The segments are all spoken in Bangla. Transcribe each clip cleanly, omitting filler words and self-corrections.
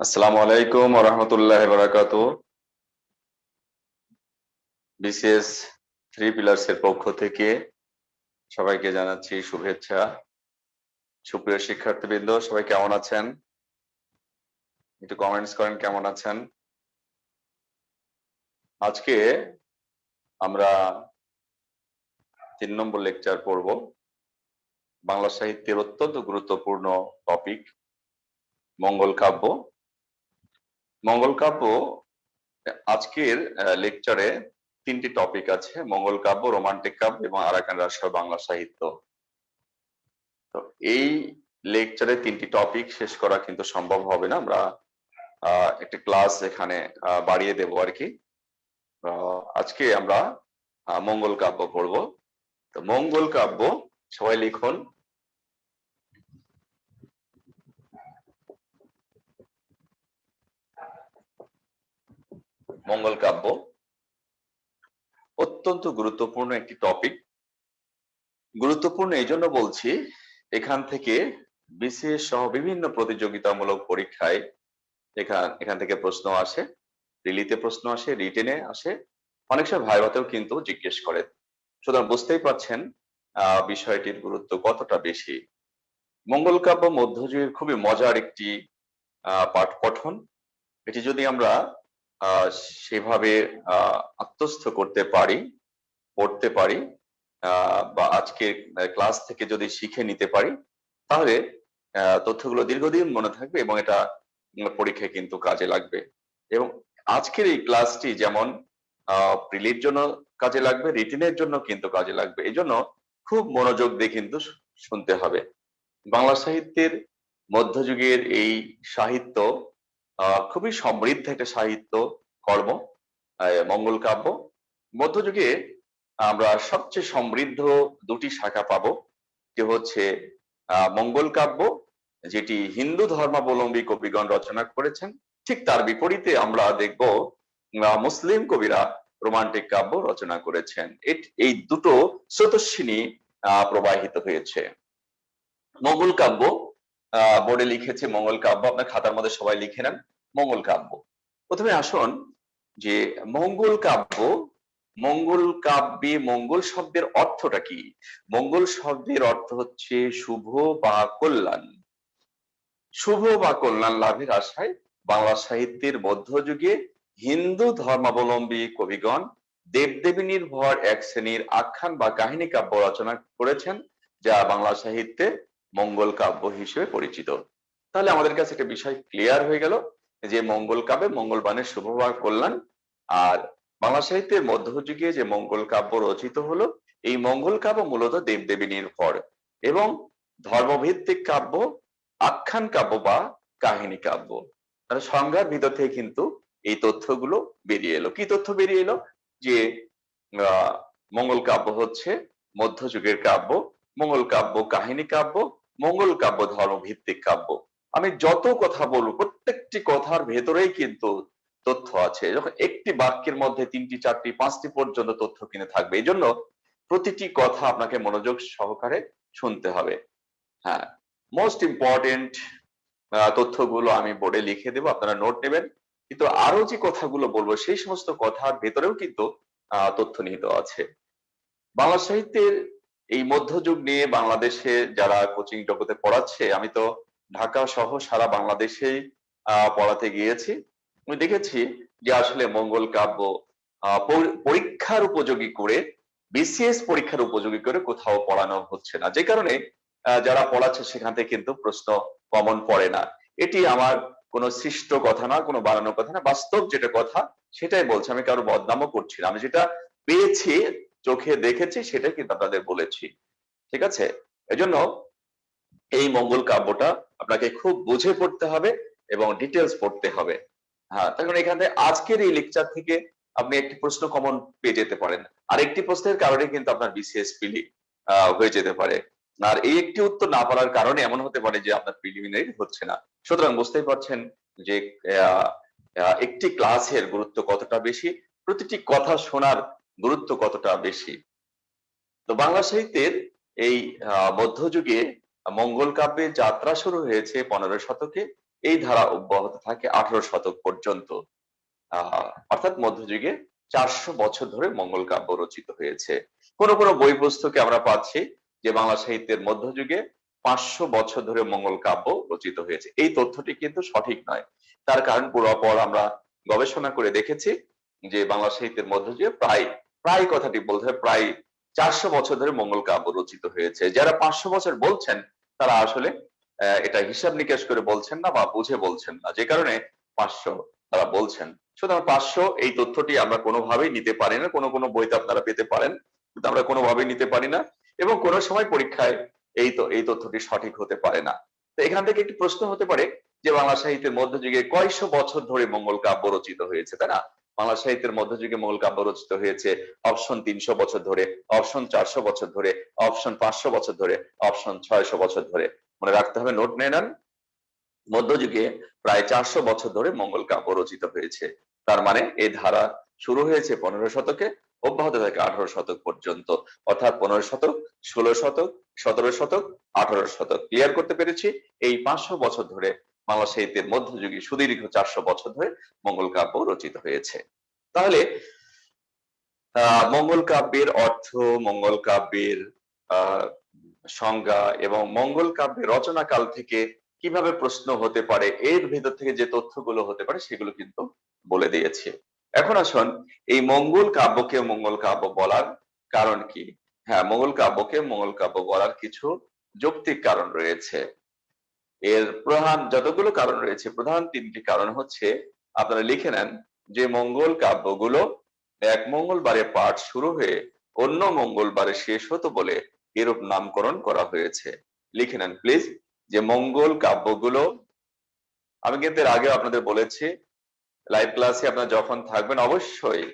আসসালামু আলাইকুম ওয়া রাহমাতুল্লাহি ওয়া বারাকাতুহু। বিসিএস 3 পিলার্স এর পক্ষ থেকে সবাইকে জানাচ্ছি শুভেচ্ছা। সুপ্রিয় শিক্ষার্থীবৃন্দ, সবাই কেমন আছেন? একটু কমেন্টস করেন কেমন আছেন। আজকে আমরা 3 নম্বর লেকচার পড়ব। বাংলা সাহিত্যের অত্যন্ত গুরুত্বপূর্ণ টপিক মঙ্গল কাব্য। মঙ্গল কাব্য আজকের লেকচারে 3টি টপিক আছে: মঙ্গল কাব্য, রোমান্টিক কাব্য এবং আরাকান রাষ্ট্র বাংলা সাহিত্য। তো এই লেকচারে 3টি টপিক শেষ করা কিন্তু সম্ভব হবে না। আমরা একটা ক্লাস এখানে বাড়িয়ে দেব আর কি। আজকে আমরা মঙ্গল কাব্য পড়ব। তো মঙ্গল কাব্য, সবাই লিখুন মঙ্গল কাব্য অত্যন্ত গুরুত্বপূর্ণ একটি টপিক। গুরুত্বপূর্ণ এই জন্য বলছি, এখান থেকে বিসিএস সহ বিভিন্ন প্রতিযোগিতামূলক পরীক্ষায় এখান থেকে প্রশ্ন আসে, প্রিলিতে প্রশ্ন আসে, রিটেনে আসে, অনেক সময় ভাইভাতেও কিন্তু জিজ্ঞেস করে। সুতরাং বুঝতেই পারছেন বিষয়টির গুরুত্ব কতটা বেশি। মঙ্গল কাব্য মধ্যযুগের খুবই মজার একটি পাঠ পঠন। এটি যদি আমরা সেভাবে আত্মস্থ করতে পারি, পড়তে পারি, বা আজকে ক্লাস থেকে যদি শিখে নিতে পারি, তাহলে তথ্যগুলো দীর্ঘদিন মনে থাকবে এবং এটা পরীক্ষায় কিন্তু কাজে লাগবে। এবং আজকের এই ক্লাসটি যেমন প্রিলির জন্য কাজে লাগবে, রিটেনের জন্য কিন্তু কাজে লাগবে। এই জন্য খুব মনোযোগ দিয়ে কিন্তু শুনতে হবে। বাংলা সাহিত্যের মধ্যযুগের এই সাহিত্য খুবই সমৃদ্ধ একটা সাহিত্য কর্ম মঙ্গল কাব্য। মধ্যযুগে আমরা সবচেয়ে সমৃদ্ধ দুটি শাখা পাবো। একটি হচ্ছে মঙ্গল কাব্য, যেটি হিন্দু ধর্মাবলম্বী কবিগণ রচনা করেছেন। ঠিক তার বিপরীতে আমরা দেখব মুসলিম কবিরা রোমান্টিক কাব্য রচনা করেছেন। এই দুটো স্রোতস্বিনী প্রবাহিত হয়েছে। মঙ্গল কাব্য বোর্ডে লিখেছে মঙ্গল কাব্য, আপনার খাতার মধ্যে সবাই লিখে নেন মঙ্গল কাব্য। প্রথমে আসুন যে মঙ্গল কাব্য, মঙ্গল কাব্যে মঙ্গল শব্দের অর্থটা কি? মঙ্গল শব্দের অর্থ হচ্ছে শুভ বা কল্যাণ। শুভ বা কল্যাণ লাভের আশায় বাংলা সাহিত্যের মধ্যযুগে হিন্দু ধর্মাবলম্বী কবিগণ দেবদেবী নির্ভর এক শ্রেণীর আখ্যান বা কাহিনী কাব্য রচনা করেছেন, যা বাংলা সাহিত্যে মঙ্গল কাব্য হিসেবে পরিচিত। তাহলে আমাদের কাছে একটা বিষয় ক্লিয়ার হয়ে গেল যে মঙ্গল কাব্যে মঙ্গল বানের শুভ বা কল্যাণ। আর বাংলা সাহিত্যের মধ্যযুগে যে মঙ্গল কাব্য রচিত হলো, এই মঙ্গল কাব্য মূলত দেবদেবী নির্ভর এবং ধর্মভিত্তিক কাব্য, আখ্যান কাব্য বা কাহিনী কাব্য। তাহলে সংজ্ঞার ভিতর থেকে কিন্তু এই তথ্যগুলো বেরিয়ে এলো। কি তথ্য বেরিয়ে এলো? যে মঙ্গল কাব্য হচ্ছে মধ্যযুগের কাব্য, মঙ্গল কাব্য কাহিনী কাব্য, মঙ্গল কাব্য ধর্মভিত্তিক কাব্য। আমি যত কথা বলবো প্রত্যেকটি কথার ভেতরেই কিন্তু তথ্য আছে। যখন একটি বাক্যের মধ্যে 3টি 4টি 5টি পর্যন্ত তথ্য কিন্তু থাকবে। এই জন্য প্রতিটি কথা আপনাকে মনোযোগ সহকারে শুনতে হবে। হ্যাঁ, মোস্ট ইম্পর্টেন্ট তথ্যগুলো আমি বোর্ডে লিখে দেবো, আপনারা নোট নেবেন। কিন্তু আরো যে কথাগুলো বলবো সেই সমস্ত কথার ভেতরেও কিন্তু তথ্য নিহিত আছে। বাংলা সাহিত্যের এই মধ্যযুগ নিয়ে বাংলাদেশে যারা কোচিং জগতে পড়াচ্ছে, আমি তো ঢাকা সহ সারা বাংলাদেশেই পড়াতে গিয়েছি। আমি দেখেছি যে আসলে মঙ্গল কাব্য পরীক্ষার উপযোগী করে, বিসিএস পরীক্ষার উপযোগী করে কোথাও পড়ানো হচ্ছে না। যে কারণে যারা পড়াচ্ছে সেখান থেকে কিন্তু প্রশ্ন কমন পড়ে না। এটি আমার কোনো সৃষ্ট কথা না, কোনো বানানো কথা না, বাস্তব যেটা কথা সেটাই বলছি। আমি কারো বদনামও করছি না, আমি যেটা পেয়েছি, চোখে দেখেছি, সেটা কিন্তু আপনাদের বলেছি। ঠিক আছে? এজন্য এই মঙ্গল কাব্যটা আপনাকে খুব বুঝে পড়তে হবে এবং ডিটেলস পড়তে হবে। হ্যাঁ, তখন এখান থেকে আজকের এই লেকচার থেকে আপনি একটি প্রশ্ন কমন পেয়ে যেতে পারেন, আর একটি প্রশ্নের কারণে কিন্তু আপনার বিসিএস প্রিলি হয়ে যেতে পারে। আর এই একটি উত্তর না পারার কারণে এমন হতে পারে যে আপনার প্রিলিমিনারি হচ্ছে না। সুতরাং বুঝতেই পারছেন যে একটি ক্লাসের গুরুত্ব কতটা বেশি, প্রতিটি কথা শোনার গুরুত্ব কতটা বেশি। তো বাংলা সাহিত্যের এই মধ্যযুগে মঙ্গল কাব্যের যাত্রা শুরু হয়েছে 15 শতকে এই ধারা অব্যাহত থাকে 18 শতক পর্যন্ত। অর্থাৎ মধ্যযুগে 400 বছর ধরে মঙ্গল কাব্য রচিত হয়েছে। কোন কোন বই পুস্তকে আমরা পাচ্ছি যে বাংলা সাহিত্যের মধ্যযুগে 500 বছর ধরে মঙ্গল কাব্য রচিত হয়েছে। এই তথ্যটি কিন্তু সঠিক নয়। তার কারণ পূর্বাপর আমরা গবেষণা করে দেখেছি যে বাংলা সাহিত্যের মধ্যযুগে প্রায় প্রায় কথাটি বলতে হয় প্রায় 400 বছর ধরে মঙ্গল কাব্য রচিত হয়েছে। যারা 500 বছর বলছেন তারা আসলে এটা হিসাব নিকাশ করে বলছেন না বা বুঝে বলছেন না, যে কারণে 500 তারা বলছেন। সুতরাং 500 এই তথ্যটি আমরা কোনোভাবেই নিতে পারি না। কোনো কোনো বইতে আপনারা পেতে পারেন, কিন্তু আমরা কোনোভাবেই নিতে পারি না, এবং কোনো সময় পরীক্ষায় এই তথ্যটি সঠিক হতে পারে না। তো এখান থেকে একটি প্রশ্ন হতে পারে যে বাংলা সাহিত্যের মধ্যযুগে কয়শো বছর ধরে মঙ্গল কাব্য রচিত হয়েছে, তাই না? বাংলা সাহিত্যের মধ্যযুগে মঙ্গল কাব্য রচিত হয়েছে অপশন 300 বছর ধরে, অপশন 400 বছর ধরে, অপশন 500 বছর ধরে, অপশন 600 বছর ধরে। মনে রাখতে হবে, নোট নিয়ে নেন। মধ্যযুগে প্রায় 400 বছর ধরে মঙ্গল কাব্য রচিত হয়েছে। তার মানে এই ধারা শুরু হয়েছে 15 শতকে, অব্যাহত থাকে 18 শতক পর্যন্ত। অর্থাৎ 15 শতক, 16 শতক, 17 শতক, 18 শতক। ক্লিয়ার করতে পেরেছি? এই 500 বছর ধরে বাংলা সাহিত্যের মধ্যযুগে সুদীর্ঘ 400 বছর ধরে মঙ্গল কাব্য রচিত হয়েছে। তাহলে মঙ্গল কাব্যের অর্থ, মঙ্গল কাব্যের আহ সংজ্ঞা এবং মঙ্গল কাব্যের রচনাকাল থেকে কিভাবে প্রশ্ন হতে পারে, এর ভেতর থেকে যে তথ্যগুলো হতে পারে সেগুলো কিন্তু বলে দিয়েছে। এখন আসুন, এই মঙ্গল কাব্যকে মঙ্গল কাব্য বলার কারণ কি? হ্যাঁ, মঙ্গল কাব্যকে মঙ্গল কাব্য বলার কিছু যৌক্তিক কারণ রয়েছে। এর প্রধান যতগুলো কারণ রয়েছে, প্রধান 3টি কারণ হচ্ছে, আপনারা লিখে নেন, যে মঙ্গল কাব্যগুলো এক মঙ্গলবারে পাঠ শুরু হয়ে অন্য মঙ্গলবারে শেষ হতো বলে এরূপ নামকরণ করা হয়েছে। লিখে নেন প্লিজ, যে মঙ্গল কাব্যগুলো, আমি কিন্তু এর আগেও আপনাদের বলেছি, লাইভ ক্লাসে আপনারা যখন থাকবেন অবশ্যই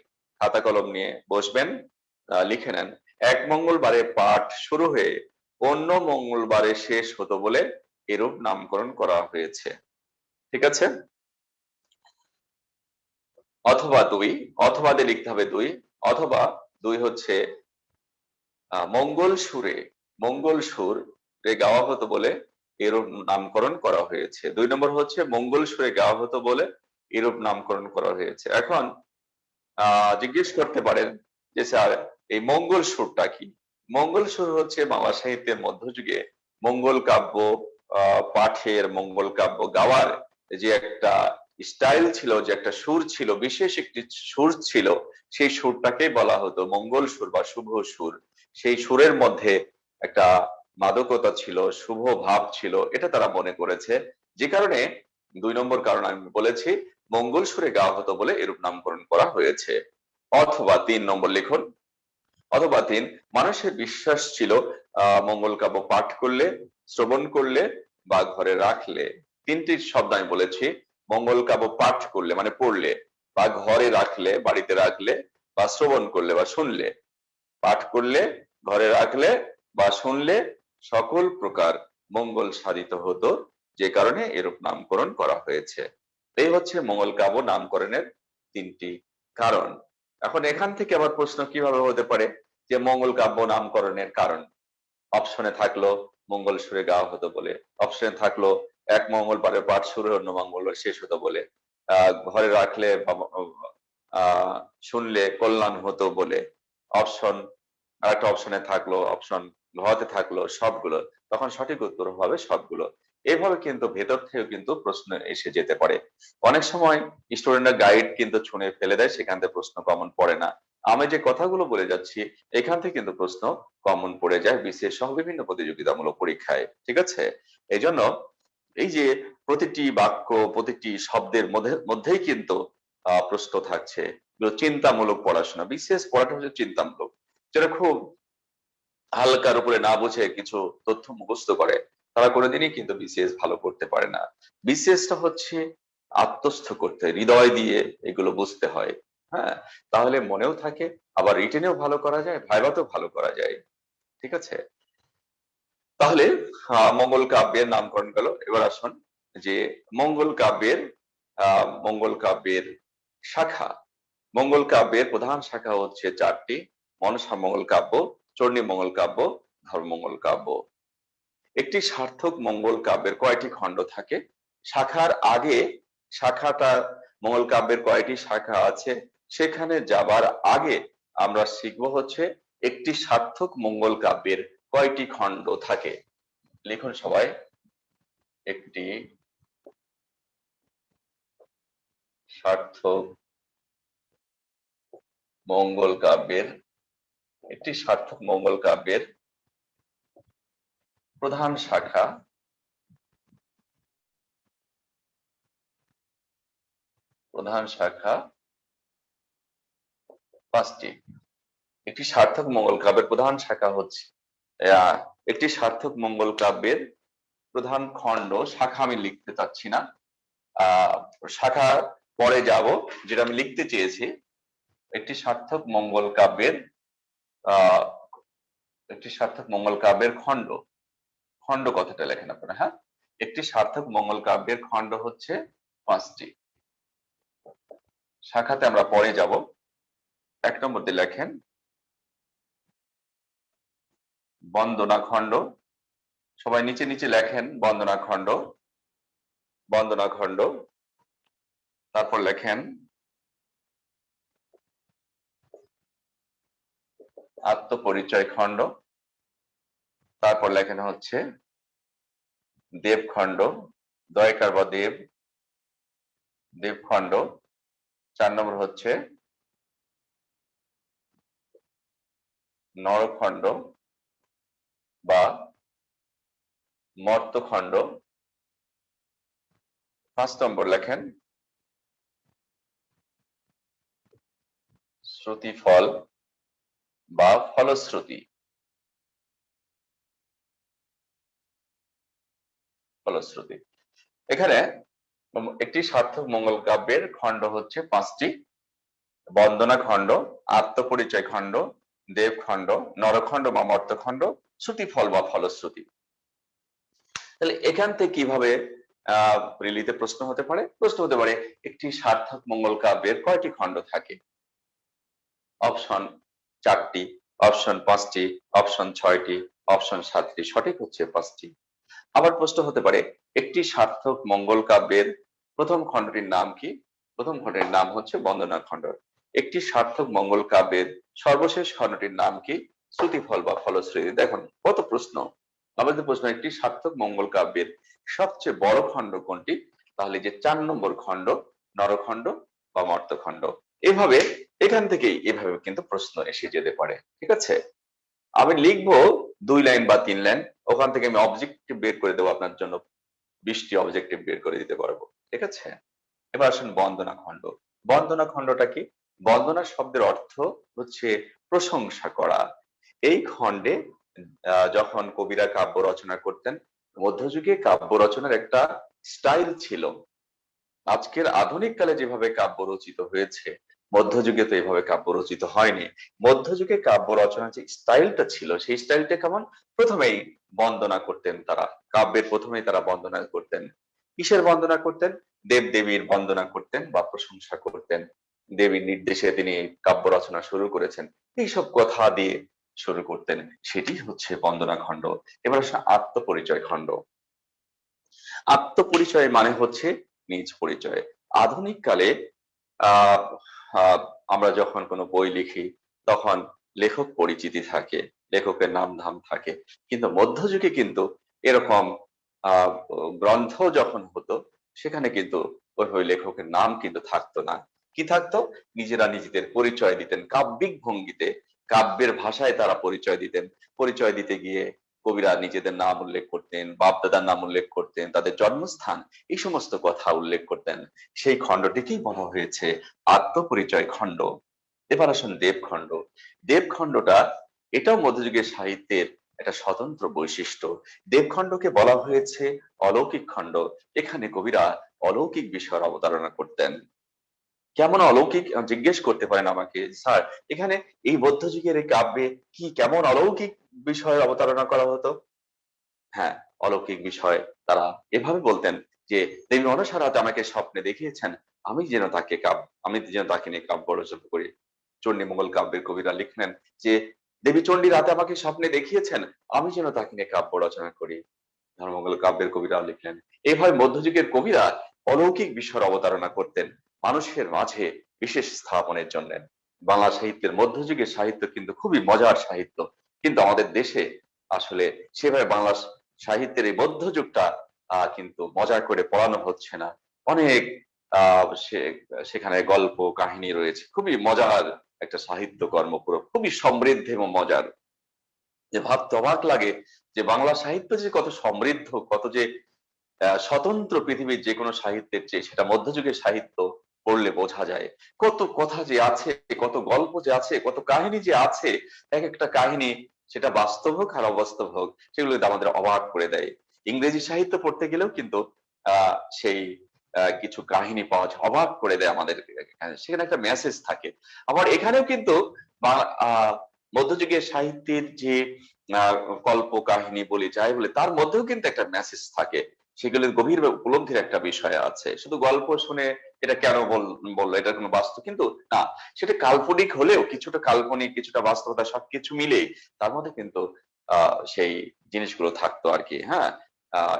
খাতা কলম নিয়ে বসবেন, লিখে নেন, এক মঙ্গলবারে পাঠ শুরু হয়ে অন্য মঙ্গলবারে শেষ হতো বলে এরূপ নামকরণ করা হয়েছে। ঠিক আছে? অথবা 2, অথবা দিয়ে লিখতে হবে 2, অথবা 2 হচ্ছে মঙ্গল সুর গাওয়া হতো বলে এরূপ নামকরণ করা হয়েছে। 2 নম্বর হচ্ছে মঙ্গল সুরে গাওয়া হতো বলে এরূপ নামকরণ করা হয়েছে। এখন জিজ্ঞেস করতে পারেন যে স্যার, এই মঙ্গল সুরটা কি? মঙ্গল সুর হচ্ছে বাংলা সাহিত্যের মধ্যযুগে মঙ্গল কাব্য পাঠের, মঙ্গল কাব্য গাওয়ার যে একটা স্টাইল ছিল, যে একটা সুর ছিল, বিশেষ একটি সুর ছিল, সেই সুরটাকে বলা হতো মঙ্গল সুর বা শুভ সুর। সেই সুরের মধ্যে একটা মাদকতা ছিল, শুভ ভাব ছিল, এটা তারা মনে করেছে, যে কারণে 2 নম্বর কারণ আমি বলেছি, মঙ্গল সুরে গাওয়া হতো বলে এরূপ নামকরণ করা হয়েছে। অথবা 3 নম্বর লিখুন, অথবা 3, মানুষের বিশ্বাস ছিল মঙ্গল কাব্য পাঠ করলে, শ্রবণ করলে বা ঘরে রাখলে, 3টি শব্দ আমি বলেছি, মঙ্গল কাব্য পাঠ করলে মানে পড়লে, বা ঘরে রাখলে বাড়িতে রাখলে, বা শ্রবণ করলে বা শুনলে। পাঠ করলে, ঘরে রাখলে বা শুনলে সকল প্রকার মঙ্গল সাধিত হতো, যে কারণে এরূপ নামকরণ করা হয়েছে। এই হচ্ছে মঙ্গল কাব্য নামকরণের 3টি কারণ। এখন এখান থেকে আবার প্রশ্ন কিভাবে হতে পারে যে মঙ্গল কাব্য নামকরণের কারণ? অপশনে থাকলো মঙ্গল সুরে গাওয়া হতো বলে, অপশনে থাকলো এক মঙ্গলবারে পাঠ শুরু অন্য মঙ্গলবার শেষ হতো বলে, ঘরে রাখলে শুনলে কল্যাণ হতো বলে, অপশন আরেকটা অপশনে থাকলো, অপশন ঘতে থাকলো, সবগুলো। তখন সঠিক উত্তর হবে সবগুলো। এইভাবে কিন্তু ভেতর থেকে কিন্তু প্রশ্ন এসে যেতে পারে। অনেক সময় স্টুডেন্টরা গাইড কিন্তু ছুঁড়ে ফেলে দেয়, সেখান থেকে প্রশ্ন কমন পড়ে না। আমি যে কথাগুলো বলে যাচ্ছি এখান থেকে কিন্তু প্রশ্ন কমন পড়ে যায় বিসিএস সহ বিভিন্ন প্রতিযোগিতামূলক পরীক্ষায়। ঠিক আছে? এই জন্য এই যে প্রতিটি বাক্য, প্রতিটি শব্দের মধ্যেই কিন্তু প্রশ্ন থাকছে। চিন্তামূলক পড়াশোনা, বিসিএস পড়াটা হচ্ছে চিন্তামূলক। যারা খুব হালকার উপরে না বুঝে কিছু তথ্য মুখস্থ করে, তারা কোনোদিনই কিন্তু বিসিএস ভালো করতে পারে না। বিসিএসটা হচ্ছে আত্মস্থ করতে, হৃদয় দিয়ে এগুলো বুঝতে হয়। হ্যাঁ, তাহলে মনেও থাকে, আবার রিটেনেও ভালো করা যায়, ভাইভাতেও ভালো করা যায়। ঠিক আছে? তাহলে মঙ্গল কাব্যের নামকরণ গেল। এবার আসুন যে মঙ্গল কাব্যের শাখা। মঙ্গল কাব্যের প্রধান শাখা হচ্ছে 4টি: মনসা মঙ্গল কাব্য, চণ্ডী মঙ্গল কাব্য, ধর্মমঙ্গল কাব্য। একটি সার্থক মঙ্গল কাব্যের কয়টি খণ্ড থাকে? শাখার আগে, শাখাটা মঙ্গল কাব্যের কয়টি শাখা আছে সেখানে যাবার আগে আমরা শিখবো হচ্ছে একটি সার্থক মঙ্গল কাব্যের কয়টি খণ্ড থাকে। লিখুন সবাই, একটি সার্থক মঙ্গল কাব্যের, একটি সার্থক মঙ্গল কাব্যের প্রধান শাখা, প্রধান শাখা পাঁচটি। একটি সার্থক মঙ্গল কাব্যের প্রধান শাখা হচ্ছে, একটি সার্থক মঙ্গল কাব্যের প্রধান খণ্ড, শাখা আমি লিখতে চাচ্ছি না, শাখা পরে যাব, যেটা আমি লিখতে চেয়েছি একটি সার্থক মঙ্গল কাব্যের একটি সার্থক মঙ্গল কাব্যের খণ্ড, খণ্ড কথাটা লেখেন আপনারা, হ্যাঁ, একটি সার্থক মঙ্গল কাব্যের খণ্ড হচ্ছে পাঁচটি। শাখাতে আমরা পরে যাব। এক নম্বর দিয়ে লেখেন বন্দনা খণ্ড, সবাই নিচে নিচে লেখেন বন্দনা খণ্ড, বন্দনা খণ্ড। তারপর লেখেন আত্মপরিচয় খণ্ড, তারপর লেখেন হচ্ছে দেবখণ্ড, দয়কার বা দেব, দেবখণ্ড। 4 নম্বর হচ্ছে নরখণ্ড বা মর্তখণ্ড। 5 নম্বর লেখেন শ্রুতিফল বা ফলশ্রুতি, ফলশ্রুতি। এখানে একটি সার্থক মঙ্গল কাব্যের খণ্ড হচ্ছে পাঁচটি: বন্দনা খণ্ড, আত্মপরিচয় খণ্ড, দেবখণ্ড, নরখণ্ড বা মর্তখণ্ড, শ্রুতিফল বা ফলশ্রুতি। তাহলে এখান থেকে কিভাবে প্রিলিতে প্রশ্ন হতে পারে? প্রশ্ন হতে পারে একটি সার্থক মঙ্গল কাব্যের কয়টি খণ্ড থাকে? অপশন 4টি, অপশন 5টি, অপশন 6টি, অপশন 7টি। সঠিক হচ্ছে 5টি। আবার প্রশ্ন হতে পারে একটি সার্থক মঙ্গল কাব্যের প্রথম খণ্ডটির নাম কি? প্রথম খণ্ডের নাম হচ্ছে বন্দনা খণ্ড। একটি সার্থক মঙ্গল কাব্যের সর্বশেষ খণ্ডটির নাম কি? শ্রুতিফল বা ফলশ্রুতি। দেখুন কত প্রশ্ন। আমাদের প্রশ্ন, একটি সার্থক মঙ্গল কাব্যের সবচেয়ে বড় খণ্ড কোনটি? তাহলে যে 4 নম্বর খণ্ড, নরখণ্ড বা মর্তখণ্ড। এভাবে এখান থেকেই এভাবে কিন্তু প্রশ্ন এসে যেতে পারে। ঠিক আছে, আমি লিখবো 2 লাইন বা 3 লাইন, ওখান থেকে আমি অবজেক্টিভ বের করে দেবো আপনার জন্য, 20টি অবজেক্টিভ বের করে দিতে পারবো। ঠিক আছে, এবার আসুন বন্দনা খণ্ড। বন্দনা খণ্ডটা কি? বন্দনা শব্দের অর্থ হচ্ছে প্রশংসা করা। এই খণ্ডে যখন কবিরা কাব্য রচনা করতেন, মধ্যযুগে কাব্য রচনার একটা স্টাইল ছিল। আজকের আধুনিক কালে যেভাবে কাব্য রচিত হয়েছে, মধ্যযুগে তো এভাবে কাব্য রচিত হয়নি। মধ্যযুগে কাব্য রচনার যে স্টাইলটা ছিল, সেই স্টাইলটা কেমন? প্রথমেই বন্দনা করতেন তারা, কাব্যের প্রথমেই তারা বন্দনা করতেন। কিসের বন্দনা করতেন? দেব দেবীর বন্দনা করতেন বা প্রশংসা করতেন। দেবীর নির্দেশে তিনি কাব্য রচনা শুরু করেছেন, এইসব কথা দিয়ে শুরু করতেন। সেটি হচ্ছে বন্দনা খণ্ড। এবার আসলে আত্মপরিচয় খণ্ড। আত্মপরিচয় মানে হচ্ছে নিজ পরিচয়। আধুনিক কালে আহ আমরা যখন কোনো বই লিখি তখন লেখক পরিচিতি থাকে, লেখকের নাম ধাম থাকে, কিন্তু মধ্যযুগে কিন্তু এরকম আহ গ্রন্থ যখন হতো সেখানে কিন্তু ওই লেখকের নাম কিন্তু থাকতো না। কি থাকতো? নিজেরা নিজেদের পরিচয় দিতেন কাব্যিক ভঙ্গিতে, কাব্যের ভাষায় তারা পরিচয় দিতেন। পরিচয় দিতে গিয়ে কবিরা নিজেদের নাম উল্লেখ করতেন, বাপদাদার নাম উল্লেখ করতেন, তাদের জন্মস্থান, এই সমস্ত কথা উল্লেখ করতেন। সেই খণ্ডটিকেই বলা হয়েছে আত্মপরিচয় খণ্ড। এবার আসুন দেবখণ্ড। দেবখণ্ডটা এটাও মধ্যযুগের সাহিত্যের একটা স্বতন্ত্র বৈশিষ্ট্য। দেবখণ্ডকে বলা হয়েছে অলৌকিক খণ্ড। এখানে কবিরা অলৌকিক বিষয়ের অবতারণা করতেন। কেমন অলৌকিক জিজ্ঞেস করতে পারেন আমাকে, স্যার এখানে এই মধ্যযুগের এই কাব্যে কি কেমন অলৌকিক বিষয়ের অবতারণা করা হতো? হ্যাঁ, অলৌকিক বিষয় তারা এভাবে বলতেন যে দেবী মনসা রাত আমাকে স্বপ্নে দেখিয়েছেন, আমি যেন তাকে নিয়ে কাব্য রচনা করি। চণ্ডীমঙ্গল কাব্যের কবিরা লিখলেন যে দেবী চণ্ডী রাতে আমাকে স্বপ্নে দেখিয়েছেন, আমি যেন তাকে নিয়ে কাব্য রচনা করি। ধর্মমঙ্গল কাব্যের কবিরাও লিখলেন। এইভাবে মধ্যযুগের কবিরা অলৌকিক বিষয়ের অবতারণা করতেন মানুষের মাঝে বিশেষ স্থাপনের জন্য। বাংলা সাহিত্যের মধ্যযুগের সাহিত্য কিন্তু খুবই মজার সাহিত্য, কিন্তু আমাদের দেশে আসলে সেভাবে বাংলা সাহিত্যের এই মধ্যযুগটা কিন্তু মজা করে পড়ানো হচ্ছে না। অনেক সেখানে গল্প কাহিনী রয়েছে, খুবই মজার একটা সাহিত্য কর্ম, পুরো খুবই সমৃদ্ধ এবং মজার, যে ভাবতে অবাক লাগে যে বাংলা সাহিত্য যে কত সমৃদ্ধ, কত যে স্বতন্ত্র পৃথিবীর যে কোনো সাহিত্যের চেয়ে সেটা মধ্যযুগের সাহিত্য পড়লে বোঝা যায়। কত কথা যে আছে, কত গল্প যে আছে, কত কাহিনী যে আছে, এক একটা কাহিনী সেটা বাস্তব হোক আর অবাস্তব হোক, সেগুলো কিন্তু আমাদের অবাক করে দেয়। ইংরেজি সাহিত্য পড়তে গেলেও কিন্তু সেই কিছু কাহিনী পাওয়া যায়, অবাক করে দেয় আমাদের, সেখানে একটা মেসেজ থাকে। আবার এখানেও কিন্তু মধ্যযুগের সাহিত্যের যে আহ কল্প কাহিনী বলি যাই বলে, তার মধ্যেও কিন্তু একটা মেসেজ থাকে, সেগুলোর গভীর উপলব্ধির একটা বিষয় আছে। শুধু গল্প শুনে এটা কেন বললো, এটা কোনো বাস্তব কিন্তু না, সেটা কাল্পনিক হলেও কিছুটা কাল্পনিক কিছুটা বাস্তবতা সবকিছু মিলে তার মধ্যে কিন্তু সেই জিনিসগুলো থাকতো আর কি। হ্যাঁ,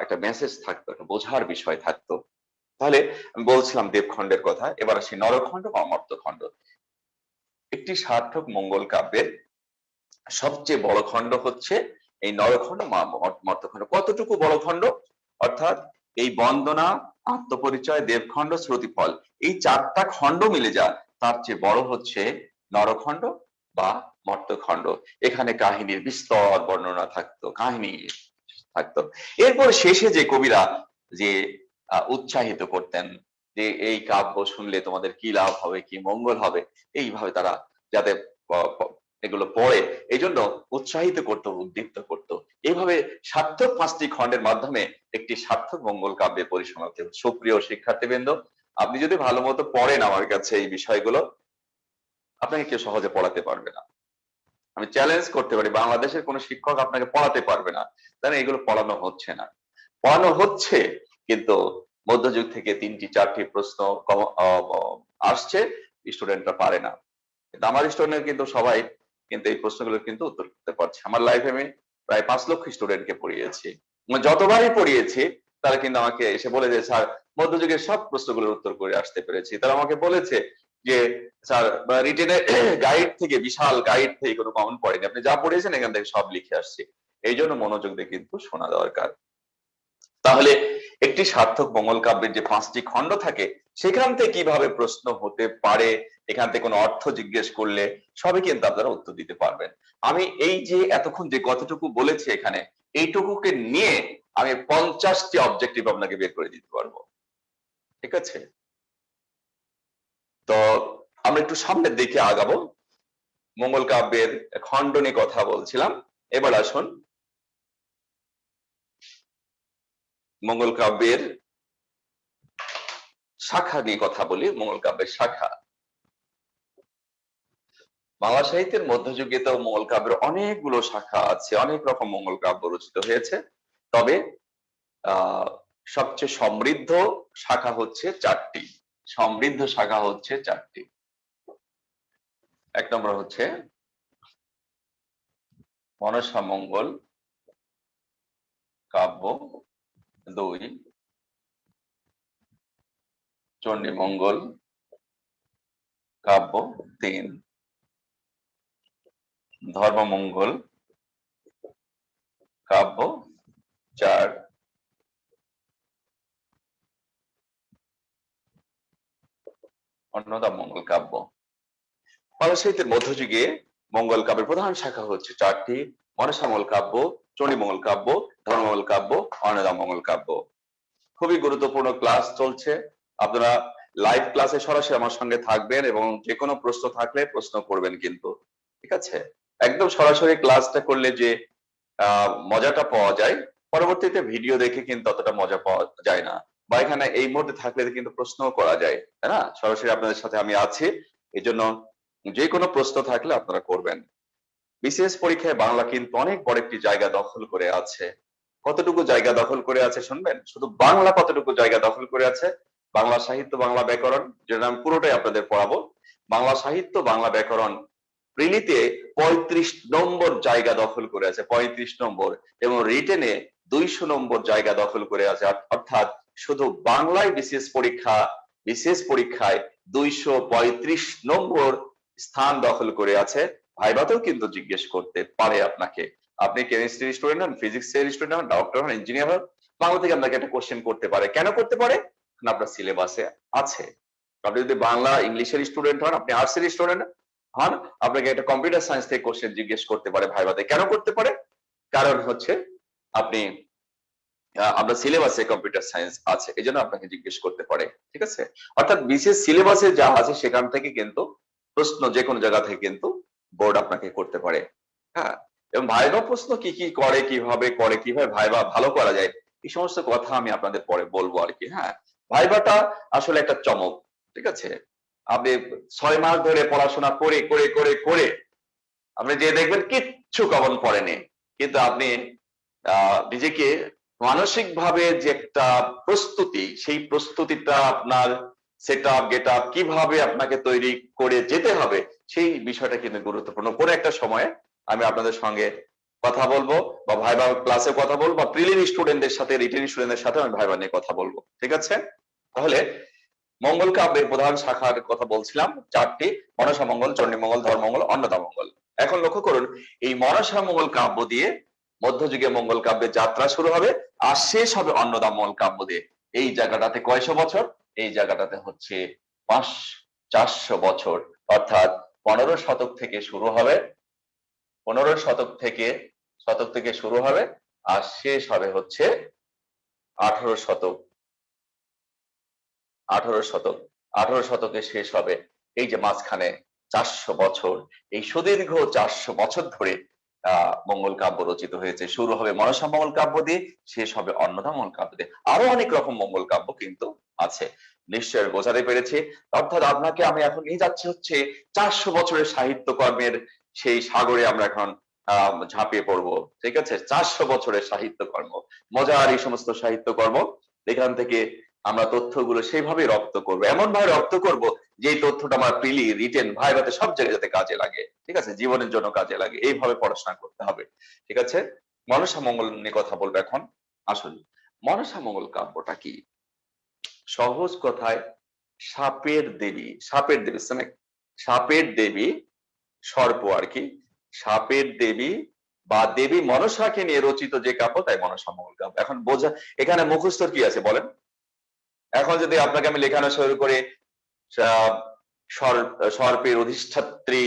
একটা মেসেজ থাকতো, একটা বোঝার বিষয় থাকতো। তাহলে আমি বলছিলাম দেবখণ্ডের কথা, এবার আসি নরখণ্ড বা অমর্ত্যখণ্ড। একটি সার্থক মঙ্গল কাব্যের সবচেয়ে বড় খণ্ড হচ্ছে এই নরখণ্ড মর্ত্যখণ্ড। কতটুকু বড় খণ্ড? অর্থাৎ এই বন্দনা, আত্মপরিচয়, দেবখণ্ড, শ্রুতিফল, এই চারটা খণ্ড মিলে যা তার চেয়ে বড় হচ্ছে নরখণ্ড বা মর্ত্যখণ্ড। এখানে কাহিনীর বিস্তর বর্ণনা থাকতো, কাহিনী থাকতো। এরপর শেষে যে কবিরা যে উৎসাহিত করতেন যে এই কাব্য শুনলে তোমাদের কি লাভ হবে, কি মঙ্গল হবে, এইভাবে তারা যাতে এগুলো পড়ে এই জন্য উৎসাহিত করতো, উদ্দীপ্ত করতো। এইভাবে সার্থক 5টি খণ্ডের মাধ্যমে একটি সার্থক মঙ্গল কাব্যে পরিসমাপ্তি। সুপ্রিয় শিক্ষার্থীবৃন্দ, আপনি যদি ভালো মতো পড়েন আমার কাছে এই বিষয়গুলো, আপনাকে কেউ সহজে পড়াতে পারবে না। আমি চ্যালেঞ্জ করতে পারি, বাংলাদেশের কোনো শিক্ষক আপনাকে পড়াতে পারবে না, তাহলে এগুলো পড়ানো হচ্ছে না। পড়ানো হচ্ছে, কিন্তু মধ্যযুগ থেকে 3টি 4টি প্রশ্ন আসছে, স্টুডেন্টরা পারে না। কিন্তু আমার স্টুডেন্ট কিন্তু সবাই কিন্তু এই প্রশ্নগুলোর কিন্তু উত্তর করতে পারছে। আমার লাইফে আমি প্রায় 5 লক্ষ স্টুডেন্টকে পড়িয়েছি, যতবারই পড়িয়েছি তারা কিন্তু আমাকে এসে বলে যে স্যার মধ্যযুগের সব প্রশ্নগুলোর উত্তর করে আসতে পেরেছি। তারা আমাকে বলেছে যে স্যার রিটেনের গাইড থেকে, বিশাল গাইড থেকে কোনো কমন পড়েনি, আপনি যা পড়িয়েছেন এখান থেকে সব লিখে আসছি। এই জন্য মনোযোগ দিয়ে কিন্তু শোনা দরকার। তাহলে একটি সার্থক মঙ্গল কাব্যের যে 5টি খণ্ড থাকে সেখান থেকে কিভাবে প্রশ্ন হতে পারে, এখান থেকে কোনো অর্থ জিজ্ঞেস করলে সবই কিন্তু আপনারা উত্তর দিতে পারবেন। আমি এই যে এতক্ষণ যে কতটুকু বলেছি এখানে, এইটুকুকে নিয়ে আমি 50টি অবজেক্টিভ আপনাকে বের করে দিতে পারবো। ঠিক আছে, তো আমরা একটু সামনের দিকে আগাবো। মঙ্গল কাব্যের খণ্ড নিয়ে কথা বলছিলাম, এবার আসুন মঙ্গল কাব্যের শাখা নিয়ে কথা বলি। মঙ্গল কাব্যের শাখা, বাংলা সাহিত্যের মধ্যযুগে তো মঙ্গল কাব্যের অনেকগুলো শাখা আছে, অনেক রকম মঙ্গল কাব্য রচিত হয়েছে। তবে আহ সবচেয়ে সমৃদ্ধ শাখা হচ্ছে 4টি। সমৃদ্ধ শাখা হচ্ছে 4টি। 1 নম্বর হচ্ছে মনসা মঙ্গল কাব্য, 2 চণ্ডী মঙ্গল কাব্য, 3 ধর্মমঙ্গল কাব্য, 4 অন্নদা মঙ্গল কাব্য। বাংলা সাহিত্যের মধ্যযুগে মঙ্গল কাব্যের প্রধান শাখা হচ্ছে 4টি: মনসা মঙ্গল কাব্য, চণ্ডী মঙ্গল কাব্য, ধর্মমঙ্গল কাব্য, অন্নদা মঙ্গল কাব্য। খুবই গুরুত্বপূর্ণ ক্লাস চলছে, আপনারা লাইভ ক্লাসে সরাসরি আমার সঙ্গে থাকবেন এবং যে কোনো প্রশ্ন থাকলে প্রশ্ন করবেন কিন্তু। ঠিক আছে, একদম সরাসরি ক্লাসটা করলে যে মজাটা পাওয়া যায়, পরবর্তীতে ভিডিও দেখে কিন্তু অতটা মজা পাওয়া যায় না। বা এখানে এই মুহূর্তে থাকলে কিন্তু প্রশ্নও করা যায়, তাই না? সরাসরি আপনাদের সাথে আমি আছি, এই জন্য যে কোনো প্রশ্ন থাকলে আপনারা করবেন। বিসিএস পরীক্ষায় বাংলা কিন্তু অনেক বড় একটি জায়গা দখল করে আছে। কতটুকু জায়গা দখল করে আছে শুনবেন? শুধু বাংলা কতটুকু জায়গা দখল করে আছে? বাংলা সাহিত্য, বাংলা ব্যাকরণ, যেটা আমি পুরোটাই আপনাদের পড়াবো। বাংলা সাহিত্য, বাংলা ব্যাকরণ প্রিলিতে 35 নম্বর জায়গা দখল করে আছে, 35 নম্বর, এবং রিটেনে 200 নম্বর জায়গা দখল করে আছে, অর্থাৎ শুধু বাংলায় বিসিএস পরীক্ষায় 235 নম্বর স্থান দখল করে আছে। ভাইভাতেও কিন্তু জিজ্ঞেস করতে পারে আপনাকে, আপনি কেমিস্ট্রি স্টুডেন্ট হন, ফিজিক্সের স্টুডেন্ট হন, ডক্টর হন, ইঞ্জিনিয়ার হন, বাংলা থেকে আপনাকে একটা কোশ্চেন করতে পারে। কেন করতে পারে? কারণ আপনার সিলেবাসে আছে। আপনি যদি বাংলা ইংলিশের স্টুডেন্ট হন, আপনি আর্টসের স্টুডেন্ট হন, আপনাকে একটা কম্পিউটার সায়েন্স থেকে কোশ্চেন জিজ্ঞেস করতে পারে ভাইভাতে। কেন করতে পারে? কারণ হচ্ছে আপনি আপনার সিলেবাসে কম্পিউটার সায়েন্স আছে, এই জন্য আপনাকে জিজ্ঞেস করতে পারে। ঠিক আছে, অর্থাৎ বিশেষ সিলেবাসে যা আছে সেখান থেকে কিন্তু প্রশ্ন যে কোনো জায়গা থেকে কিন্তু বোর্ড আপনাকে করতে পারে। হ্যাঁ, এবং ভাইভা প্রশ্ন কি কি করে, কিভাবে ভাইভা ভালো করা যায়, এই সমস্ত কথা আমি আপনাদের পরে বলবো আর কি। হ্যাঁ, ভাইভাটা আসলে একটা চমক। ঠিক আছে, আপনি 6 মাস ধরে পড়াশোনা করে করে করে করে আপনি যে দেখবেন কিচ্ছু কমন পড়েনি, কিন্তু আপনি নিজেকে মানসিক ভাবে যে একটা প্রস্তুতি, সেই প্রস্তুতিটা আপনার সেট আপ গেট আপ কিভাবে আপনাকে তৈরি করে যেতে হবে, সেই বিষয়টা কিন্তু গুরুত্বপূর্ণ। কোনো একটা সময়ে আমি আপনাদের সঙ্গে কথা বলবো, বা ভাইবা ক্লাসে কথা বলবো, বা প্রিলিমি স্টুডেন্টদের সাথে রিটেন স্টুডেন্টদের সাথে আমি ভাইবা নিয়ে কথা বলবো। ঠিক আছে, তাহলে মঙ্গল কাব্যের প্রধান শাখার কথা বলছিলাম 4টি: মনসা মঙ্গল, চণ্ডী মঙ্গল, ধর্মমঙ্গল, অন্নদা মঙ্গল। এখন লক্ষ্য করুন, এই মনসা মঙ্গল কাব্য দিয়ে মধ্যযুগে মঙ্গল কাব্যের যাত্রা শুরু হবে, আর শেষ হবে অন্নদা মঙ্গল কাব্য দিয়ে। এই জায়গাটাতে কয়শো বছর? এই জায়গাটাতে হচ্ছে 400 বছর, অর্থাৎ 15 শতক থেকে শুরু হবে, 15 শতক থেকে শুরু হবে, আর শেষ হবে হচ্ছে 18 শতক। 18 শতকে শেষ হবে। এই যে মাঝখানে 400 বছর, এই সুদীর্ঘ 400 বছর ধরে মঙ্গল কাব্য রচিত হয়েছে। শুরু হবে মনসা মঙ্গল কাব্য দিয়ে, শেষ হবে অন্নদা মঙ্গল কাব্য দিয়ে। আরো অনেক রকম মঙ্গল কাব্য কিন্তু আছে, নিশ্চয়ই বোঝাতে পেরেছি। অর্থাৎ আপনাকে আমি এখন নিয়ে যাচ্ছি হচ্ছে 400 বছরের সাহিত্য কর্মের সেই সাগরে আমরা এখন ঝাঁপিয়ে পড়বো। ঠিক আছে, 400 বছরের সাহিত্যকর্ম, মজার এই সমস্ত সাহিত্যকর্ম, এখান থেকে আমরা তথ্যগুলো সেইভাবে রপ্ত করবো, এমন ভাবে রপ্ত করব যে তথ্যটা আমার প্রিলি রিটেন ভাইভাতে সব জায়গায় যাতে কাজে লাগে। ঠিক আছে, জীবনের জন্য কাজে লাগে, এইভাবে পড়াশোনা করতে হবে। ঠিক আছে, মনসা মঙ্গল নিয়ে কথা বলবো এখন। আসুন, মনসা মঙ্গল কাব্যটা কি? সহজ কথায় সাপের দেবী, সাপের দেবী সর্প আর কি, সাপের দেবী বা দেবী মনসাকে নিয়ে রচিত যে কাব্য, তাই মনসা মঙ্গল কাব্য। এখন বোঝা, এখানে মুখস্থর কি আছে বলেন? এখন যদি আপনাকে আমি লেখানো শুরু করে সর্পের অধিষ্ঠাত্রী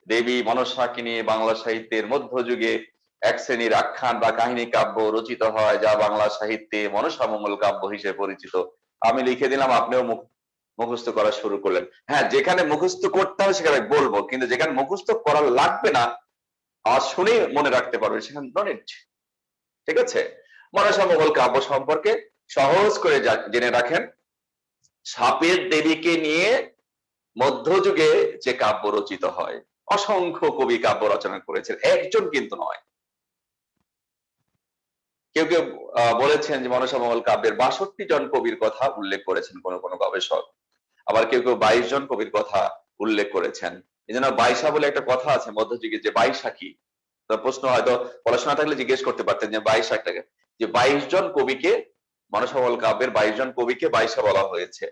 দেবী মনসাকে নিয়ে বাংলা সাহিত্যের মধ্যযুগে এক শ্রেণীর আখ্যান বা কাহিনী কাব্য রচিত হয়, যা বাংলা সাহিত্যে মনসা মঙ্গল কাব্য হিসেবে পরিচিত, আমি লিখে দিলাম, আপনিও মুখস্থ করা শুরু করলেন। হ্যাঁ, যেখানে মুখস্থ করতে হবে সেখানে বলবো, কিন্তু যেখানে মুখস্থ করা লাগবে না, আর শুনে মনে রাখতে পারবে, সেখানে ডোনেট। ঠিক আছে, মনসা মঙ্গল কাব্য সম্পর্কে সহজ করে জেনে রাখেন। সাপের দেবীকে নিয়ে মধ্যযুগে যে কাব্য রচিত হয়, অসংখ্য কবি কাব্য রচনা করেছেন, একজন কিন্তু নয়। কেউ কেউ বলেছেন যে মনসা মঙ্গল কাব্যের 62 জন কবির কথা উল্লেখ করেছেন কোন কোন গবেষক, আবার কেউ কেউ 22 জন কবির কথা উল্লেখ করেছেন। এই জন্য বাইশা বলে একটা কথা আছে মধ্যযুগে, যে বাইশা কি? তো প্রশ্ন হয়তো পড়াশোনা থাকলে জিজ্ঞেস করতে পারতেন যে বাইশাটাকে, যে 22 জন কবিকে, মনসা মঙ্গল কাব্যের 22 জন কবিকে বাইশা বলা হয়েছে।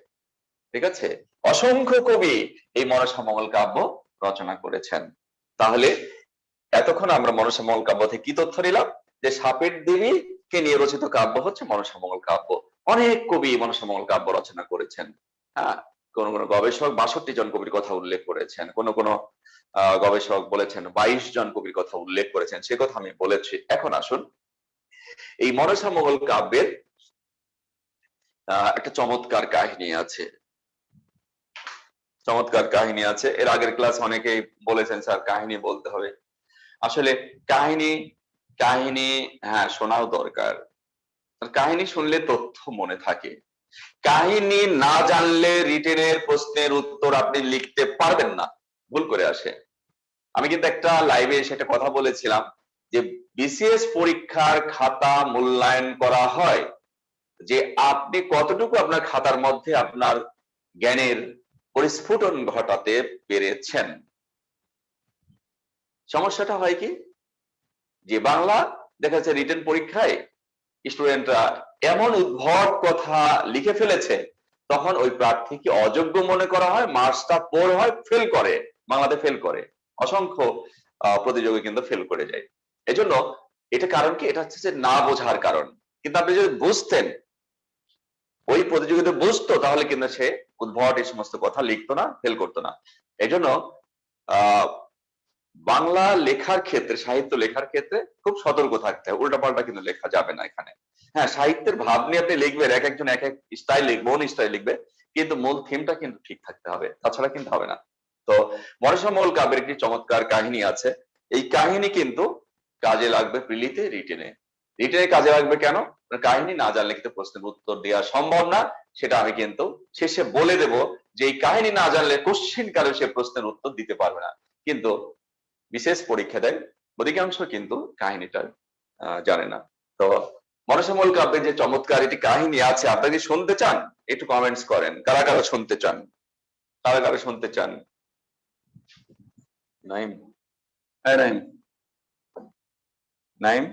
ঠিক আছে, অসংখ্য কবি এই মনসা মঙ্গল কাব্য রচনা করেছেন। তাহলে এতক্ষণ আমরা মনসা মঙ্গল কাব্য থেকে কি তথ্য নিলাম? যে সাপের দেবীকে নিয়ে রচিত কাব্য হচ্ছে মনসা মঙ্গল কাব্য। অনেক কবি মনসা মঙ্গল কাব্য রচনা করেছেন। হ্যাঁ, কোন কোন গবেষক 62 জন কবির কথা উল্লেখ করেছেন, কোন কোন গবেষক বলেছেন 22 জন কবির কথা উল্লেখ করেছেন, সে কথা আমি বলেছি। এখন আসুন, এই মনসা মঙ্গল কাব্যের একটা চমৎকার কাহিনী আছে, চমৎকার কাহিনী আছে। এর আগের ক্লাস অনেকেই বলেছেন স্যার কাহিনী বলতে হবে, আসলে কাহিনী কাহিনী হ্যাঁ শোনাও দরকার, কাহিনী শুনলে তথ্য মনে থাকে। কাহিনী না জানলে রিটেনের প্রশ্নের উত্তর আপনি লিখতে পারবেন না, ভুল করে আসে। আমি কিন্তু একটা লাইভে সেটা কথা বলেছিলাম যে বিসিএস পরীক্ষার খাতা মূল্যায়ন করা হয় যে আপনি কতটুকু আপনার খাতার মধ্যে আপনার জ্ঞানের পরিস্ফুটন ঘটাতে পেরেছেন। সমস্যাটা হয় কি, যে বাংলা দেখা যাচ্ছে রিটেন পরীক্ষায় স্টুডেন্টরা এমন উদ্ভট কথা লিখে ফেলেছে, তখন ওই প্রার্থীকে অযোগ্য মনে করা হয়, মার্কসটা পোর হয়, ফেল করে, বাংলাতে ফেল করে, অসংখ্য প্রতিযোগী কিন্তু ফেল করে যায়। এজন্য এটা কারণ কি, এটা হচ্ছে যে না বোঝার কারণ। কিন্তু আপনি যদি বুঝতেন, ওই প্রতিযোগিতা বুঝতো, তাহলে কিন্তু সে উদ্ভট এই সমস্ত কথা লিখতো না, ফেল করতো না। এই জন্য আহ বাংলা লেখার ক্ষেত্রে, সাহিত্য লেখার ক্ষেত্রে খুব সতর্ক থাকতে হবে, উল্টাপাল্টা কিন্তু লেখা যাবে না এখানে। হ্যাঁ, সাহিত্যের ভাব নিয়ে আপনি লিখবেন, এক একজন এক এক স্টাইল লিখবে, ওন স্টাইল লিখবে, কিন্তু মূল থিমটা কিন্তু ঠিক থাকতে হবে, তাছাড়া কিন্তু হবে না। তো মনসামঙ্গল কাব্যের একটি চমৎকার কাহিনী আছে। এই কাহিনী কিন্তু কাজে লাগবে প্রিলিতে, রিটেনে। রিটেনে কাজে লাগবে কেন? কাহিনী না জানলে কিন্তু প্রশ্নের উত্তর দেওয়া সম্ভব না। সেটা আমি কিন্তু শেষে বলে দেব, যে এই কাহিনী না জানলে কোশ্চিন কালে সে প্রশ্নের উত্তর দিতে পারবে না। কিন্তু বিশেষ পরীক্ষা দেয় অধিকাংশ কিন্তু কাহিনীটা জানে না। তো মনসামঙ্গল কাব্যে যে চমৎকার একটি কাহিনী আছে, আপনারা কি শুনতে চান? একটু কমেন্টস করেন, কারা কারা শুনতে চান, কারা কারা শুনতে চান? নাইম, হ্যাঁ নাইম, নাইম,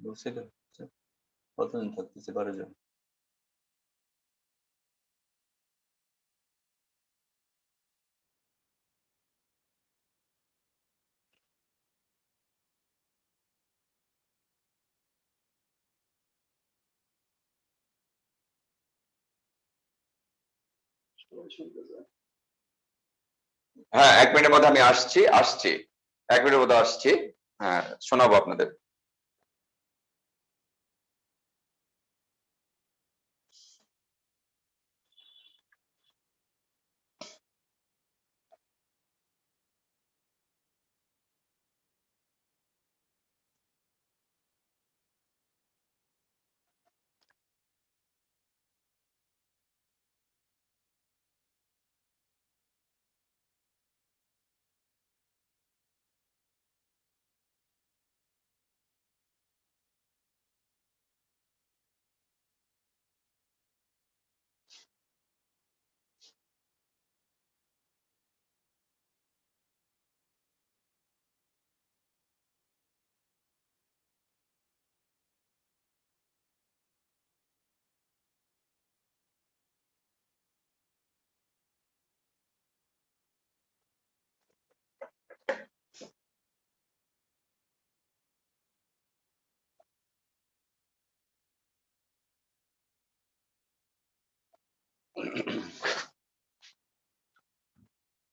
বুঝছিল কতদিন থাকতেছে, 12 জন। হ্যাঁ, 1 মিনিটের মধ্যে আমি আসছি, আসছি, 1 মিনিটের মধ্যে আসছি। হ্যাঁ, শোনাবো আপনাদের।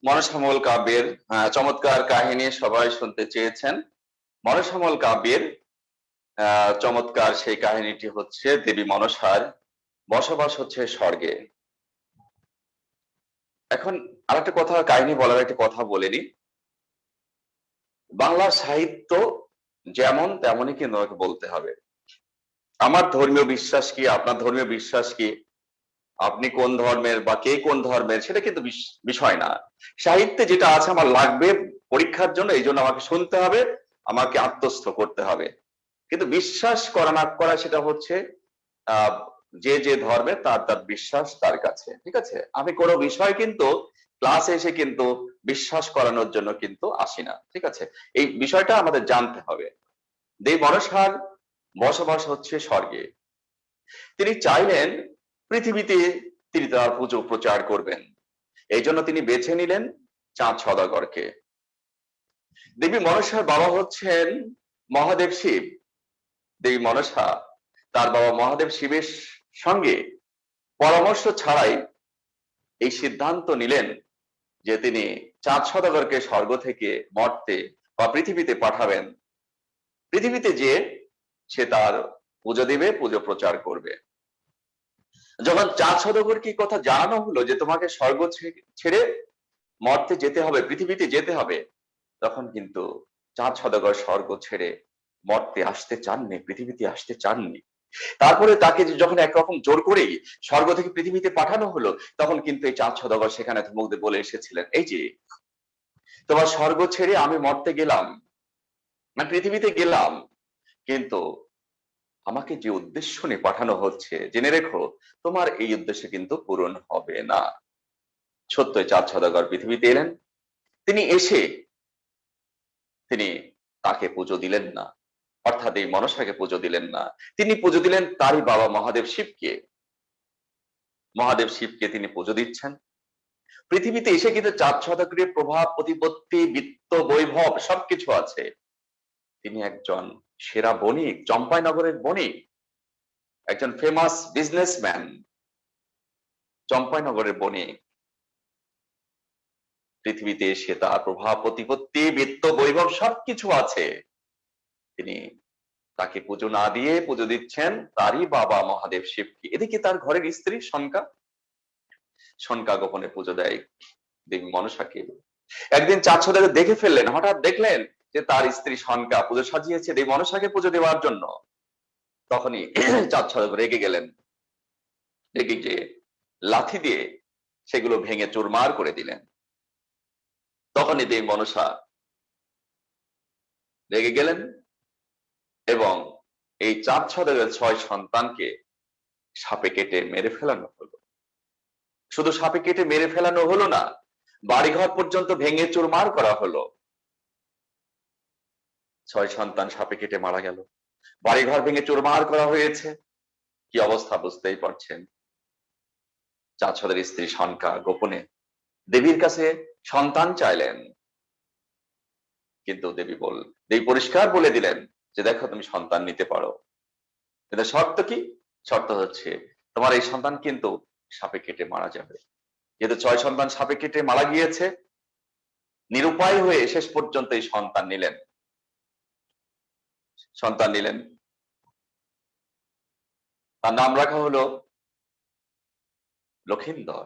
মনসামঙ্গল কাব্যের চমৎকার কাহিনী সবাই শুনতে চেয়েছেন। মনসামঙ্গল কাব্যের চমৎকার সেই কাহিনীটি হচ্ছে, দেবী মনসার বসবাস হচ্ছে স্বর্গে। এখন আরেকটা কথা, কাহিনী বলার একটা কথা বলে নি। বাংলা সাহিত্য যেমন তেমনই কিন্তু আমাকে বলতে হবে। আমার ধর্মীয় বিশ্বাস কি, আপনার ধর্মীয় বিশ্বাস কি, আপনি কোন ধর্মের বা কে কোন ধর্মের, সেটা কিন্তু বিষয় না। সাহিত্যে যেটা আছে আমার লাগবে পরীক্ষার জন্য, এই জন্য আমাকে শুনতে হবে, আমাকে আত্মস্থ করতে হবে। কিন্তু বিশ্বাস করা না করা সেটা হচ্ছে আহ যে যে ধর্মের তার তার বিশ্বাস তার কাছে, ঠিক আছে। আমি কোনো বিষয় কিন্তু ক্লাসে এসে কিন্তু বিশ্বাস করানোর জন্য কিন্তু আসি না, ঠিক আছে। এই বিষয়টা আমাদের জানতে হবে। দেবী মনসার বসবাস হচ্ছে স্বর্গে। তিনি চাইলেন পৃথিবীতে তিনি তার পুজো প্রচার করবেন, এই জন্য তিনি বেছে নিলেন চাঁদ সওদাগরকে। দেবী মনসার বাবা হচ্ছেন মহাদেব শিব। দেবী মনসা তার বাবা মহাদেব শিবের সঙ্গে পরামর্শ ছাড়াই এই সিদ্ধান্ত নিলেন যে তিনি চাঁদ সওদাগরকে স্বর্গ থেকে মর্তে বা পৃথিবীতে পাঠাবেন। পৃথিবীতে যে সে তার পুজো দিবে, পুজো প্রচার করবে। যখন চাঁদ সওদাগরকে কথা জানানো হলো যে তোমাকে স্বর্গ ছেড়ে মর্তে যেতে হবে, পৃথিবীতে যেতে হবে, তখন কিন্তু চাঁদ সওদাগর স্বর্গ ছেড়ে মর্তে আসতে চাননি, পৃথিবীতে আসতে চাননি। তারপরে তাকে যখন একরকম জোর করেই স্বর্গ থেকে পৃথিবীতে পাঠানো হলো, তখন কিন্তু এই চাঁদ সওদাগর সেখানে ধমক দিয়ে বলে এসেছিলেন, এই যে তোমার স্বর্গ ছেড়ে আমি মরতে গেলাম, না পৃথিবীতে গেলাম, কিন্তু আমাকে যে উদ্দেশ্য নিয়ে পাঠানো হচ্ছে জেনে রেখো তোমার এই উদ্দেশ্য কিন্তু পূরণ হবে না। সত্যই চাঁদ সওদাগর পৃথিবীতে এলেন। তিনি এসে তিনি তাকে পুজো দিলেন না, অর্থাৎ এই মনসাকে পুজো দিলেন না। তিনি পুজো দিলেন তারই বাবা মহাদেব শিবকে। মহাদেব শিবকে তিনি পুজো দিচ্ছেন। পৃথিবীতে এসে কিন্তু চাঁদ সওদাগরের প্রভাব প্রতিপত্তি বিত্ত বৈভব সবকিছু আছে। তিনি একজন সেরা বণিক, চম্পাইনগরের বণিক, একজন ফেমাস বিজনেসম্যান, চম্পাইনগরের বণিক। পৃথিবীতে এসে তার প্রভাব প্রতিপত্তি বিত্ত বৈভব সবকিছু আছে। তিনি তাকে পুজো না দিয়ে পুজো দিচ্ছেন তারই বাবা মহাদেব শিবকে। এদিকে তার ঘরের স্ত্রী সনকা, সনকা গোপনে পুজো দেয় দেবী মনসাকে। একদিন চাঁদ সওদাগর দেখে ফেললেন, হঠাৎ দেখলেন যে তার স্ত্রী সনকা পুজো সাজিয়েছে দেবী মনসাকে পুজো দেওয়ার জন্য। তখনই চাঁদ সওদাগর রেগে গেলেন, রেগে গিয়ে লাঠি দিয়ে সেগুলো ভেঙে চুরমার করে দিলেন। তখনই দেবী মনসা রেগে গেলেন এবং এই চাঁদ সওদাগরের 6 সন্তানকে সাপে কেটে মেরে ফেলানো হলো। শুধু সাপে কেটে মেরে ফেলানো হলো না, বাড়িঘর পর্যন্ত ভেঙে চুরমার করা হলো। 6 সন্তান সাপে কেটে মারা গেল, বাড়িঘর ভেঙে চুরমার করা হয়েছে। কি অবস্থা বুঝতেই পারছেন। চাঁদ সওদাগরের স্ত্রী সনকা গোপনে দেবীর কাছে সন্তান চাইলেন, কিন্তু দেবী পরিষ্কার বলে দিলেন যে দেখো তুমি সন্তান নিতে পারো, কিন্তু শর্ত কি? শর্ত হচ্ছে তোমার এই সন্তান কিন্তু সাপে কেটে মারা যাবে। যেহেতু 6 সন্তান সাপে কেটে মারা গিয়েছে, নিরুপায় হয়ে শেষ পর্যন্ত এই সন্তান নিলেন। তার নাম রাখা হলো লক্ষিন্দর।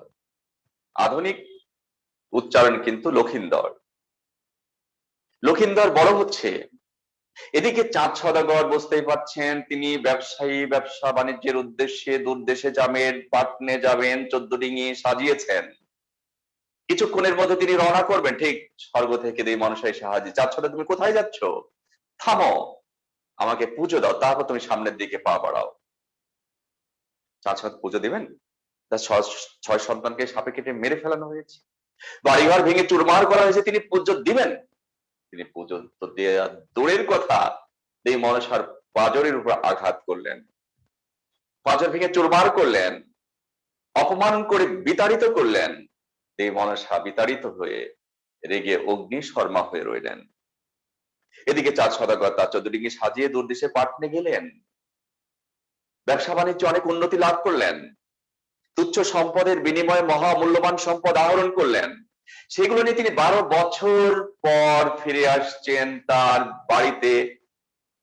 আধুনিক উচ্চারণ কিন্তু লক্ষিন্দর। লক্ষিন্দর বড় হচ্ছে। এদিকে চাঁদ সওদাগর বুঝতেই পারছেন তিনি ব্যবসায়ী, ব্যবসা বাণিজ্যের উদ্দেশ্যে দূর দেশে যাবেন, পাটনে যাবেন, 14 ডিঙি সাজিয়েছেন। কিছুক্ষণের মধ্যে তিনি রওনা করবেন। ঠিক স্বর্গ থেকে দেবী মনসা এসে হাজির। চাঁদ সওদাগর তুমি কোথায় যাচ্ছ? থামো, আমাকে পুজো দাও, তারপর তুমি সামনের দিকে পা বাড়াও। চাঁদ সওদাগর পুজো দিবেন? তার 6 সন্তানকে সাপে কেটে মেরে ফেলানো হয়েছে, বাড়িঘর ভেঙে চুরমার করা হয়েছে, তিনি পুজো দিবেন? তিনি পুজো তো দেওয়া দূরের কথা, দেবী মনসার পাঁজরের উপর আঘাত করলেন, পাঁজর ভেঙে চুরমার করলেন, অপমান করে বিতাড়িত করলেন। দেবী মনসা বিতাড়িত হয়ে রেগে অগ্নি শর্মা হয়ে রইলেন। এদিকে চাঁদ সওদাগর তার 14 ডিঙি সাজিয়ে দূর দেশে পাটনে গেলেন, ব্যবসা বাণিজ্য অনেক উন্নতি লাভ করলেন, তুচ্ছ সম্পদের বিনিময়ে মহামূল্যবান সম্পদ আহরণ করলেন। সেগুলো নিয়ে তিনি 12 বছর পর ফিরে আসছেন তার বাড়িতে।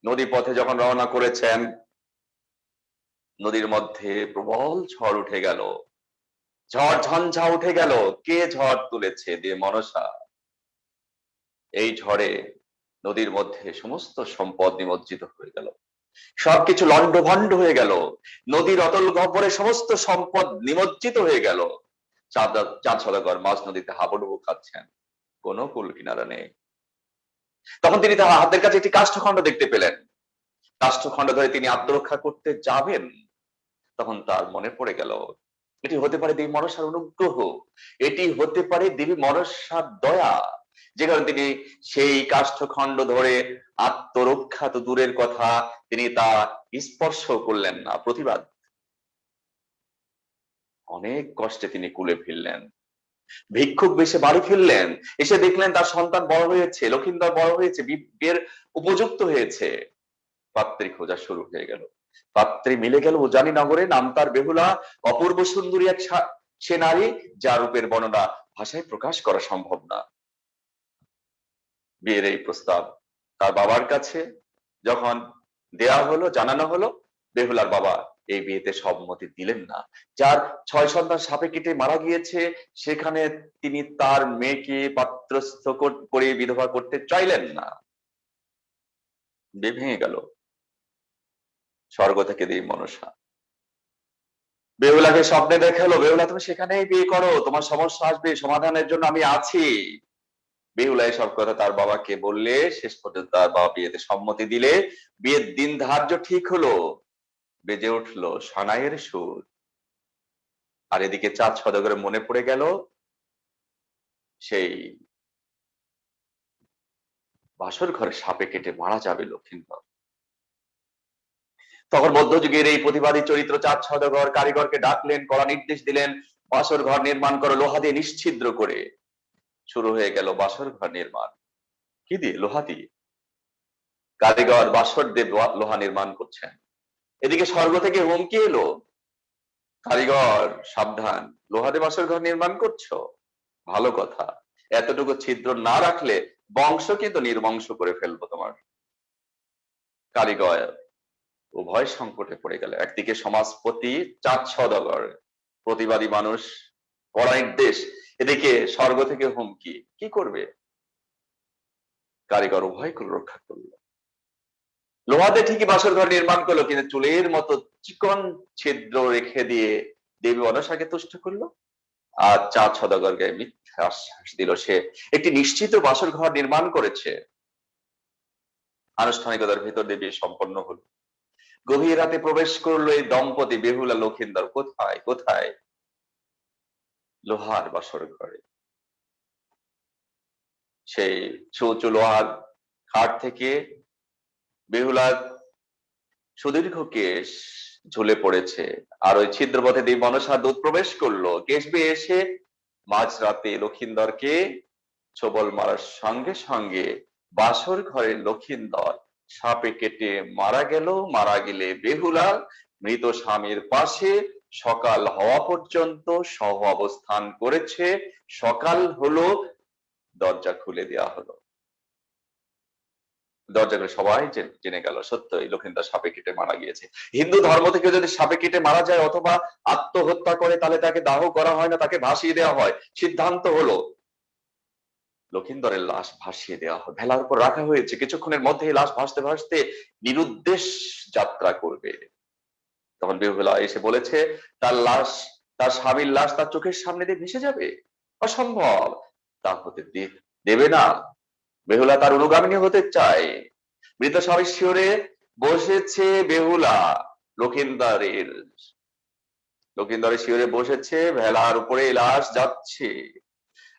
নদী পথে যখন রওনা করেছেন, নদীর মধ্যে প্রবল ঝড় উঠে গেল, ঝড় ঝঞ্ঝা উঠে গেল। কে ঝড় তুলেছে? দেবী মনসা। এই ঝড়ে নদীর মধ্যে সমস্ত সম্পদ নিমজ্জিত হয়ে গেল, সবকিছু লন্ডভন্ড হয়ে গেল। নদীর অতল গহ্বরে সমস্ত সম্পদ নিমজ্জিত হয়ে গেল। চাঁদ সওদাগর মাঝ নদীতে হাবুডুবু খাচ্ছেন, কোনো কুল কিনারা নেই। তখন তিনি তার হাতের কাছে একটি কাষ্ঠখণ্ড দেখতে পেলেন। কাষ্ঠখণ্ড ধরে তিনি আত্মরক্ষা করতে যাবেন, তখন তার মনে পড়ে গেল এটি হতে পারে দেবী মনসার অনুগ্রহ, এটি হতে পারে দেবী মনসার দয়া, যে কারণে তিনি সেই কাষ্ঠখণ্ড ধরে আত্মরক্ষা তো দূরের কথা, তিনি তা স্পর্শ করলেন না। প্রতিবাদ, অনেক কষ্টে তিনি কুলে ফিরলেন, ভিক্ষুক বেশে বাড়ি ফিরলেন। এসে দেখলেন তার সন্তান বড় হয়েছে, লক্ষিন্দর বড় হয়েছে, বিয়ের উপযুক্ত হয়েছে। পাত্রী খোঁজা শুরু হয়ে গেল। পাত্রী মিলে গেল উজানি নগরে। নাম তার বেহুলা, অপূর্ব সুন্দরী এক সে নারী, যার রূপের বর্ণনা ভাষায় প্রকাশ করা সম্ভব না। বিয়ের এই প্রস্তাব তার বাবার কাছে যখন দেয়া হলো, জানানো হলো, বেহুলার বাবা এই বিয়েতে সম্মতি দিলেন না। যার 6 সন্তান সাপে কেটে মারা গিয়েছে, সেখানে তিনি তার মেয়েকে পাত্রস্থ করে বিধবা করতে চাইলেন না। বিয়ে ভেঙে গেল। স্বর্গ থেকে দেবী মনসা বেহুলাকে স্বপ্নে দেখালো, বেহুলা তুমি সেখানেই বিয়ে করো, তোমার সমস্যা আসবে, সমাধানের জন্য আমি আছি। বেহুলা এসব কথা তার বাবাকে বললে শেষ পর্যন্ত তার বাবা বিয়েতে সম্মতি দিলে বিয়ের দিন ধার্য ঠিক হলো, বেজে উঠলো সানাইয়ের সুর। আর এদিকে চাঁদ সওদাগরের মনে পড়ে গেল সেই বাসর ঘরে সাপে কেটে মারা যাবে লক্ষিন্দর। তখন মধ্যযুগের এই প্রতিবাদী চরিত্র চাঁদ সওদাগর কারিগরকে ডাকলেন, কড়া নির্দেশ দিলেন, বাসর ঘর নির্মাণ করো লোহা দিয়ে নিশ্ছিদ্র করে। শুরু হয়ে গেল বাসর ঘর নির্মাণ। কি দিয়ে? লোহা দিয়ে। কারিগর বাসর দেব লোহা নির্মাণ করছেন। এদিকে স্বর্গ থেকে হুমকি এলো, কারিগর সাবধান, লোহা দিয়ে বাসর ঘর নির্মাণ করছো, ভালো কথা, এতটুকু ছিদ্র না রাখলে বংশ কিন্তু নির্বংশ করে ফেলবো তোমার। কারিগর উভয় সংকটে পড়ে গেল। একদিকে সমাজপতি চাঁদ সওদাগর, প্রতিবাদী মানুষ, কড়া নির্দেশ, এদিকে স্বর্গ থেকে হুমকি, কি করবে? কারিগর উভয় রক্ষা করলো। লোহাতে ঠিকই বাসর ঘর নির্মাণ করলো, কিন্তু চুলের মতো চিকন ছিদ্র রেখে দিয়ে দেবী মনসাকে তুষ্ট করলো। আর চাঁদ সওদাগরকে মিথ্যা আশ্বাস দিল সে একটি নিশ্চিত বাসর ঘর নির্মাণ করেছে। আনুষ্ঠানিকতার ভিতর দিয়ে বিয়ে সম্পন্ন হলো। গভীর রাতে প্রবেশ করলো এই দম্পতি বেহুলা লক্ষিন্দর। কোথায়? কোথায়? লোহার বাসর ঘরে। সেই চৌচু লোহার খাট থেকে বেহুলার সুদীর্ঘ কেশ ঝুলে পড়েছে। আর ওই ছিদ্রপথে দেবী মনসা দূত প্রবেশ করলো। কেশ বেয়ে এসে মাঝরাতে লক্ষিন্দরকে ছোবল মারার সঙ্গে সঙ্গে বাসর ঘরের লক্ষিন্দর সাপে কেটে মারা গেল। মারা গেলে বেহুলা মৃত স্বামীর পাশে সকাল হওয়া পর্যন্ত সহ অবস্থান করেছে। সকাল হলো, দরজা খুলে দেওয়া হলো। দরজা করে সবাই জেনে গেল সত্যই লক্ষিন্দর সাপে কেটে মারা গিয়েছে। হিন্দু ধর্ম থেকে যদি সাপে কেটে মারা যায় অথবা আত্মহত্যা করে, তাহলে তাকে দাহ করা হয় না, তাকে ভাসিয়ে দেওয়া হয়। সিদ্ধান্ত হলো লক্ষিন্দরের লাশ ভাসিয়ে দেওয়া হয়, ভেলার উপর রাখা হয়েছে। কিছুক্ষণের মধ্যে লাশ ভাসতে ভাসতে নিরুদ্দেশ যাত্রা করবে। তখন বেহুলা এসে বলেছে তার লাশ, তার স্বামীর লাশ তার চোখের সামনে দিয়ে ভেসে যাবে, অসম্ভব, তা হতে দেবে না। বেহুলা তার অনুগামিনী হতে চায়। মৃত স্বামীর শিয়রে বসেছে বেহুলা লক্ষিন্দরের, লক্ষিন্দরের শিয়রে বসেছে। ভেলার উপরে লাশ যাচ্ছে,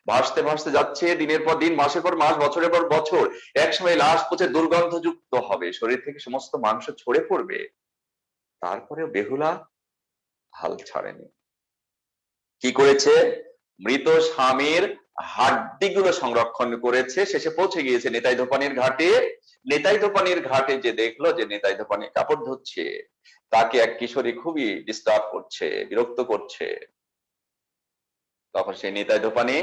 ভাসতে ভাসতে যাচ্ছে, দিনের পর দিন, মাসের পর মাস, বছরের পর বছর। একসময় লাশ পচে দুর্গন্ধযুক্ত হবে, শরীর থেকে সমস্ত মাংস ঝরে পড়বে। তারপরেও বেহুলা হাল ছাড়েনি। কি করেছে? মৃত স্বামীর হাড্ডিগুলো সংরক্ষণ করেছে। শেষে পৌঁছে গিয়েছে নেতাই ধোপানির ঘাটে। নেতাই ধোপানির ঘাটে যে দেখলো যে নেতাই ধোপানি কাপড় ধুচ্ছে, তাকে এক কিশোরী খুবই ডিস্টার্ব করছে, বিরক্ত করছে। তখন সেই নেতাই ধোপানি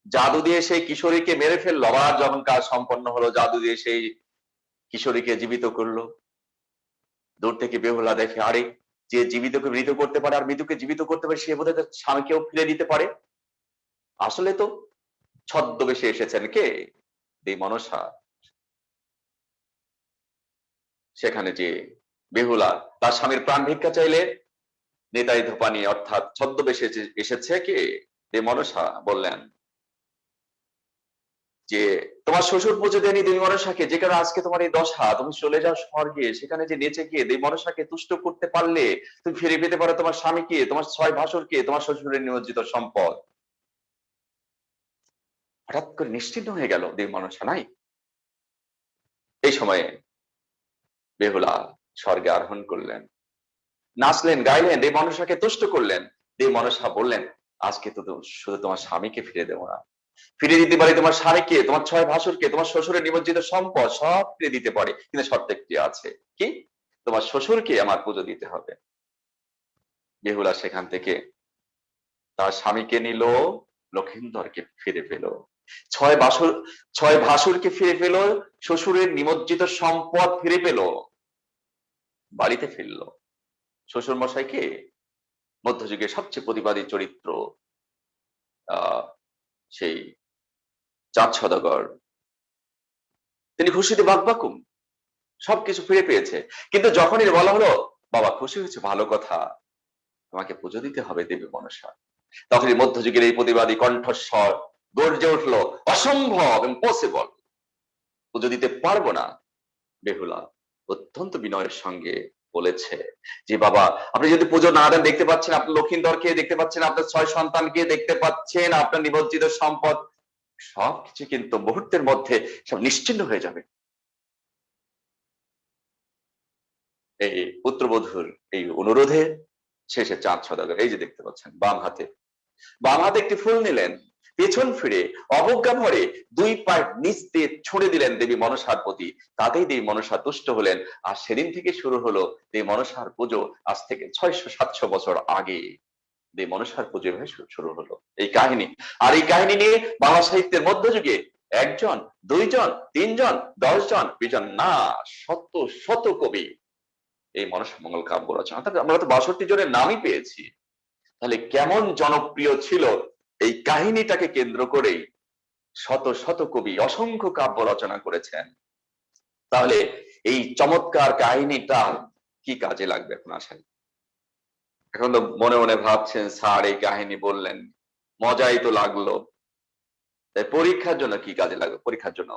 জাদু দিয়ে সেই কিশোরীকে মেরে ফেললো। আবার যখন কাজ সম্পন্ন হলো, জাদু দিয়ে সেই কিশোরীকে জীবিত করলো। দূর থেকে বেহুলা দেখে, আরে, যে জীবিতকে মৃত করতে পারে আর মৃতকে জীবিত করতে পারে, সে বোধহয় তার স্বামীকেও ফিরে দিতে পারে। আসলে তো ছদ্মবেশে এসেছেন কে? দেবী মনসা। সেখানে যে বেহুলা তার স্বামীর প্রাণ ভিক্ষা চাইলে নেতাই ধোপানি অর্থাৎ ছদ্মবেশে এসেছে কে? দেবী মনসা বললেন যে তোমার শ্বশুর পুজো দেয়নি দেবী মনসাকে, যে কারণে আজকে তোমার এই দশা। তুমি চলে যাও স্বর্গে, সেখানে যে নেচে গিয়ে দেবী মনসাকে তুষ্ট করতে পারলে তুমি ফিরে পেতে পারো তোমার স্বামীকে, তোমার 6 ভাসুরকে, তোমার শ্বশুরের নিয়োজিত সম্পদ। হঠাৎ করে নিশ্চিন্ত হয়ে গেল দেবী মনসা নাই। এই সময়ে বেহুলা স্বর্গে আরোহণ করলেন, নাচলেন, গাইলেন, দেবী মনসাকে তুষ্ট করলেন। দেবী মনসা বললেন আজকে তো শুধু তোমার স্বামীকে ফিরে দেবো না, ফিরে দিতে পারি তোমার স্বামীকে, তোমার 6 ভাসুরকে, তোমার শ্বশুরের নিমজ্জিত সম্পদ সব ফিরে দিতে পারে, কিন্তু শর্ত একটি আছে। কি? তোমার শ্বশুরকে আমার পুজো দিতে হবে। বেহুলা সেখান থেকে তার স্বামীকে নিল, লক্ষিন্দরকে ফিরে পেল, 6 ভাসুর, 6 ভাসুরকে ফিরে পেল, শ্বশুরের নিমজ্জিত সম্পদ ফিরে পেল, বাড়িতে ফিরল। শ্বশুর মশাইকে মধ্যযুগের সবচেয়ে প্রতিবাদী চরিত্র সেই চাঁদ সওদাগর, তিনি খুশিতে বাকবাকুম, সবকিছু ফিরে পেয়েছে। কিন্তু যখনই বলা হলো বাবা খুশি হয়েছে, ভালো কথা, তোমাকে পুজো দিতে হবে দেবী মনসা, তখনই মধ্যযুগের এই প্রতিবাদী কণ্ঠস্বর গর্জে উঠলো, অসম্ভব, ইম্পসিবল, পুজো দিতে পারবো না। বেহুলা অত্যন্ত বিনয়ের সঙ্গে বলেছে যে বাবা, আপনি যদি পুজো না দেন, দেখতে পাচ্ছেন আপনার লক্ষিন্দরকে, দেখতে পাচ্ছেন আপনার 6 সন্তানকে, দেখতে পাচ্ছেন আপনার নিমজ্জিত সম্পদ, সবকিছু কিন্তু মুহূর্তের মধ্যে সব নিশ্চিন্ন হয়ে যাবে। এই পুত্রবধূর এই অনুরোধে শেষে চাঁদ সদাগর এই যে দেখতে পাচ্ছেন বাম হাতে একটি ফুল নিলেন, পেছন ফিরে অবজ্ঞা ভরে 2 পায়ের নিচ দিয়ে ছুঁড়ে দিলেন দেবী মনসার প্রতি। তাতেই দেবী মনসা তুষ্ট হলেন। আর সেদিন থেকে শুরু হলো দেবী মনসার পুজো। আজ থেকে 600-700 বছর আগে দেবী মনসার পুজো এভাবে শুরু হলো এই কাহিনী। আর এই কাহিনী নিয়ে বাংলা সাহিত্যের মধ্যযুগে 1 জন, 2 জন, 3 জন, 10 জন, 20 জন না, শত শত কবি এই মনসা মঙ্গল কাব্য রচনা। অর্থাৎ আমরা তো 62 জনের নামই পেয়েছি। তাহলে কেমন জনপ্রিয় ছিল এই কাহিনীটাকে কেন্দ্র করেই শত শত কবি অসংখ্য কাব্য রচনা করেছেন। তাহলে এই চমৎকার কাহিনীটা কি কাজে লাগবে এখন আসেন। এখন তো মনে মনে ভাবছেন স্যার এই কাহিনী বললেন, মজাই তো লাগলো, তাই পরীক্ষার জন্য কি কাজে লাগবে? পরীক্ষার জন্য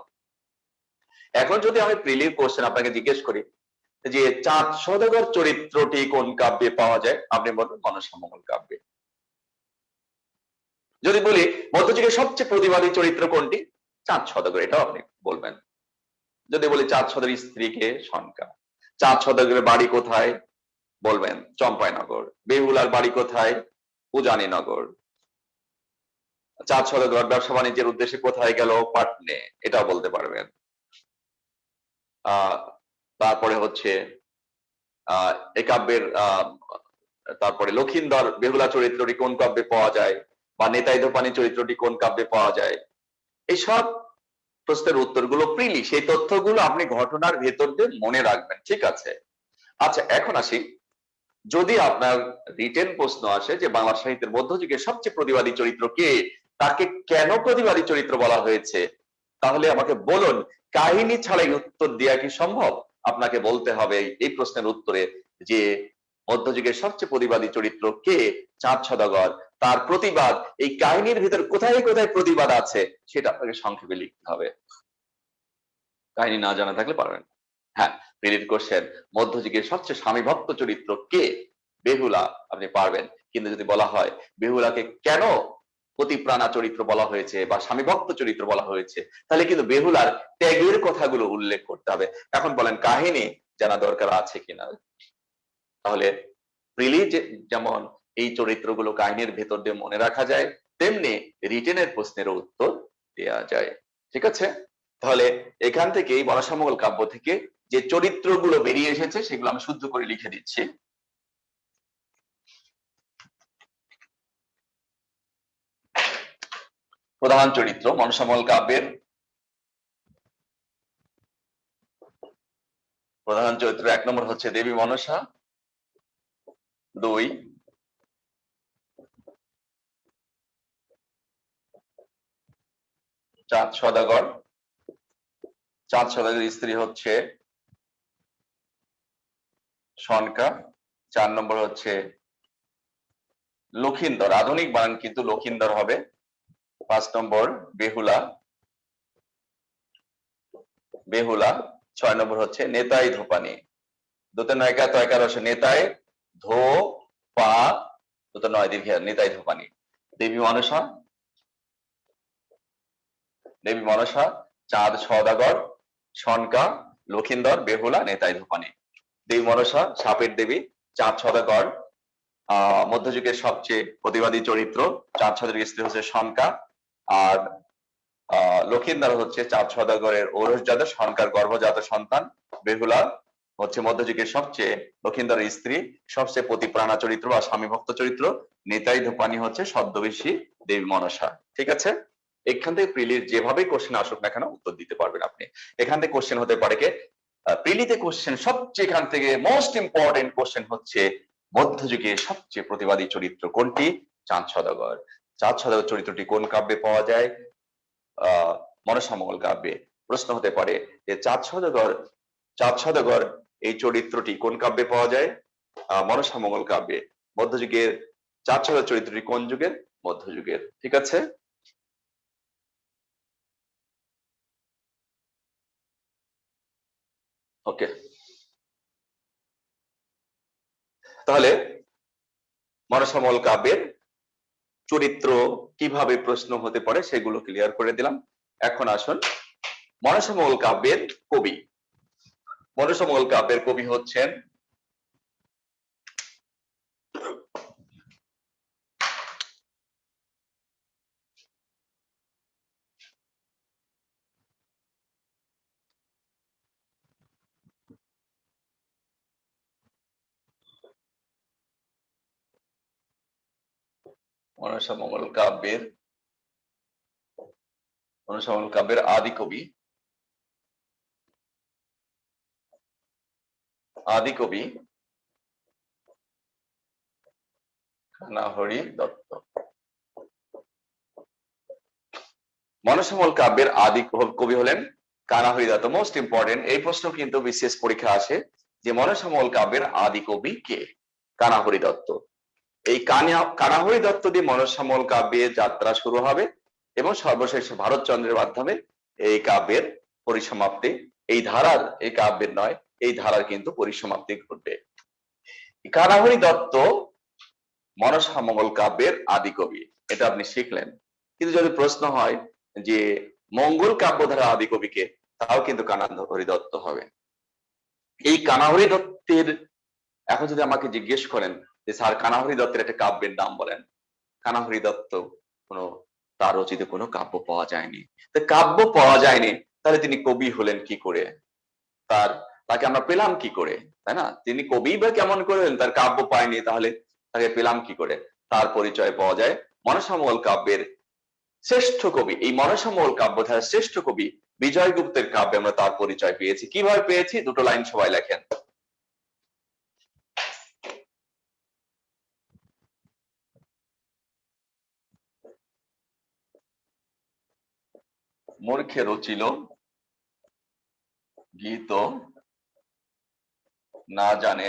এখন যদি আমি প্রিলির কোশ্চেন আপনাকে জিজ্ঞেস করি যে চাঁদ সওদাগর চরিত্রটি কোন কাব্যে পাওয়া যায়, আপনি বলবেন মনসা মঙ্গল কাব্যে। যদি বলি মধ্যযুগের সবচেয়ে প্রতিবাদী চরিত্র কোনটি, চাঁদ সওদাগর, এটাও আপনি বলবেন। যদি বলি চাঁদ সওদাগরের স্ত্রীকে, সনকা। চাঁদ সওদাগরের বাড়ি কোথায়, বলবেন চম্পাইনগর। বেহুলার বাড়ি কোথায়, উজানিনগর। চাঁদ সওদাগর ব্যবসা বাণিজ্যের উদ্দেশ্যে কোথায় গেল, পাটনে, এটাও বলতে পারবেন। তারপরে হচ্ছে এই কাব্যের তারপরে লক্ষিন্দর বেহুলা চরিত্রটি কোন কাব্যে পাওয়া যায়, বা নেতাই ধোপানি চরিত্রটি কোন কাব্যে পাওয়া যায়। এইসব প্রশ্নের উত্তরগুলো প্রিলি, সেই তথ্যগুলো আপনি ঘটনার ভেতর দিয়ে মনে রাখবেন, ঠিক আছে? আচ্ছা এখন আসি, যদি আপনার রিটেন প্রশ্ন আসে যে বাংলা সাহিত্যের মধ্যযুগের সবচেয়ে প্রতিবাদী চরিত্র কে, তাকে কেন প্রতিবাদী চরিত্র বলা হয়েছে, তাহলে আমাকে বলুন, কাহিনী ছাড়াই উত্তর দেওয়া কি সম্ভব? আপনাকে বলতে হবে এই প্রশ্নের উত্তরে যে মধ্যযুগের সবচেয়ে প্রতিবাদী চরিত্র কে, চাঁদ সওদাগর। তার প্রতিবাদ এই কাহিনীর ভিতর কোথায় কোথায় প্রতিবাদ আছে সেটা আপনাকে সংক্ষেপে লিখতে হবে। কাহিনী না জানা থাকলে পারবেন। হ্যাঁ, প্রিলির কোশ্চেন, মধ্যযুগের সবচেয়ে স্বামীভক্ত চরিত্র কে, বেহুলা, আপনি পারবেন। কিন্তু যদি বলা হয় বেহুলাকে কেন পতিপ্রাণা চরিত্র বলা হয়েছে বা স্বামীভক্ত চরিত্র বলা হয়েছে, তাহলে কিন্তু বেহুলার ত্যাগের কথাগুলো উল্লেখ করতে হবে। এখন বলেন কাহিনী জানা দরকার আছে কিনা। তাহলে প্রিলি যেমন এই চরিত্রগুলো কাহিনীর ভেতর দিয়ে মনে রাখা যায়, তেমনি রিটেনের প্রশ্নের উত্তর দেওয়া যায়, ঠিক আছে? তাহলে এখান থেকে এই মনসা মঙ্গল কাব্য থেকে যে চরিত্রগুলো বেরিয়ে এসেছে সেগুলো আমি শুদ্ধ করে লিখে দিচ্ছি। প্রধান চরিত্র মনসা মঙ্গল কাব্যের, প্রধান চরিত্র 1 নম্বর হচ্ছে দেবী মনসা, 2 চাঁদ সওদাগর, চাঁদ সওদাগরের স্ত্রী হচ্ছে সনকা, 4 নম্বর হচ্ছে লক্ষিন্দর, আধুনিক বানান কিন্তু লক্ষিন্দর হবে, 5 নম্বর বেহুলা, 6 নম্বর হচ্ছে নেতাই ধোপানি। দুটো নয়কা তয়কার রসে নেতায়, ধো পা, দুটো 9 দীর্ঘ, নেতাই ধোপানি। দেবী মনসা, চাঁদ সওদাগর, সনকা, লক্ষিন্দর, বেহুলা, নেতাই ধোপানি। দেবী মনসা সাপের দেবী, চাঁদ সওদাগর মধ্যযুগের সবচেয়ে প্রতিবাদী চরিত্র, চাঁদ সওদাগরের স্ত্রী হচ্ছে সনকা, আর লক্ষিন্দর হচ্ছে চাঁদ সওদাগরের ঔরসজাত, সনকার গর্ভজাত সন্তান। বেহুলা হচ্ছে মধ্যযুগের সবচেয়ে, লক্ষিন্দরের স্ত্রী, সবচেয়ে প্রতিপ্রাণা চরিত্র বা স্বামীভক্ত চরিত্র। নেতাই ধোপানি হচ্ছে ছদ্মবেশী দেবী মনসা, ঠিক আছে? এখান থেকে প্রিলির যেভাবে কোশ্চেন আসুক না কেন উত্তর দিতে পারবেন আপনি। এখান থেকে কোশ্চেন হতে পারে কে, প্রিলিতে কোশ্চেন সবচেয়ে এখান থেকে মোস্ট ইম্পর্টেন্ট কোশ্চেন হচ্ছে মধ্যযুগে সবচেয়ে প্রতিবাদী চরিত্র কোনটি, চাঁদ সওদাগর। চাঁদ সওদাগর চরিত্রটি কোন কাব্যে পাওয়া যায়, মনসা মঙ্গল কাব্যে। প্রশ্ন হতে পারে যে চাঁদ সওদাগর এই চরিত্রটি কোন কাব্যে পাওয়া যায়, মনসা মঙ্গল কাব্যে। মধ্যযুগের চাঁদ সওদাগর চরিত্রটি কোন যুগের, মধ্যযুগের, ঠিক আছে? ওকে, তাহলে মনসামল কাব্যের চরিত্র কিভাবে প্রশ্ন হতে পারে সেগুলো ক্লিয়ার করে দিলাম। এখন আসুন মনসামল কাব্যের কবি। মনসামল কাব্যের কবি হচ্ছেন মনসামল কাব্যের আদি কবি কানাহরি দত্ত। মনসামল কাব্যের আদি কবি হলেন কানাহরি দত্ত। মোস্ট ইম্পর্টেন্ট, এই প্রশ্ন কিন্তু বিশেষ পরীক্ষা আসে যে মনসামল কাব্যের আদি কবি কে? কানাহরি দত্ত। এই কানাহরি দত্ত দিয়ে মনসামল কাব্যের যাত্রা শুরু হবে এবং সর্বশেষ ভারতচন্দ্রের মাধ্যমে এই কাব্যের পরিসমাপ্তি, এই ধারার, এই কাব্যের নয়, এই ধারার কিন্তু পরিসমাপ্তি ঘটবে। কানাহরি দত্ত মনসামঙ্গল কাব্যের আদি কবি, এটা আপনি শিখলেন। কিন্তু যদি প্রশ্ন হয় যে মঙ্গল কাব্য ধারা আদি কবিকে, তাও কিন্তু কানাহরি দত্ত হবে। এই কানাহরি দত্তের, এখন যদি আমাকে জিজ্ঞেস করেন যে স্যার কানাহরি দত্তের একটা কাব্যের নাম বলেন, কানাহরি দত্ত কোনো, তার রচিত কোনো কাব্য পাওয়া যায়নি। তো কাব্য পাওয়া যায়নি, তাহলে তিনি কবি হলেন কি করে? তাকে আমরা পেলাম কি করে, তাই না? তিনি কবি বা কেমন করেন, তার কাব্য পায়নি, তাহলে তাকে পেলাম কি করে? তার পরিচয় পাওয়া যায় মনসামঙ্গল কাব্যের শ্রেষ্ঠ কবি, এই মনসামঙ্গল কাব্যধারার শ্রেষ্ঠ কবি বিজয় গুপ্তের কাব্যে আমরা তার পরিচয় পেয়েছি। কিভাবে পেয়েছি? দুটো লাইন সবাই লেখেন। মূর্খে রচিল গীত না জানে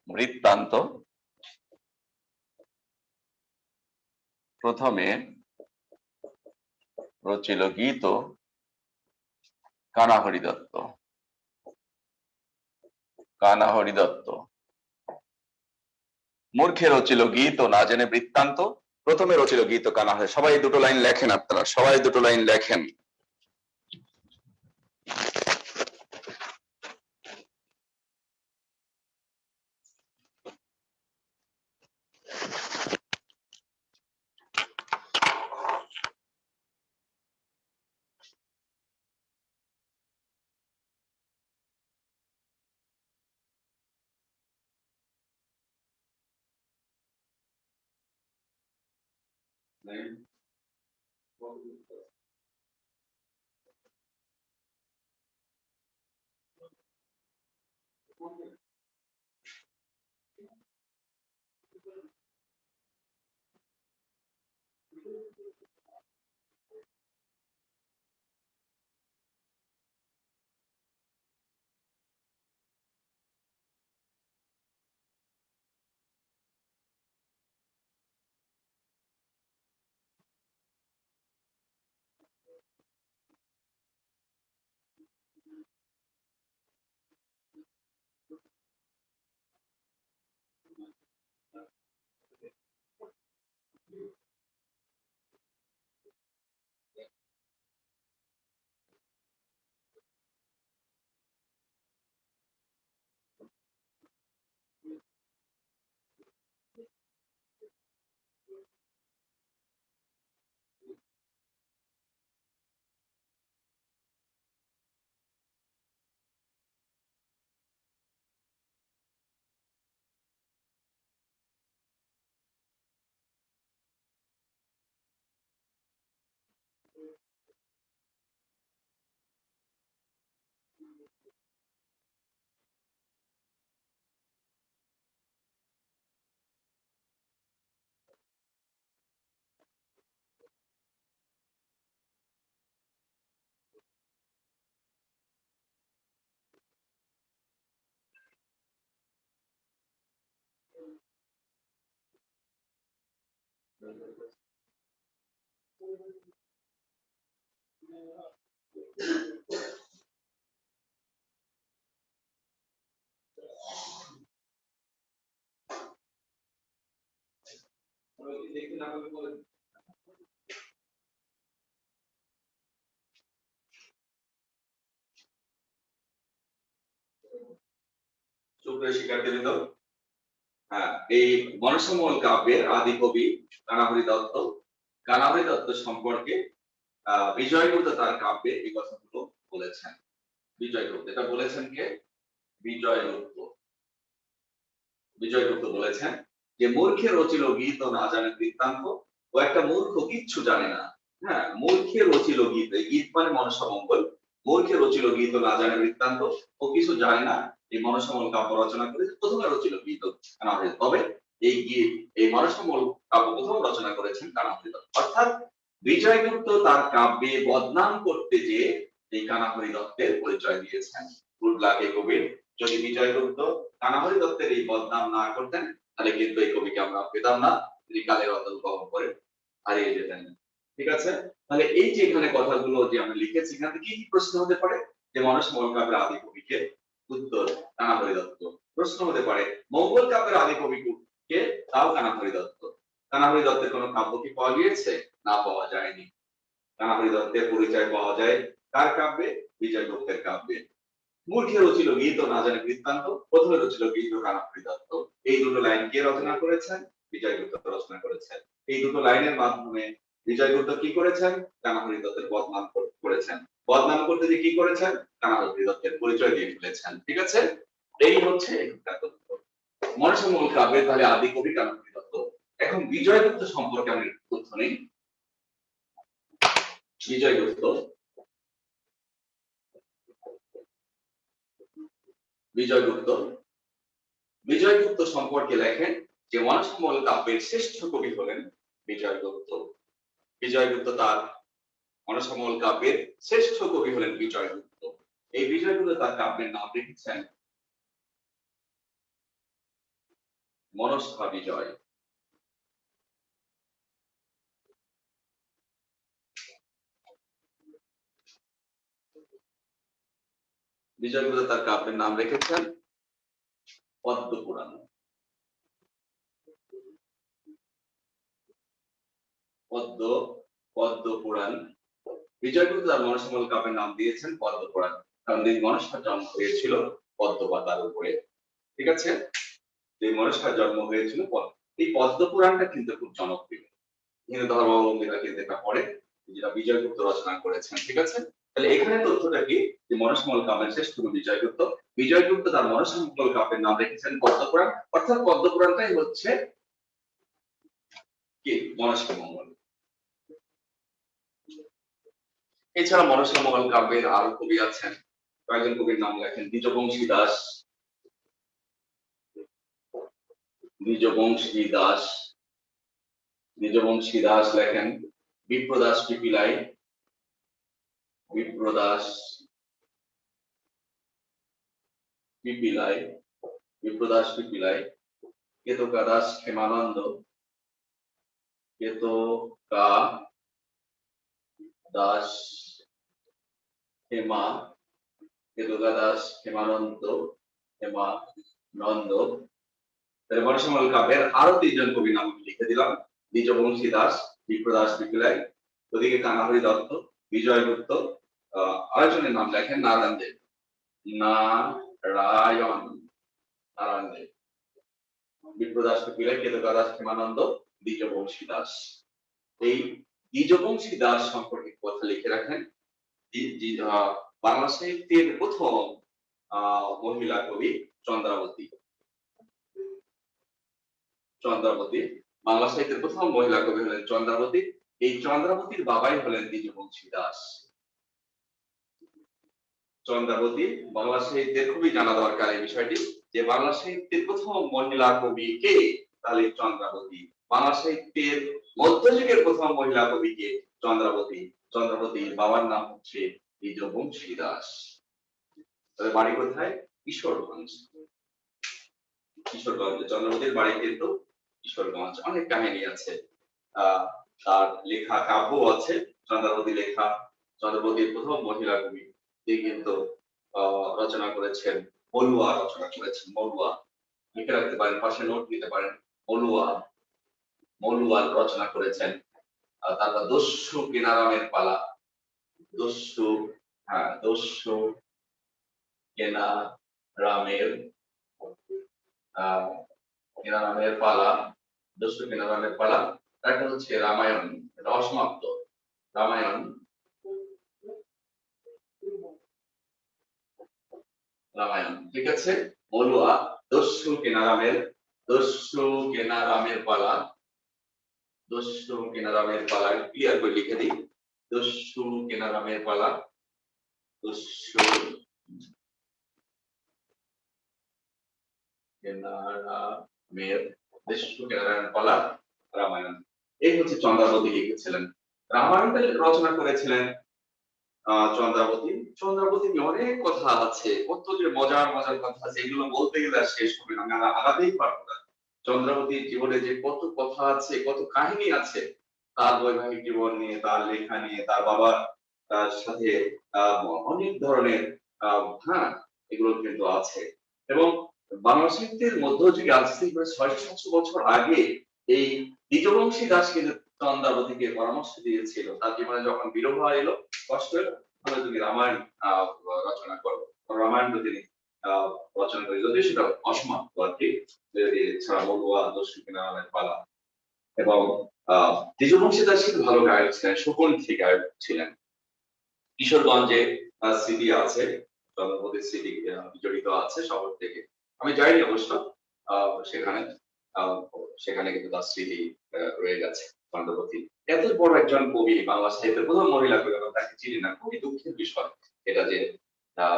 বৃত্তান্ত, প্রথমে রচিল গীত কানাহরি দত্ত। কানাহরি দত্ত মূর্খে রচিল গীত না জেনে বৃত্তান্ত, প্রথমে রচিল গীত কানাহরি। সবাই দুটো লাইন লেখেন, আপনারা সবাই দুটো লাইন লেখেন। সুপ্রিয় শিক্ষার্থীবৃন্দ, হ্যাঁ, এই মনসামঙ্গল কাব্যের আদি কবি কানাহরি দত্ত। কানাহরি দত্ত সম্পর্কে বিজয়গুপ্ত তার কাব্যে এই কথাগুলো বলেছেন। বিজয়গুপ্ত এটা বলেছেন কে? বিজয়গুপ্ত। বিজয়গুপ্ত বলেছেন যে মূর্খের রচিল গীত না জানে বৃত্তান্ত। ও একটা মূর্খ, কিচ্ছু জানে না। হ্যাঁ, মূর্খের রচিল গীত, গীত মানে মনসামঙ্গল। মূর্খের রচিল গীত না জানে বৃত্তান্ত, ও কিছু জানে না। এই মনসামঙ্গল কাব্য রচনা করে প্রথমে রচিল গীত কানাহরি। তবে এই গীত, এই মনসামঙ্গল কাব্য প্রথম রচনা করেছেন কানাহরি দত্ত। অর্থাৎ বিজয়গুপ্ত তার কাব্যে বদনাম করতে যে এই কানাহরি দত্তের পরিচয় দিয়েছেন। গুড লাক এই কবির। যদি বিজয়গুপ্ত কানাহরি দত্তের এই বদনাম না করতেন তাহলে কিন্তু এই কবিকে আমরা পেতাম না, তিনি কালের অতল গহন করে হারিয়ে যেতেন। ঠিক আছে, তাহলে এই যে এখানে কথাগুলো যে আমরা লিখেছি, এখান থেকে কি প্রশ্ন হতে পারে যে মনসামঙ্গল কাব্যের আদি কবিকে? উত্তর কানাহরি দত্ত। প্রশ্ন হতে পারে মঙ্গল কাব্যের আদি কবি কে? তাও কানাহরি দত্ত। কানাহরি দত্তের কোনো কাব্য কি পাওয়া গিয়েছে? না, পাওয়া যায়নি। কানাহরি দত্তের পরিচয় পাওয়া যায় কার কাব্যে? বিজয়গুপ্তের কাব্যে। মূর্খের রচিল গীত না জানে বৃত্তান্ত, প্রথমে রচিল গীত কানাহরি দত্ত। এই দুটো লাইন কে রচনা করেছেন? বিজয়গুপ্ত রচনা করেছেন। এই দুটো লাইনের মাধ্যমে বিজয়গুপ্ত কি করেছেন? কানাহরি দত্তের বদনাম করেছেন। বদনাম করতে যে কি করেছেন? কানাহরি দত্তের পরিচয় দিয়ে ফেলেছেন। ঠিক আছে, এই হচ্ছে এখানকার তথ্য। মনসামঙ্গল কাব্যের তাহলে আদি কবি কানাহরি দত্ত। এখন বিজয়গুপ্ত সম্পর্কে আমি তথ্য নেই। বিজয়গুপ্ত বিজয়গুপ্ত বিজয়গুপ্ত সম্পর্কে লেখেন যে মনসামঙ্গল কাব্যের শ্রেষ্ঠ কবি হলেন বিজয়গুপ্ত। বিজয়গুপ্ত তার মনসামঙ্গল কাব্যের শ্রেষ্ঠ কবি হলেন বিজয়গুপ্ত। এই বিজয়গুপ্ত তার কাব্যের নাম রেখেছেন মনসা বিজয়। বিজয়গুপ্ত তার কাব্যের নাম রেখেছেন পদ্মপুরাণ। পদ্মপুরাণ। বিজয়গুপ্ত তার মনসামঙ্গল কাব্যের নাম দিয়েছেন পদ্মপুরাণ, কারণ এই মনসার জন্ম হয়েছিল পদ্ম পাতার উপরে। ঠিক আছে, এই মনসার জন্ম হয়েছিল এই পদ্মপুরাণটা কিন্তু খুব জনপ্রিয়। হিন্দু ধর্মাবলম্বীরা কিন্তু এটা পড়ে, যেটা বিজয়গুপ্ত রচনা করেছেন। ঠিক আছে, তাহলে এখানে তথ্যটা কি যে মনসামঙ্গল কাব্যের শ্রেষ্ঠ কবি বিজয়গুপ্ত। বিজয়গুপ্ত তার মনসামঙ্গল কাব্যের নাম রেখেছেন পদ্মপুরাণ, অর্থাৎ পদ্মপুরাণটাই হচ্ছে কি মনসামঙ্গল। এছাড়া মনসামঙ্গল কাব্যের আরো কবি আছেন, কয়েকজন কবির নাম লেখেন দ্বিজবংশী দাস। দ্বিজবংশী দাস দ্বিজবংশী দাস লেখেন বিপ্রদাস পিপিলাই। বিপ্রদাস পিপিলাই বিপ্রদাস পিপিলাই। কেতকা দাস ক্ষেমানন্দ। কেতকা দাস কেতকা দাস ক্ষেমানন্দ। মনসামঙ্গল কাব্যের আরো তিনজন কবি নাম লিখে দিলাম, দ্বিজবংশী দাস, বিপ্রদাস পিপিলাই, ওদিকে কানাহরি দত্ত, বিজয়গুপ্ত। আরেকজনের নাম লেখেন নারায়ণ দেব। নারায়ণ দেব। বিপ্রদাস পিপিলাই, কেতকা দাস ক্ষেমানন্দ, দ্বিজবংশী দাস। এই দ্বিজবংশী দাস সম্পর্কে কথা লিখে রাখেন। বাংলা সাহিত্যের প্রথম মহিলা কবি চন্দ্রাবতী। বাংলা সাহিত্যের প্রথম মহিলা কবি হলেন চন্দ্রাবতী। এই চন্দ্রাবতীর বাবাই হলেন দ্বিজবংশী দাস। চন্দ্রাবতী বাংলা সাহিত্যের খুবই জানা দরকার এই বিষয়টি, যে বাংলা সাহিত্যের প্রথম মহিলা কবি কে? তাহলে চন্দ্রাবতী। বাংলা সাহিত্যের মধ্যযুগের প্রথম মহিলা কবি কে? চন্দ্রাবতী। চন্দ্রাবতীর বাবার নাম হচ্ছে দ্বিজবংশী দাস। তবে বাড়ি কোথায়? কিশোরগঞ্জ। চন্দ্রাবতীর বাড়ি কিন্তু কিশোরগঞ্জ। অনেক কাহিনী আছে, তার লেখা কাব্য আছে চন্দ্রাবতী লেখা। চন্দ্রাবতীর প্রথম মহিলা কবি তিনি কিন্তু রচনা করেছেন মলুয়া। রচনা করেছেন মলুয়া, লিখে রাখতে পারেন, পাশে নোট নিতে পারেন। মলুয়া মৌলুয়াল রচনা করেছেন। তারপর দস্যু কেনারামের পালা, দস্যু, হ্যাঁ দস্যু কেনারামের কেনারামের পালা, দস্যু কেনারামের পালা। একটা হচ্ছে রামায়ণ, এটা অসমাপ্ত। রামায়ণ, রামায়ণ, ঠিক আছে। মৌলুয়া, দস্যু কেনারামের, দস্যু কেনারামের পালা, দস্যু কেনারামের পালা ক্লিয়ার করে লিখে দিই। দস্যু কেনারামের পালা, দস্যু কেনারামের, দস্যু কেনারামের পালা, রামায়ণ। এই হচ্ছে চন্দ্রাবতী লিখেছিলেন। রামায়ণটা রচনা করেছিলেন চন্দ্রাবতী। চন্দ্রাবতী নিয়ে অনেক কথা আছে, কত যে মজার মজার কথা আছে, এগুলো বলতে গেলে আর শেষ হবে না, আমরা আগাতেই পারবো না। চন্দ্রাবতীর জীবনে যে কত কথা আছে, কত কাহিনী আছে, তার বৈবাহিক জীবন নিয়ে, তার লেখা নিয়ে, তার বাবার সাথে অনেক ধরনের হ্যাঁ এগুলো কিন্তু আছে। এবং বাংলা সাহিত্যের মধ্যযুগে আজ থেকে প্রায় 600-700 বছর আগে এই দ্বিজবংশী দাস কিন্তু চন্দ্রাবতীকে পরামর্শ দিয়েছিল, তার জীবনে যখন বিরহ এলো, কষ্ট এলো, তাহলে তুমি রামায়ণ রচনা করো। রামায়ণ তিনি রচনা করে, যদিও সেটা অসমাপ্ত আর কি, ছাড়া মহুয়া, দস্যু কেনারামের পালা। এবং দ্বিজবংশী দাস কিন্তু ভালো গায়ক ছিলেন, সুকণ্ঠী গায়ক ছিলেন। কিশোরগঞ্জে স্মৃতি আছে, চন্দ্রপতির স্মৃতি জড়িত আছে শহর থেকে। আমি যাইনি অবশ্য সেখানে, সেখানে কিন্তু তার স্মৃতি রয়ে গেছে। চন্দ্রপতি এত বড় একজন কবি, বাংলা সাহিত্যের প্রথম মহিলা কবি, আমরা তাকে চিনি না, খুবই দুঃখের বিষয় এটা যে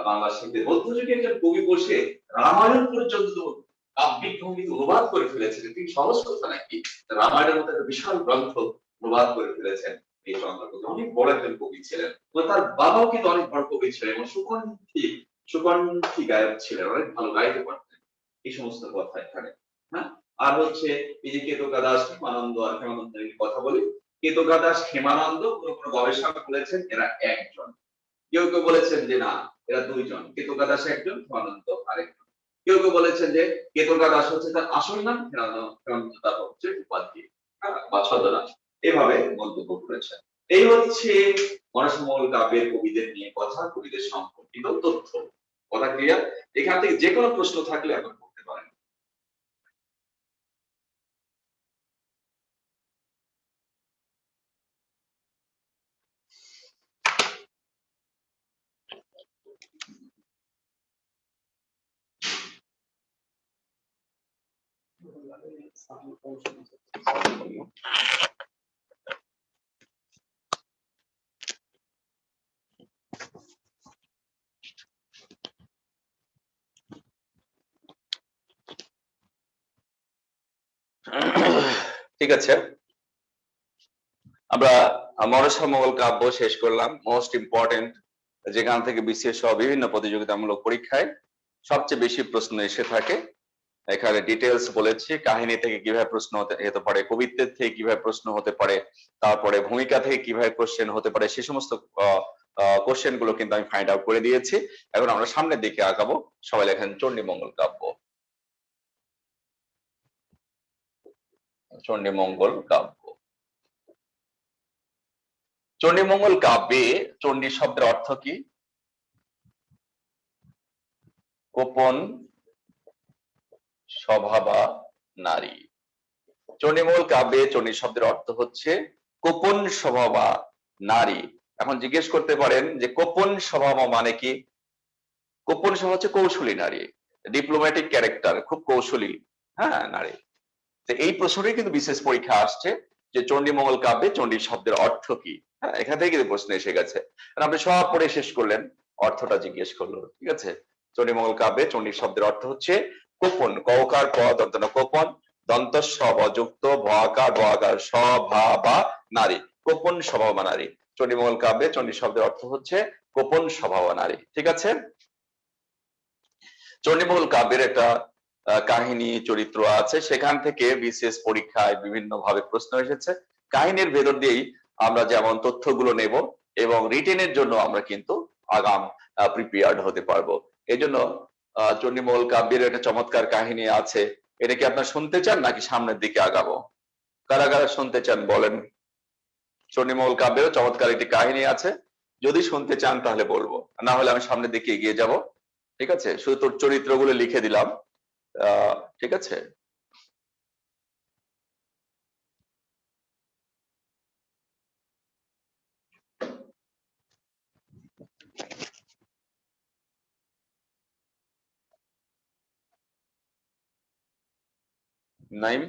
বাংলা সাহিত্যের মধ্যযুগে একজন কবি বসে রামায়ণ পর্যন্ত কাব্যিক ভঙ্গিতে অনুবাদ করে ফেলেছেন। তিনি সহজ কথা নাকি, রামায়ণের মতো একটা বিশাল গ্রন্থ অনুবাদ করে ফেলেছেন এই চন্দ্রপতি। অনেক বড় একজন কবি ছিলেন, তার বাবাও কিন্তু অনেক বড় কবি ছিলেন এবং সুকণ্ঠী গায়ক ছিলেন, অনেক ভালো গাইতে পারতেন। এই সমস্ত কথা এখানে। হ্যাঁ, আর হচ্ছে এই যে কেতকা দাস, হেমানন্দ আর হেমানন্দের কথা বলি। কেতকা দাস, হেমানন্দ কোনো কোনো গবেষণা করেছেন এরা একজন, কেউ কেউ বলেছেন যে না এরা দুইজন, কেতকা দাস একজন, হেমানন্দ আরেকজন। কেউ কেউ বলেছেন যে কেতকা দাস হচ্ছে তার আসল নাম, হেমানন্দ তার হচ্ছে উপাধি বা ছদ্মনাম, এভাবে মন্তব্য করেছেন। এই হচ্ছে মনসমূল কাব্যের কবিদের নিয়ে কথা, কবিদের সম্পর্কিত তথ্য। কথা ক্লিয়ার? এখান থেকে যে কোনো প্রশ্ন থাকলে এখন করতে পারেন। ঠিক আছে, আমরা মনসমূল কাব্য শেষ করলাম, মোস্ট ইম্পর্টেন্ট, যেখান থেকে বিসিএস সহ বিভিন্ন প্রতিযোগিতামূলক পরীক্ষায় সবচেয়ে বেশি প্রশ্ন এসে থাকে। এখানে ডিটেলস বলেছি, কাহিনী থেকে কিভাবে প্রশ্ন হতে পারে, কবিত্বের থেকে কিভাবে প্রশ্ন হতে পারে, তারপরে ভূমিকা থেকে কিভাবে কোশ্চেন হতে পারে, সে সমস্ত কোশ্চেন গুলো কিন্তু আমি ফাইন্ড আউট করে দিয়েছি। এখন আমরা সামনের দিকে আগাবো। সবাই লেখেন চণ্ডীমঙ্গল কাব্য। চণ্ডীমঙ্গল কাব্য। চণ্ডীমঙ্গল কাব্যে চণ্ডী শব্দের অর্থ কি? গোপন স্বভাবা নারী। চণ্ডীমঙ্গল কাব্যে চণ্ডী শব্দের অর্থ হচ্ছে গোপন স্বভাবা নারী। এখন জিজ্ঞেস করতে পারেন যে গোপন স্বভাব মানে কি? গোপন স্বভাব হচ্ছে কৌশলী নারী, ডিপ্লোম্যাটিক ক্যারেক্টার, খুব কৌশলী হ্যাঁ নারী। তো এই প্রশ্নটাই কিন্তু বিশেষ পরীক্ষা আসছে যে চণ্ডীমঙ্গল কাব্যে চণ্ডী শব্দের অর্থ কি। হ্যাঁ, এখান থেকে কিন্তু প্রশ্ন এসে গেছে, আপনি সব পড়ে শেষ করলেন, অর্থটা জিজ্ঞেস করলো। ঠিক আছে, চণ্ডীমঙ্গল কাব্যে চণ্ডী শব্দের অর্থ হচ্ছে গোপন, কৌকার ক দন্তন গোপন, দন্ত যুক্ত ভয়াকার বয়াকার স্বভাবা নারী, গোপন স্বভাবা নারী। চণ্ডীমঙ্গল কাব্যে চণ্ডী শব্দের অর্থ হচ্ছে গোপন স্বভাবা নারী। ঠিক আছে, চণ্ডীমঙ্গল কাব্যের একটা কাহিনী চরিত্র আছে, সেখান থেকে বিশেষ পরীক্ষায় বিভিন্ন ভাবে প্রশ্ন এসেছে। কাহিনীর ভেতর দিয়েই আমরা যেমন তথ্যগুলো নেব এবং রিটেনের জন্য আমরা কিন্তু আগাম প্রিপেয়ার্ড হতে পারবো। এই জন্য চণ্ডীমঙ্গল কাব্যের একটা চমৎকার কাহিনী আছে, এটা কি আপনারা শুনতে চান নাকি সামনের দিকে আগাবো? কারা কারা শুনতে চান বলেন। চণ্ডীমঙ্গল কাব্যেরও চমৎকার একটি কাহিনী আছে, যদি শুনতে চান তাহলে বলবো, না হলে আমি সামনের দিকে এগিয়ে যাব। ঠিক আছে, শুধু তোর চরিত্রগুলো লিখে দিলাম। ঠিক আছে, নাইম।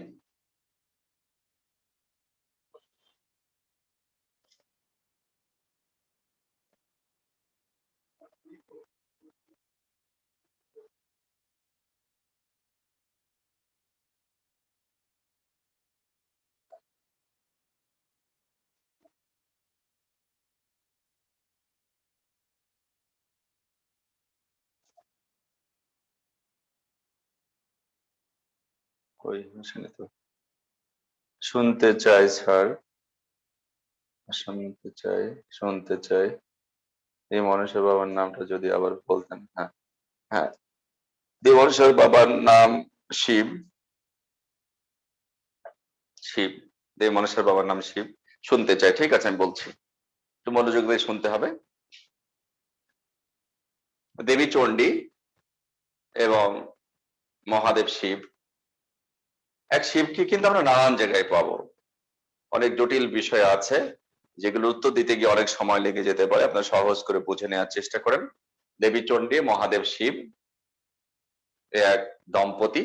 কই শুনে তো, শুনতে চাই স্যার, শুনতে চাই, শুনতে চাই। এই মনুষ্য বাবার নামটা যদি আবার বলতেন। হ্যাঁ, হ্যাঁ, দেবর্ষের বাবার নাম শিব। শিব, দেব মনুষ্যের বাবার নাম শিব। শুনতে চাই, ঠিক আছে আমি বলছি, একটু মনোযোগ দিয়ে শুনতে হবে। দেবী চণ্ডী এবং মহাদেব শিব। এক শিবকে কিন্তু আমরা নানান জায়গায় পাবো, অনেক জটিল বিষয় আছে যেগুলো উত্তর দিতে গিয়ে অনেক সময় লেগে যেতে পারে, আপনার সহজ করে বুঝে নেওয়ার চেষ্টা করেন। দেবী চণ্ডী, মহাদেব শিব এক দম্পতি,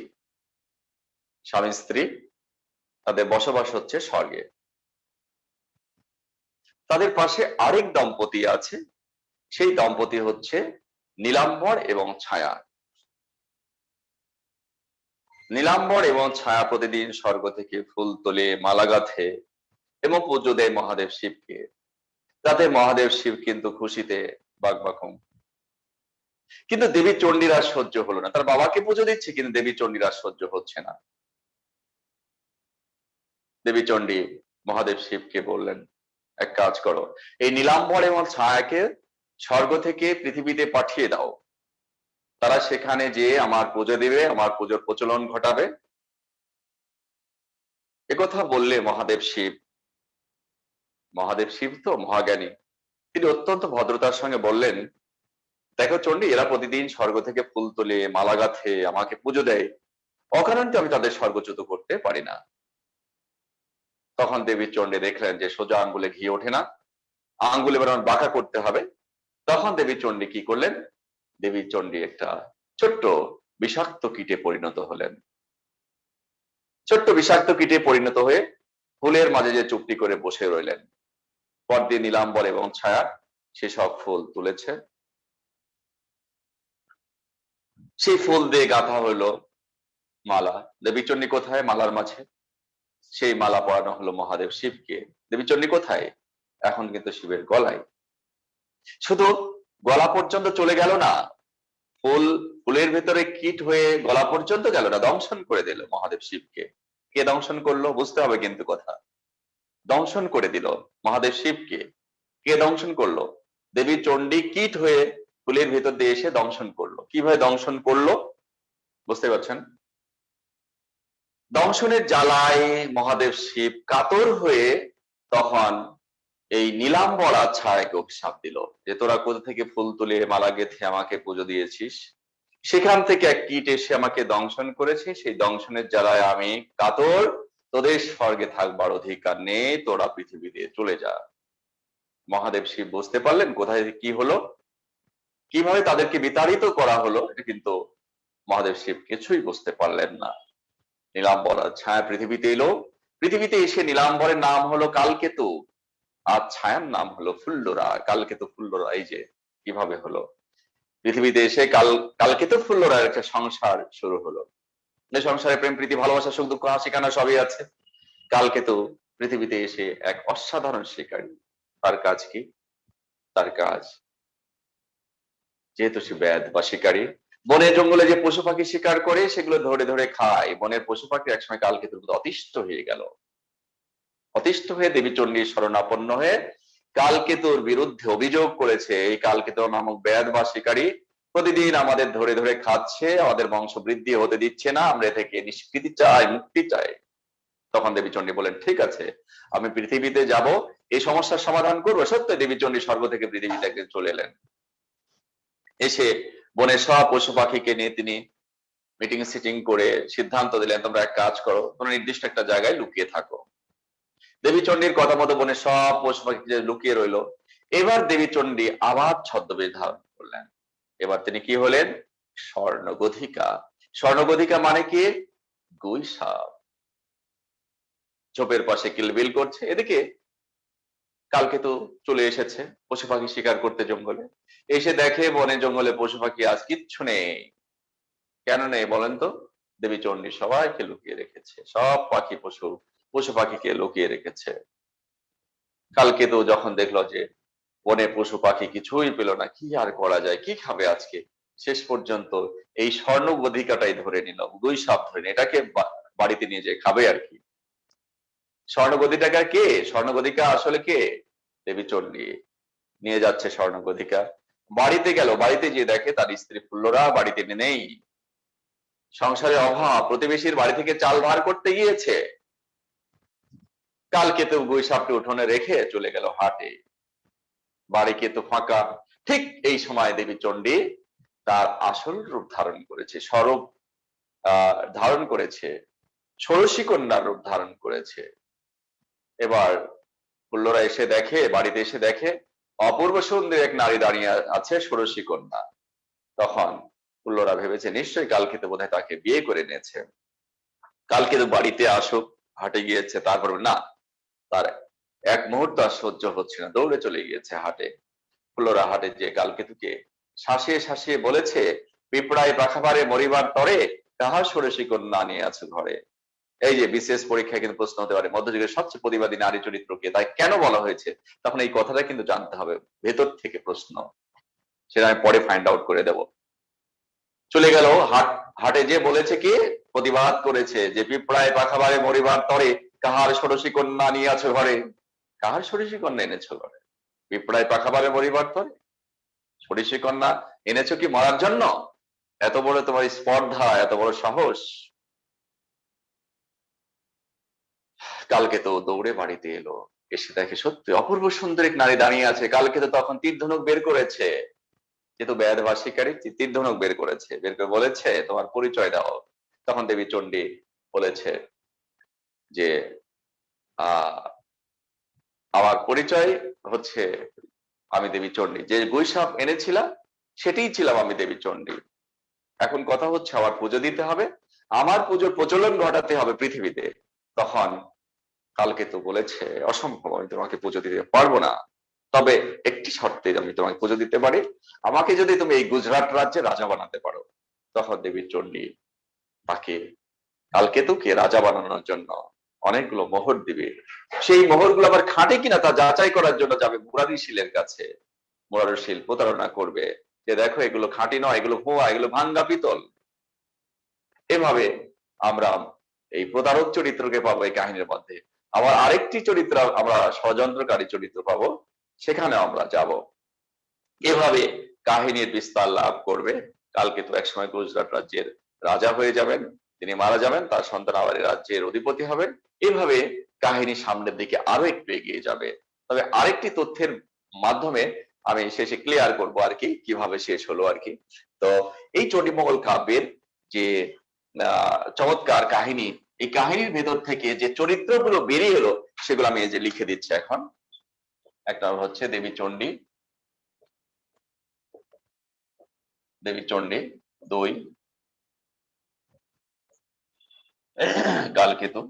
স্বামী স্ত্রী, তাদের বসবাস হচ্ছে স্বর্গে। তাদের পাশে আরেক দম্পতি আছে, সেই দম্পতি হচ্ছে নীলাম্বর এবং ছায়া। নীলাম্বর এবং ছায়া প্রতিদিন স্বর্গ থেকে ফুল তোলে, মালা গাঁথে এবং পুজো দেয় মহাদেব শিবকে। তাতে মহাদেব শিব কিন্তু খুশিতে বাকবাকুম। কিন্তু দেবী চণ্ডীর আর সহ্য হলো না, তার বাবাকে পুজো দিচ্ছে কিন্তু দেবী চণ্ডীর আর সহ্য হচ্ছে না। দেবী চণ্ডী মহাদেব শিবকে বললেন, এক কাজ করো, এই নীলাম্বর এবং ছায়াকে স্বর্গ থেকে পৃথিবীতে পাঠিয়ে দাও, তারা সেখানে যেয়ে আমার পুজো দিবে, আমার পুজোর প্রচলন ঘটাবে। একথা বললে মহাদেব শিব তো মহাজ্ঞানী, তিনি অত্যন্ত ভদ্রতার সঙ্গে বললেন, দেখো চণ্ডী, এরা প্রতিদিন স্বর্গ থেকে ফুল তোলে, মালা গাঁথে, আমাকে পুজো দেয়, অকারণে আমি তাদের স্বর্গচ্যুত করতে পারি না। তখন দেবী চণ্ডী দেখলেন যে সোজা আঙ্গুলে ঘি ওঠে না, আঙ্গুলে এবার আমার বাঁকা করতে হবে। তখন দেবী চণ্ডী কি করলেন, দেবী চণ্ডী একটা ছোট্ট বিষাক্ত কীটে পরিণত হলেন। ছোট্ট বিষাক্ত কীটে পরিণত হয়ে ফুলের মাঝে যে চুপটি করে বসে রইলেন। পরদিন নীলাম্বর এবং ছায়া সেসব ফুল তুলেছে, সেই ফুল দিয়ে গাঁথা হলো মালা। দেবী চণ্ডী কোথায়, মালার মাঝে, সেই মালা পরানো হলো মহাদেব শিবকে। দেবী চণ্ডী কোথায়, এখন কিন্তু শিবের গলায়। শুধু গলা পর্যন্ত চলে গেল না, ফুলের ভেতরে কীট হয়ে গলা পর্যন্ত গেল না, দংশন করে দিল মহাদেব শিবকে। কে দংশন করলো বুঝতে হবে কিন্তু কথা, দংশন করে দিল মহাদেব শিবকে। কে দংশন করলো, দেবী চণ্ডী কীট হয়ে ফুলের ভেতর দিয়ে এসে দংশন করলো। কিভাবে দংশন করলো বুঝতে পারছেন? দংশনের জ্বালায় মহাদেব শিব কাতর হয়ে তখন এই নীলাম্বর আর ছায়াকে অভিশাপ দিল যে তোরা কোথা থেকে ফুল তুলে মালা গেঁথে আমাকে পুজো দিয়েছিস, সেখান থেকে এক কীট এসে আমাকে দংশন করেছে, সেই দংশনের জ্বালায় আমি কাতর, তোদের স্বর্গে থাকবার অধিকার নেই, তোরা পৃথিবীতে চলে যা। মহাদেব শিব বুঝতে পারলেন কোথায় কি হলো, কিভাবে তাদেরকে বিতাড়িত করা হলো, এটা কিন্তু মহাদেব শিব কিছুই বুঝতে পারলেন না। নীলাম্বর আর ছায়া পৃথিবীতে এলো, পৃথিবীতে এসে নীলাম্বরের নাম হলো কালকেতু আর ছায়ার নাম হলো ফুল্লরা। কালকেতু ফুল্লরা, এই যে কিভাবে হলো, পৃথিবীতে এসে কালকেতু ফুল্লরার একটা সংসার শুরু হলো। যে সংসারে প্রেম প্রীতি ভালোবাসা সুখ দুঃখ হাসি কান্না সবই আছে। কালকেতু পৃথিবীতে এসে এক অসাধারণ শিকারী। তার কাজ কি, তার কাজ যেহেতু সে ব্যাধ বা শিকারী, বনে জঙ্গলে যে পশু পাখি শিকার করে সেগুলো ধরে ধরে খায়। বনের পশু পাখি একসময় কালকেতুর প্রতি অতিষ্ঠ হয়ে গেল, অতিষ্ঠ হয়ে দেবী চণ্ডীর শরণাপন্ন হয়ে কালকেতুর বিরুদ্ধে অভিযোগ করেছে, এই কালকেতু নামক ব্যাধ বা শিকারী প্রতিদিন আমাদের ধরে ধরে খাচ্ছে, আমাদের বংশ বৃদ্ধি হতে দিচ্ছে না, আমরা এ থেকে নিষ্কৃতি চাই, মুক্তি চাই। তখন দেবী চণ্ডী বলেন, ঠিক আছে, আমি পৃথিবীতে যাব, এই সমস্যার সমাধান করবো। সত্য দেবী চণ্ডী স্বর্গ থেকে পৃথিবীতে একদিন চলে এলেন। এসে বনের সব পশু পাখিকে নিয়ে তিনি মিটিং সিটিং করে সিদ্ধান্ত দিলেন, তোমরা এক কাজ করো, তোমরা নির্দিষ্ট একটা জায়গায় লুকিয়ে থাকো। দেবী চণ্ডীর কথা মতো বনের সব পশু পাখি লুকিয়ে রইল। এবার দেবী চণ্ডী আবার ছদ্মবেশ ধারণ করলেন। এবার তিনি কি হলেন? স্বর্ণগধিকা। স্বর্ণগধিকা মানে কি? গুই সাপ। ঝোপের পাশে কিলবিল করছে। এদিকে কালকেতু চলে এসেছে পশু পাখি শিকার করতে জঙ্গলে। এসে দেখে বনে জঙ্গলে পশু পাখি আজ কিচ্ছু নেই। কেন নেই বলেন তো? দেবী চণ্ডী সবাইকে লুকিয়ে রেখেছে, সব পাখি পশু পাখিকে লুকিয়ে রেখেছে। কালকেতু যখন দেখলো যে বনে পশু পাখি কিছুই পেল না, কি আর করা যায়, কি খাবে আজকে, শেষ পর্যন্ত এই স্বর্ণগধিকাটাই ধরে নিল, গুই সাপ ধরে নিল, এটাকে বাড়িতে নিয়ে যেয়ে খাবে আর কি। স্বর্ণগদিটাকা কে? স্বর্ণগদিকা আসলে কে? দেবী চণ্ডী নিয়ে যাচ্ছে স্বর্ণগধিকা। বাড়িতে গেল, বাড়িতে গিয়ে দেখে তার স্ত্রী ফুল্লরা বাড়িতে নেই। সংসারে অভাব, প্রতিবেশীর বাড়ি থেকে চাল ধার করতে গিয়েছে। কালকেতু গুই সাপটি উঠোনে রেখে চলে গেল হাটে। বাড়ি কিন্তু ফাঁকা। ঠিক এই সময় দেবী চণ্ডী তার আসল রূপ ধারণ করেছে, স্বরূপ ধারণ করেছে, ষোড়শী কন্যার রূপ ধারণ করেছে। এবার ফুল্লরা এসে দেখে, বাড়িতে এসে দেখে অপূর্ব সুন্দর এক নারী দাঁড়িয়ে আছে, ষোড়শী কন্যা। তখন ফুল্লরা ভেবেছে নিশ্চয়ই কালকেতু বোধহয় তাকে বিয়ে করে নিয়েছে। কালকেতু বাড়িতে আসুক, হাটে গিয়েছে, তারপর না, তার এক মুহূর্ত আর সহ্য হচ্ছে না, দৌড়ে চলে গিয়েছে হাটে। ফুল্লরা হাটে যে কালকেতুকে শাসিয়ে শাসিয়ে বলেছে, পিঁপড়ায় পাখাবারে মরিবার তরে কাহার ষোড়শী কন্যা নিয়ে আছে ঘরে। এই যে বিশেষ পরীক্ষায় কিন্তু প্রশ্ন হতে পারে, মধ্যযুগের সবচেয়ে প্রতিবাদী নারী চরিত্রকে, তাই কেন বলা হয়েছে, তখন এই কথাটা কিন্তু জানতে হবে, ভেতর থেকে প্রশ্ন, সেটা আমি পরে ফাইন্ড আউট করে দেব। চলে গেল হাটে যে বলেছে কি, প্রতিবাদ করেছে যে পিঁপড়ায় পাখাবারে মরিবার তরে কাহার ষোড়শী কন্যা নিয়ে আছো ঘরে। কাহার ষোড়শী কন্যা এনেছো ঘরে? পিঁপড়ায় পাখাবারে মরিবার তরে ষোড়শী কন্যা এনেছো কি মরার জন্য? এত বড় তোমার স্পর্ধা, এত বড় সাহস! কালকেতু দৌড়ে বাড়িতে এলো, এসে দেখে সত্যি অপূর্ব সুন্দর এক নারী দাঁড়িয়ে আছে। কালকেতু তখন তীর ধনুক বের করেছে, যেহেতু বেদ বা শিকারী, তীর ধনুক বের করেছে, বের করে বলেছে তোমার পরিচয় দাও। তখন দেবী চণ্ডী বলেছে যে আমার পরিচয় হচ্ছে আমি দেবী চণ্ডী, যে গুই সাপ এনেছিলাম সেটাই ছিলাম আমি, দেবী চণ্ডী। এখন কথা হচ্ছে আমার পুজো দিতে হবে, আমার পুজোর প্রচলন ঘটাতে হবে পৃথিবীতে। তখন কালকেতু বলেছে অসম্ভব, আমি তোমাকে পুজো দিতে পারবো না, তবে একটি শর্তে আমি তোমাকে পুজো দিতে পারি, আমাকে যদি তুমি এই গুজরাট রাজ্যে রাজা বানাতে পারো। তখন দেবী চণ্ডী তাকে, কালকেতুকে রাজা বানানোর জন্য অনেকগুলো মোহর দিবে। সেই মোহরগুলো আবার খাঁটে কিনা তা যাচাই করার জন্য যাবে মুরারিশীলের কাছে। মুরারিশীল প্রতারণা করবে যে দেখো এগুলো খাঁটি নয়, এগুলো ভুয়া, এগুলো ভাঙ্গা পিতল। এভাবে আমরা এই প্রতারক চরিত্রকে পাবো এই কাহিনীর মধ্যে। আবার আরেকটি চরিত্র আমরা ষড়যন্ত্রকারী চরিত্র পাবো, সেখানে আমরা যাব। এভাবে কাহিনীর বিস্তার লাভ করবে। কালকেতু একসময় গুজরাট রাজ্যের রাজা হয়ে যাবেন, তিনি মারা যাবেন, তার সন্তান আবার রাজ্যের অধিপতি হবেন। এভাবে কাহিনী সামনের দিকে আরো একটু এগিয়ে যাবে। তবে আরেকটি তথ্যের মাধ্যমে আমি শেষে ক্লিয়ার করবো আর কি, কিভাবে শেষ হলো আর কি। তো এই চণ্ডীমঙ্গল কাব্যের যে চমৎকার কাহিনী, এই কাহিনীর ভেতর থেকে যে চরিত্রগুলো বেরিয়ে এলো সেগুলো আমি এই যে লিখে দিচ্ছি এখন। একটা হচ্ছে দেবী চণ্ডী, দেবী চণ্ডী 2, কালকেতু,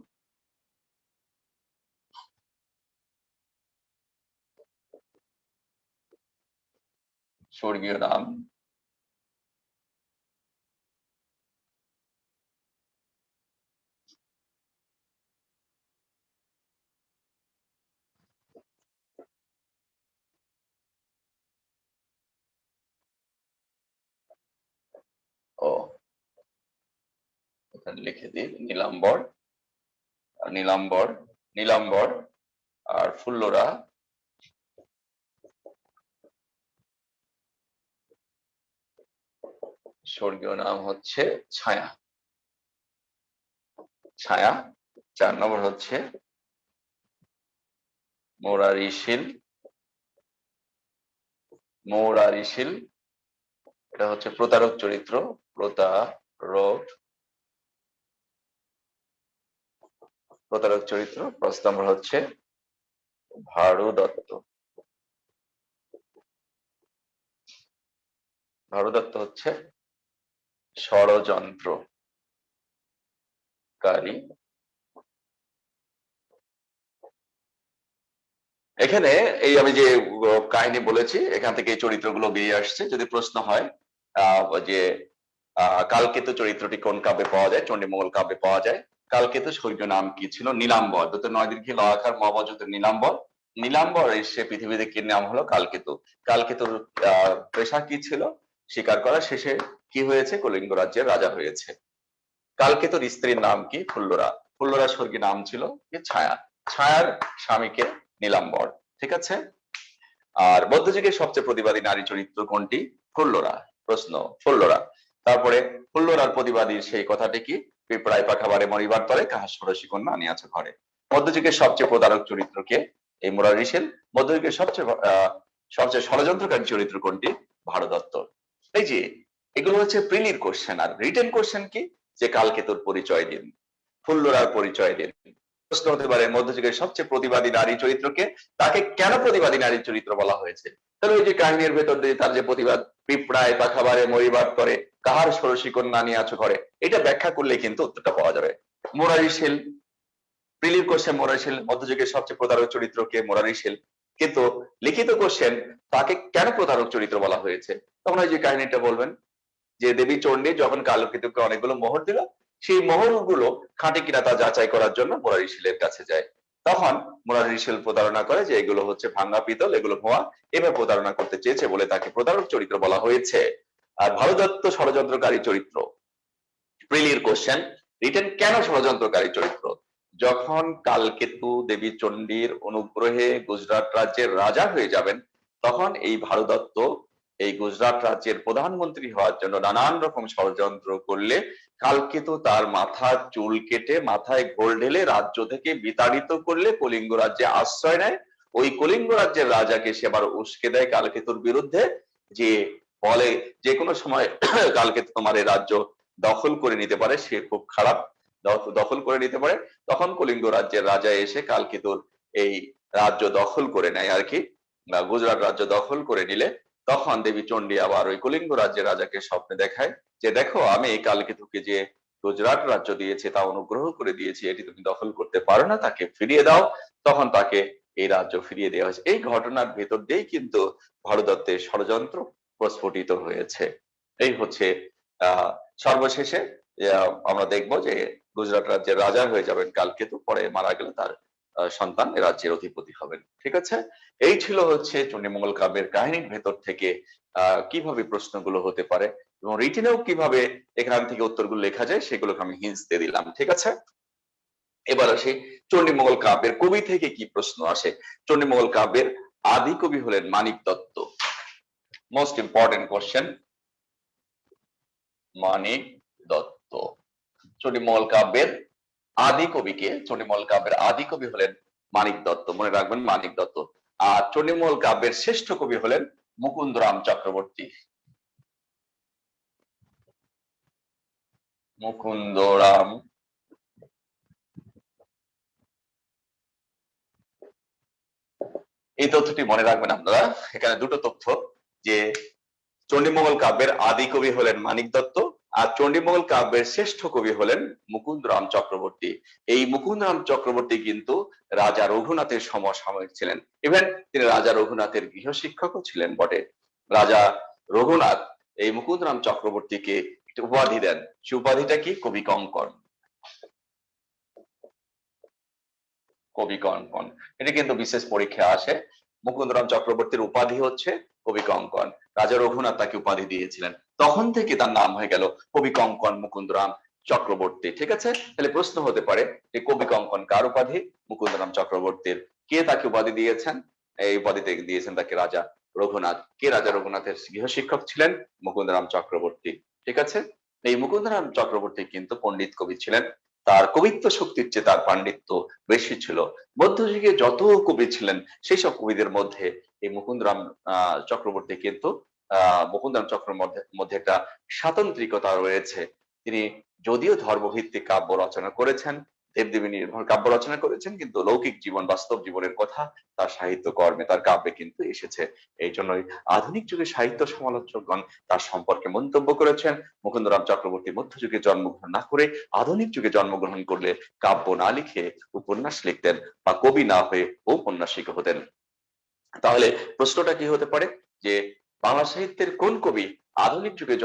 স্বর্গীয় নাম, ও এখানে লিখে দিই নীলাম্বর, নীলাম্বর, নীলাম্বর। আর ফুল্লরা, স্বর্গীয় নাম হচ্ছে ছায়া, ছায়া। 4 নম্বর হচ্ছে মুরারিশিল। মুরারিশিল এটা হচ্ছে প্রতারক চরিত্র। প্রতারক প্রতারক চরিত্র। 5 নম্বর হচ্ছে ভারু দত্ত। ভারু দত্ত হচ্ছে ষড়যন্ত্রকারী। এখানে এই আমি যে কাহিনী বলেছি এখান থেকে এই চরিত্রগুলো বেরিয়ে আসছে। যদি প্রশ্ন হয় যে কালকেতু চরিত্রটি কোন কাব্যে পাওয়া যায়, চণ্ডীমঙ্গল কাব্যে পাওয়া যায়। কালকেতু শৈল্য নাম কি ছিল? নীলাম্বর। দুটো 9 দীর্ঘী ল আকার ম বজ্র নীলাম্বর। নীলাম্বর এসে পৃথিবীতে কি নাম হলো? কালকেতু। কালকেতুর পেশা কি ছিল? শিকার করা। শেষে কি হয়েছে? কলিঙ্গ রাজ্যের রাজা হয়েছে। কালকেতুর স্ত্রীর নাম কি? ফুল্লরা। ফুল্লরা স্বর্গীয় নাম ছিল কি? ছায়া। ছায়ার স্বামীকে নীলাম্বর। ঠিক আছে। আর মধ্যযুগের সবচেয়ে প্রতিবাদী নারী চরিত্র কোনটি? ফুল্লরা। প্রশ্ন ফুল্লরা। তারপরে ফুল্লরার প্রতিবাদী সেই কথাটি কি? পিঁপড়ায় পাখা বাড়ে মরিবার তরে, কাহার ষোড়শী কন্যা আনিয়াছে ঘরে। মধ্যযুগের সবচেয়ে প্রতারক চরিত্র কে? এই মুরারিশিল। মধ্যযুগের সবচেয়ে ষড়যন্ত্রকারী চরিত্র কোনটি? ভারু দত্ত। এই যে এগুলো হচ্ছে প্রিলির কোশ্চেন। আর রিটেন কোশ্চেন কি? যে কালকেতুর পরিচয় দিন, ফুল্লরার পরিচয় দিন। প্রশ্ন হতে পারে মধ্যযুগের সবচেয়ে প্রতিবাদী নারী চরিত্রকে, তাকে কেন প্রতিবাদী নারী চরিত্র বলা হয়েছে? তাহলে ওই যে কাহিনীর ভেতর দিয়ে তার যে প্রতিবাদ, পিঁপড়ায় পাখা বাড়ে মরিবার তরে, কাহার ষোড়শী কন্যা আনিয়াছো ঘরে, এটা ব্যাখ্যা করলে কিন্তু উত্তরটা পাওয়া যাবে। মুরারিশিল, প্রিলির কোশ্চেন মুরারিশিল মধ্যযুগের সবচেয়ে প্রতারক চরিত্র কে? মুরারিশিল। কিন্তু লিখিত কোশ্চেন তাকে কেন প্রতারক চরিত্র বলা হয়েছে? তখন ওই যে কাহিনীটা বলবেন যে দেবী চণ্ডী যখন কালকেতুকে অনেকগুলো মোহর দিল, সেই মোহরগুলো খাঁটি কিনা তা যাচাই করার জন্য মুরারিশিলের কাছে যায়। তখন মুরারিশিল প্রতারণা করে যে এগুলো হচ্ছে ভাঙা পিতল, এগুলো ভুয়া। এবার প্রতারণা করতে চেয়েছে বলে তাকে প্রতারক চরিত্র বলা হয়েছে। আর ভারু দত্ত ষড়যন্ত্রকারী চরিত্র। প্রিলির কোশ্চেন, রিটেন কেন ষড়যন্ত্রকারী চরিত্র? যখন কালকেতু দেবী চণ্ডীর অনুগ্রহে গুজরাট রাজ্যের রাজা হয়ে যাবেন, তখন এই ভারু দত্ত এই গুজরাট রাজ্যের প্রধানমন্ত্রী হওয়ার জন্য নানান রকম ষড়যন্ত্র করলে কালকেতু তার মাথার চুল কেটে মাথায় ঘোল ঢেলে রাজ্য থেকে বিতাড়িত করলে কলিঙ্গ রাজ্যে আশ্রয় নেয়। ওই কলিঙ্গ রাজ্যের রাজাকে সে আবার উস্কে দেয় কালকেতুর বিরুদ্ধে, যে বলে যে কোনো সময় কালকেতু তোমার এই রাজ্য দখল করে নিতে পারে, সে খুব খারাপ, দখল করে নিতে পারে। তখন কলিঙ্গ রাজ্যের রাজা এসে কালকেতুর এই রাজ্য দখল করে নেয় আর কি, গুজরাট রাজ্য দখল করে নিলে তখন দেবী চণ্ডী আবার ওই কলিঙ্গ রাজ্যের রাজাকে স্বপ্নে দেখায় যে দেখো আমি এই কালকেতুকে যে গুজরাট রাজ্য দিয়েছে তা অনুগ্রহ করে দিয়েছি, এটি তুমি দখল করতে পারো না, তাকে ফিরিয়ে দাও। তখন তাকে এই রাজ্য ফিরিয়ে দেওয়া হয়েছে। এই ঘটনার ভেতর দিয়েই কিন্তু ভারু দত্তের ষড়যন্ত্র প্রস্ফুটিত হয়েছে। এই হচ্ছে সর্বশেষে আমরা দেখবো যে গুজরাট রাজ্যের রাজা হয়ে যাবেন কালকেতু, পরে মারা গেলে তার সন্তান এ রাজ্যের অধিপতি হবেন। ঠিক আছে। এই ছিল হচ্ছে চণ্ডীমঙ্গল কাব্যের কাহিনীর ভেতর থেকে কিভাবে প্রশ্নগুলো হতে পারে এবং রিটেনেও কিভাবে এখান থেকে উত্তরগুলো লেখা যায় সেগুলোকে আমি হিন্টস দিয়ে দিলাম। ঠিক আছে। এবার আসি চণ্ডীমঙ্গল কাব্যের কবি থেকে কি প্রশ্ন আসে। চণ্ডীমঙ্গল কাব্যের আদি কবি হলেন মানিক দত্ত। মোস্ট ইম্পর্টেন্ট কোশ্চেন, মানিক দত্ত। চণ্ডীমঙ্গল কাব্যের আদি কবিকে? চণ্ডীমঙ্গল কাব্যের আদি কবি হলেন মানিক দত্ত, মনে রাখবেন মানিক দত্ত। আর চণ্ডীমঙ্গল কাব্যের শ্রেষ্ঠ কবি হলেন মুকুন্দরাম চক্রবর্তী। মুকুন্দরাম এই তথ্যটি মনে রাখবেন আপনারা। এখানে দুটো তথ্য, যে চণ্ডীমঙ্গল কাব্যের আদি কবি হলেন মানিক দত্ত আর চণ্ডীমঙ্গল কাব্যের শ্রেষ্ঠ কবি হলেন মুকুন্দরাম চক্রবর্তী। এই মুকুন্দরাম চক্রবর্তী কিন্তু রাজা রঘুনাথের সমসাময়িক ছিলেন। ইভেন তিনি রাজা রঘুনাথের গৃহশিক্ষকও ছিলেন বটে। রাজা রঘুনাথ এই মুকুন্দরাম চক্রবর্তীকে একটি উপাধি দেন। সে উপাধিটা কি? কবি কঙ্কন। কবি কঙ্কন, এটা কিন্তু বিশেষ পরীক্ষা আসে। মুকুন্দরাম চক্রবর্তীর উপাধি হচ্ছে কবি কঙ্কন। রাজা রঘুনাথ তাকে উপাধি দিয়েছিলেন, তখন থেকে তার নাম হয়ে গেল কবি কঙ্কন মুকুন্দরাম চক্রবর্তী। ঠিক আছে। তাহলে প্রশ্ন হতে পারে যে কবি কঙ্কন কার উপাধি? মুকুন্দরাম চক্রবর্তীর। কে তাকে উপাধি দিয়েছেন? এই উপাধিতে দিয়েছেন তাকে রাজা রঘুনাথ। কে রাজা রঘুনাথের গৃহশিক্ষক ছিলেন? মুকুন্দরাম চক্রবর্তী। ঠিক আছে। এই মুকুন্দরাম চক্রবর্তী কিন্তু পণ্ডিত কবি ছিলেন। তার কবিত্ব শক্তির চেয়ে তার পাণ্ডিত্য বেশি ছিল। মধ্যযুগে যত কবি ছিলেন সেই সব কবিদের মধ্যে এই মুকুন্দরাম চক্রবর্তী কিন্তু মুকুন্দরাম চক্রের মধ্যে একটা স্বাতন্ত্রিকতা রয়েছে। তিনি যদিও ধর্মভিত্তিক কাব্য রচনা করেছেন, দেবদেবী নির্ভর কাব্য রচনা করেছেন, কিন্তু লৌকিক জীবন বাস্তব জীবনের কথা তার সাহিত্য কর্মে তার কাব্যে কিন্তু এসেছে। এই জন্যই আধুনিক যুগে সাহিত্য সমালোচকগণ তার সম্পর্কে মন্তব্য করেছেন মুকুন্দরাম চক্রবর্তী মধ্যযুগে জন্মগ্রহণ না করে আধুনিক যুগে জন্মগ্রহণ করলে কাব্য না লিখে উপন্যাস লিখতেন বা কবি না হয়ে ঔপন্যাসিক হতেন। তাহলে প্রশ্নটা কি হতে পারে যে বাংলা সাহিত্যের কোন কবি আধুনিক যুগে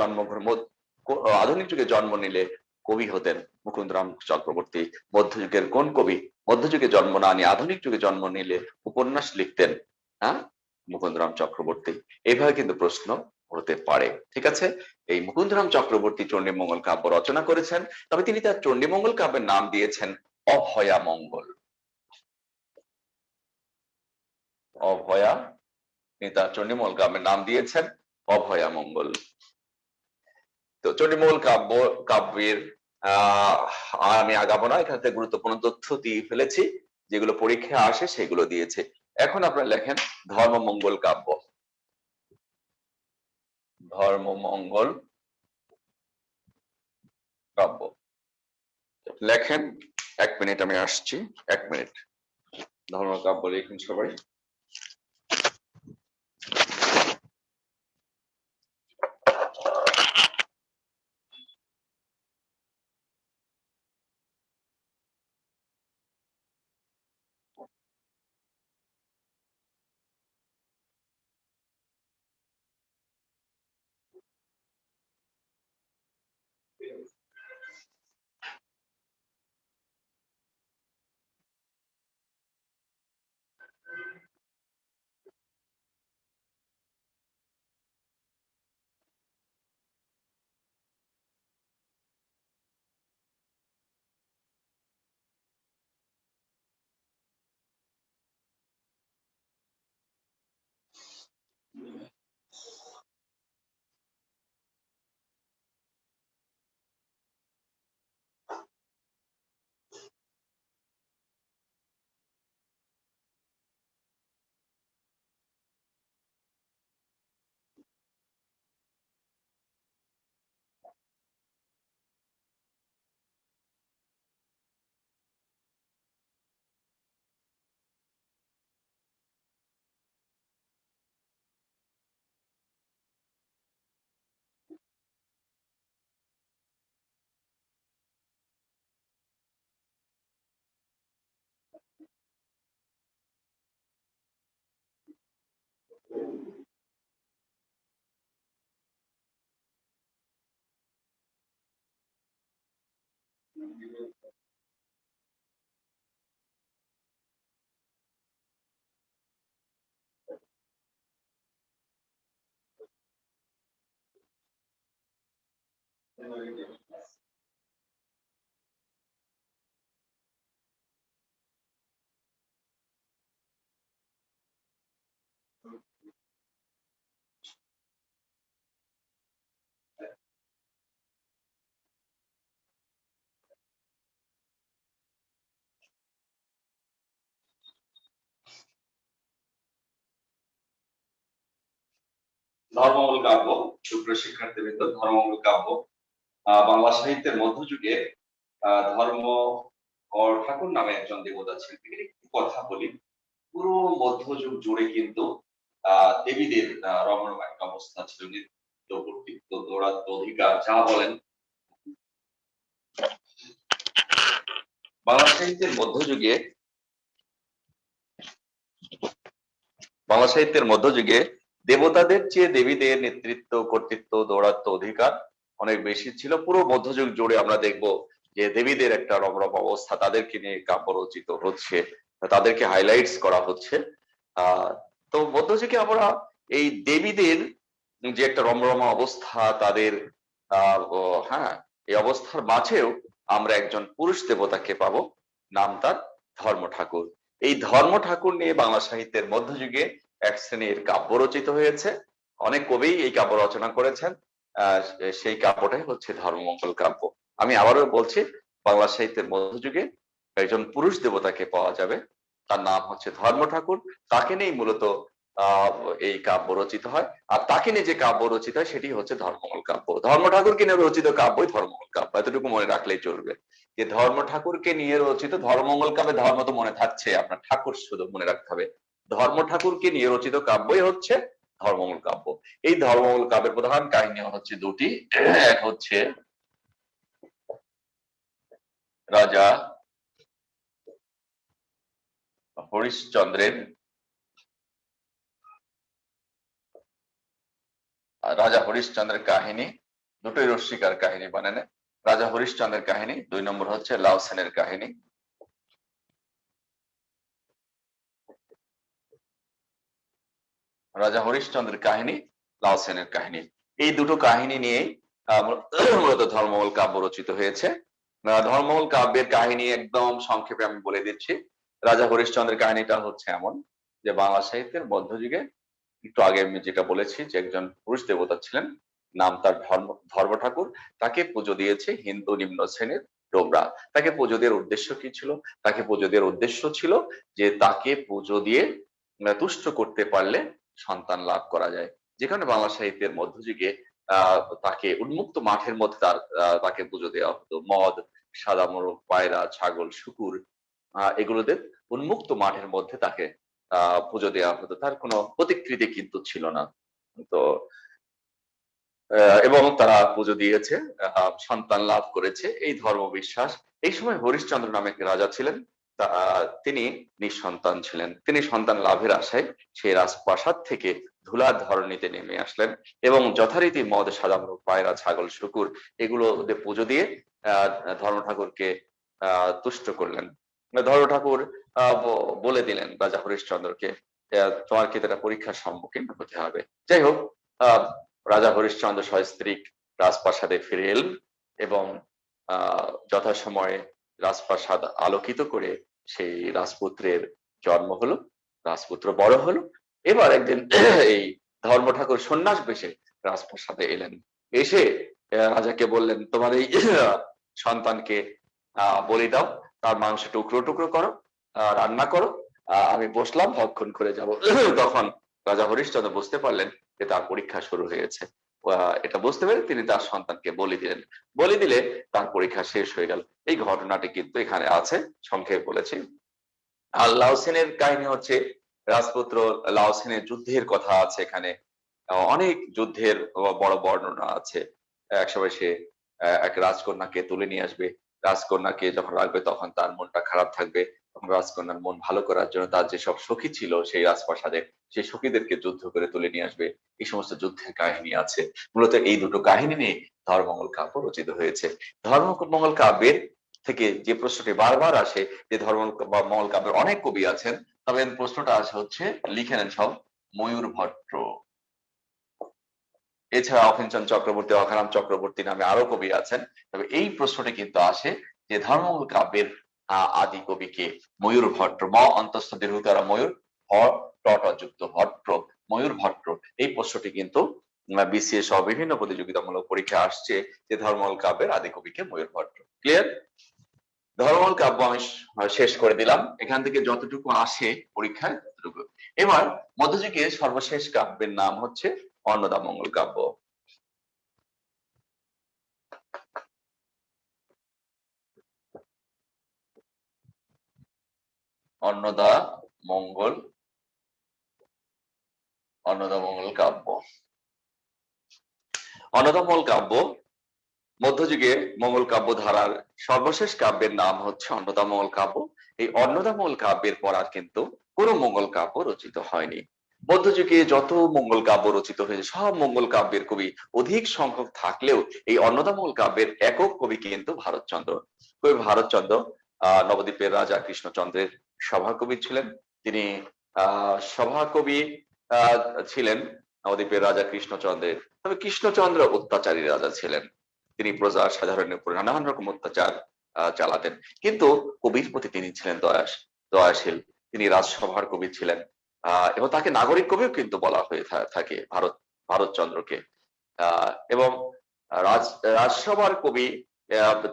আধুনিক যুগে জন্ম নিলে কবি হতেন? মুকুন্দরাম চক্রবর্তী। মধ্যযুগের কোন কবি মধ্যযুগে জন্ম না নিয়ে আধুনিক যুগে জন্ম নিলে উপন্যাস লিখতেন? হ্যাঁ, মুকুন্দরাম চক্রবর্তী। এইভাবে কিন্তু প্রশ্ন হতে পারে। ঠিক আছে, এই মুকুন্দরাম চক্রবর্তী চণ্ডীমঙ্গল কাব্য রচনা করেছেন, তবে তিনি তার চণ্ডীমঙ্গল কাব্যের নাম দিয়েছেন অভয়া মঙ্গল। অভয়া, তিনি তার চণ্ডীমঙ্গল কাব্যের নাম দিয়েছেন অভয়া মঙ্গল। তো চণ্ডীমঙ্গল কাব্যের আমি আগাবো না, এখান থেকে গুরুত্বপূর্ণ তথ্য দিয়ে ফেলেছি, যেগুলো পরীক্ষায় আসে সেগুলো দিয়েছে। এখন আপনারা লেখেন ধর্মমঙ্গল কাব্য। ধর্মমঙ্গল কাব্য লেখেন। 1 মিনিট, আমি আসছি, 1 মিনিট। ধর্মকাব্য লিখুন সবাই। ধর্মমঙ্গল কাব্য, সুপ্রিয় শিক্ষার্থীবৃন্দ, ধর্মমঙ্গল কাব্য বাংলা সাহিত্যের মধ্যযুগে ধর্মকর ঠাকুর নামে একজন দেবতা ছিলেন। একটু কথা বলি। পুরো মধ্যযুগ জুড়ে কিন্তু দেবীদের রমরমা একটা অবস্থা ছিল, নৃত্য কর্তৃত্ব দৌরাত্ম অধিকার যা বলেন। বাংলা সাহিত্যের মধ্যযুগে দেবতাদের চেয়ে দেবীদের নেতৃত্ব কর্তৃত্ব দৌরাত্ম অধিকার অনেক বেশি ছিল। পুরো মধ্যযুগ জুড়ে আমরা দেখব যে দেবীদের একটা রমরম অবস্থা, তাদেরকে নিয়ে কাব্য রচিত হচ্ছে, তাদেরকে হাইলাইটস করা হচ্ছে। তো মধ্যযুগে আমরা এই দেবীদের যে একটা রমরমা অবস্থা, তাদের হ্যাঁ, এই অবস্থার মাঝেও আমরা একজন পুরুষ দেবতাকে পাবো, নাম তার ধর্ম ঠাকুর। এই ধর্ম ঠাকুর নিয়ে বাংলা সাহিত্যের মধ্যযুগে এক শ্রেণীর কাব্য রচিত হয়েছে। অনেক কবি এই কাব্য রচনা করেছেন। সেই কাব্যটাই হচ্ছে ধর্মমঙ্গল কাব্য। আমি আবারও বলছি, বাংলা সাহিত্যের মধ্যযুগে একজন পুরুষ দেবতাকে পাওয়া যাবে, তার নাম হচ্ছে ধর্ম ঠাকুর। তাকে নিয়েই মূলত আহ এই কাব্য রচিত হয়। আর তাকে নিয়ে যে কাব্য রচিত হয় সেটি হচ্ছে ধর্মমূল কাব্য। ধর্ম ঠাকুরকে নিয়ে রচিত কাব্যই ধর্মমূল কাব্য, এতটুকু মনে রাখলেই চলবে যে ধর্ম ঠাকুরকে নিয়ে রচিত ধর্মমূল কাব্যে, ধর্ম তো মনে থাকছে, আপনার ঠাকুর শুধু মনে রাখতে হবে। ধর্ম ঠাকুরকে নিয়ে রচিত কাব্যই হচ্ছে ধর্মমূল কাব্য। এই ধর্মমূল কাব্যের প্রধান কাহিনী হচ্ছে দুটি। এক হচ্ছে রাজা হরিশ্চন্দ্রের কাহিনী, দুটোই রশ্মিকার কাহিনী বানানে। রাজা হরিশ্চন্দ্রের কাহিনী, 2 নম্বর হচ্ছে লাউ সেনের কাহিনী। রাজা হরিশ্চন্দ্রের কাহিনী, লাউ সেনের কাহিনী, এই দুটো কাহিনী নিয়ে মূলত ধর্মমূল কাব্য রচিত হয়েছে। ধর্মমূল কাব্যের কাহিনী একদম সংক্ষেপে আমি বলে দিচ্ছি। রাজা হরিশ্চন্দ্রের কাহিনীটা হচ্ছে এমন যে বাংলা সাহিত্যের মধ্যযুগে, একটু আগে আমি যেটা বলেছি যে একজন পুরুষ দেবতা ছিলেন, নাম তার ধর্ম ঠাকুর। তাকে পুজো দিয়েছে হিন্দু নিম্ন শ্রেণীর ডোমরা। তাকে পুজো দেওয়ার উদ্দেশ্য কি ছিল? তাকে পুজো দেওয়ার উদ্দেশ্য ছিল যে তাকে পুজো দিয়ে তুষ্ট করতে পারলে সন্তান লাভ করা যায়। যেখানে বাংলা সাহিত্যের মধ্যযুগে তাকে উন্মুক্ত মাঠের মধ্যে তাকে পুজো দেওয়া হতো। মদ, সাদা মোরগ, পায়রা, ছাগল, শুকুর, এগুলোতে উন্মুক্ত মাঠের মধ্যে তাকে পুজো দেওয়া হতো। তার কোনো প্রতিকৃতি কিন্তু ছিল না। তো এবং তারা পুজো দিয়েছে, সন্তান লাভ করেছে, এই ধর্ম বিশ্বাস। এই সময় হরিশ্চন্দ্র নামে এক রাজা ছিলেন, তিনি নিঃসন্তান ছিলেন। তিনি সন্তান লাভের আশায় সেই রাজপ্রাসাদ থেকে ধুলার ধরণীতে নেমে আসলেন এবং যথারীতি মদ, সাদা মোরগ, পায়রা, ছাগল, শুকুর এগুলো পুজো দিয়ে ধর্ম ঠাকুরকে তুষ্ট করলেন। ধর্ম ঠাকুর বলে দিলেন রাজা হরিশ্চন্দ্রকে, তোমার কিন্তু একটা পরীক্ষার সম্মুখীন হতে হবে। যাই হোক, রাজা হরিশ্চন্দ্র সস্ত্রীক রাজপ্রাসাদে ফিরে এলেন এবং যথাসময়ে রাজপ্রাসাদ আলোকিত করে সেই রাজপুত্রের জন্ম হলো। রাজপুত্র বড় হলো। এবার একদিন এই ধর্ম ঠাকুর সন্ন্যাস বেশে রাজপ্রাসাদে এলেন। এসে রাজাকে বললেন, তোমার এই সন্তানকে বলি দাও, তার মাংস টুকরো টুকরো করো, রান্না করো, আমি বসলাম ভক্ষণ করে যাব। তখন রাজা হরিশ্চন্দ্র বুঝতে পারলেন যে তার পরীক্ষা শুরু হয়েছে। এটা বুঝতে পেরে তিনি তার সন্তানকে বলি দিলেন। বলি দিলে তার পরীক্ষা শেষ হয়ে গেল। এই ঘটনাটি কিন্তু এখানে আছে, সংক্ষেপে বলেছি। আর লাউ সেনের কাহিনী হচ্ছে রাজপুত্র লাউ সেনের যুদ্ধের কথা আছে এখানে। অনেক যুদ্ধের বড় বর্ণনা আছে। একসময় সে এক রাজকন্যাকে তুলে নিয়ে আসবে। রাজকন্যাকে যখন রাখবে তখন তার মনটা খারাপ থাকবে। তখন রাজকন্যার মন ভালো করার জন্য তার যেসব সখী ছিল সেই রাজপ্রাসাদে, সেই সখীদেরকে যুদ্ধ করে তুলে নিয়ে আসবে। এই সমস্ত যুদ্ধের কাহিনী আছে। মূলত এই দুটো কাহিনী নিয়ে ধর্মমঙ্গল কাব্য রচিত হয়েছে। ধর্মমঙ্গল কাব্যের থেকে যে প্রশ্নটি বারবার আসে যে ধর্মমঙ্গল কাব্যের অনেক কবি আছেন, তবে প্রশ্নটা আসে হচ্ছে, লিখে নেন সব, ময়ূর ভট্ট। এছাড়া অখিলচন্দ চক্রবর্তী, অখারাম চক্রবর্তী নামে আরো কবি আছেন। তবে এই প্রশ্নটি কিন্তু আসে যে ধর্মমঙ্গল কাব্যের আদি কবি কে? ময়ূর ভট্ট। ম অন্তস্থ দীর্ঘকার ময়ূর, ভ টট যুক্ত ভট্ট, ময়ূর ভট্ট। এই প্রশ্নটি কিন্তু বিসিএস সহ বিভিন্ন প্রতিযোগিতামূলক পরীক্ষা আসছে যে ধর্মমঙ্গল কাব্যের আদি কবি কে? ময়ূর ভট্ট। ক্লিয়ার? ধর্মমঙ্গল কাব্য আমি শেষ করে দিলাম। এখান থেকে যতটুকু আসে পরীক্ষায় ততটুকু। এবার মধ্যযুগে সর্বশেষ কাব্যের নাম হচ্ছে অন্নদামঙ্গল কাব্য। অন্নদামঙ্গল কাব্য। অন্নদামঙ্গল কাব্য মধ্যযুগে মঙ্গল কাব্য ধারার সর্বশেষ কাব্যের নাম হচ্ছে অন্নদামঙ্গল কাব্য। এই অন্নদামঙ্গল কাব্যের পর আর কিন্তু কোনো মঙ্গল কাব্য রচিত হয়নি। মধ্যযুগে যত মঙ্গল কাব্য রচিত হয়েছে সব মঙ্গল কাব্যের কবি অধিক সংখ্যক থাকলেও এই অন্নদামঙ্গল কাব্যের একক কবি কিন্তু ভারতচন্দ্র। কবি ভারতচন্দ্র নবদ্বীপের রাজা কৃষ্ণচন্দ্রের সভাকবি ছিলেন। তিনি সভাকবি ছিলেন নবদ্বীপের রাজা কৃষ্ণচন্দ্রের। তবে কৃষ্ণচন্দ্র অত্যাচারী রাজা ছিলেন। তিনি প্রজা সাধারণের উপর নানান রকম অত্যাচার চালাতেন, কিন্তু কবির প্রতি তিনি ছিলেন দয়াশীল। তিনি রাজসভার কবি ছিলেন এবং তাকে নাগরিক কবিও কিন্তু বলা হয়ে থাকে ভারতচন্দ্রকে। এবং রাজসভার কবি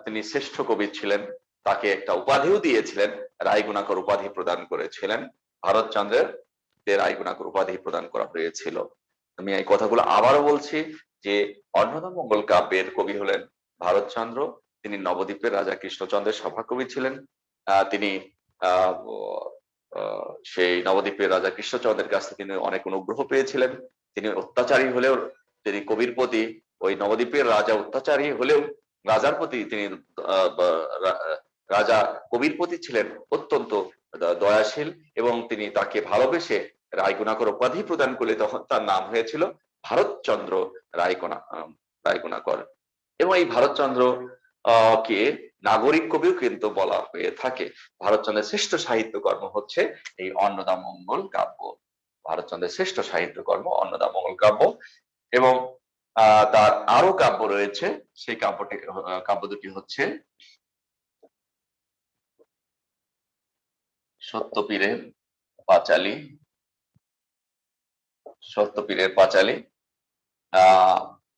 তিনি শ্রেষ্ঠ কবি ছিলেন, তাকে একটা উপাধিও দিয়েছিলেন, রায়গুণাকর উপাধি প্রদান করেছিলেন। ভারতচন্দ্রের রায়গুণাকর উপাধি প্রদান করা হয়েছিল। আমি এই কথাগুলো আবারও বলছি যে অন্নদামঙ্গল কাব্যের কবি হলেন ভারতচন্দ্র। তিনি নবদ্বীপের রাজা কৃষ্ণচন্দ্রের সভাকবি ছিলেন। তিনি সেই নবদ্বীপের রাজা কৃষ্ণচন্দ্রের কাছ থেকে তিনি অনেক অনুগ্রহ পেয়েছিলেন। তিনি অত্যাচারী হলেও তিনি কবির প্রতি, ওই নবদ্বীপের রাজা অত্যাচারী হলেও রাজার প্রতি তিনি রাজা কবির প্রতি ছিলেন অত্যন্ত দয়াশীল, এবং তিনি তাকে ভালোবেসে রায়গুণাকর উপাধি প্রদান করলে তখন তার নাম হয়েছিল ভারতচন্দ্র রায়গুণাকর। এবং এই ভারতচন্দ্র কে নাগরিক কবিও কিন্তু বলা হয়ে থাকে। ভারতচন্দ্রের শ্রেষ্ঠ সাহিত্যকর্ম হচ্ছে এই অন্নদামঙ্গল কাব্য। ভারতচন্দ্রের শ্রেষ্ঠ সাহিত্যকর্ম অন্নদামঙ্গল কাব্য। এবং তার আরো কাব্য রয়েছে, সেই কাব্য দুটি হচ্ছে সত্যপীরের পাঁচালী, সত্যপীরের পাঁচালী।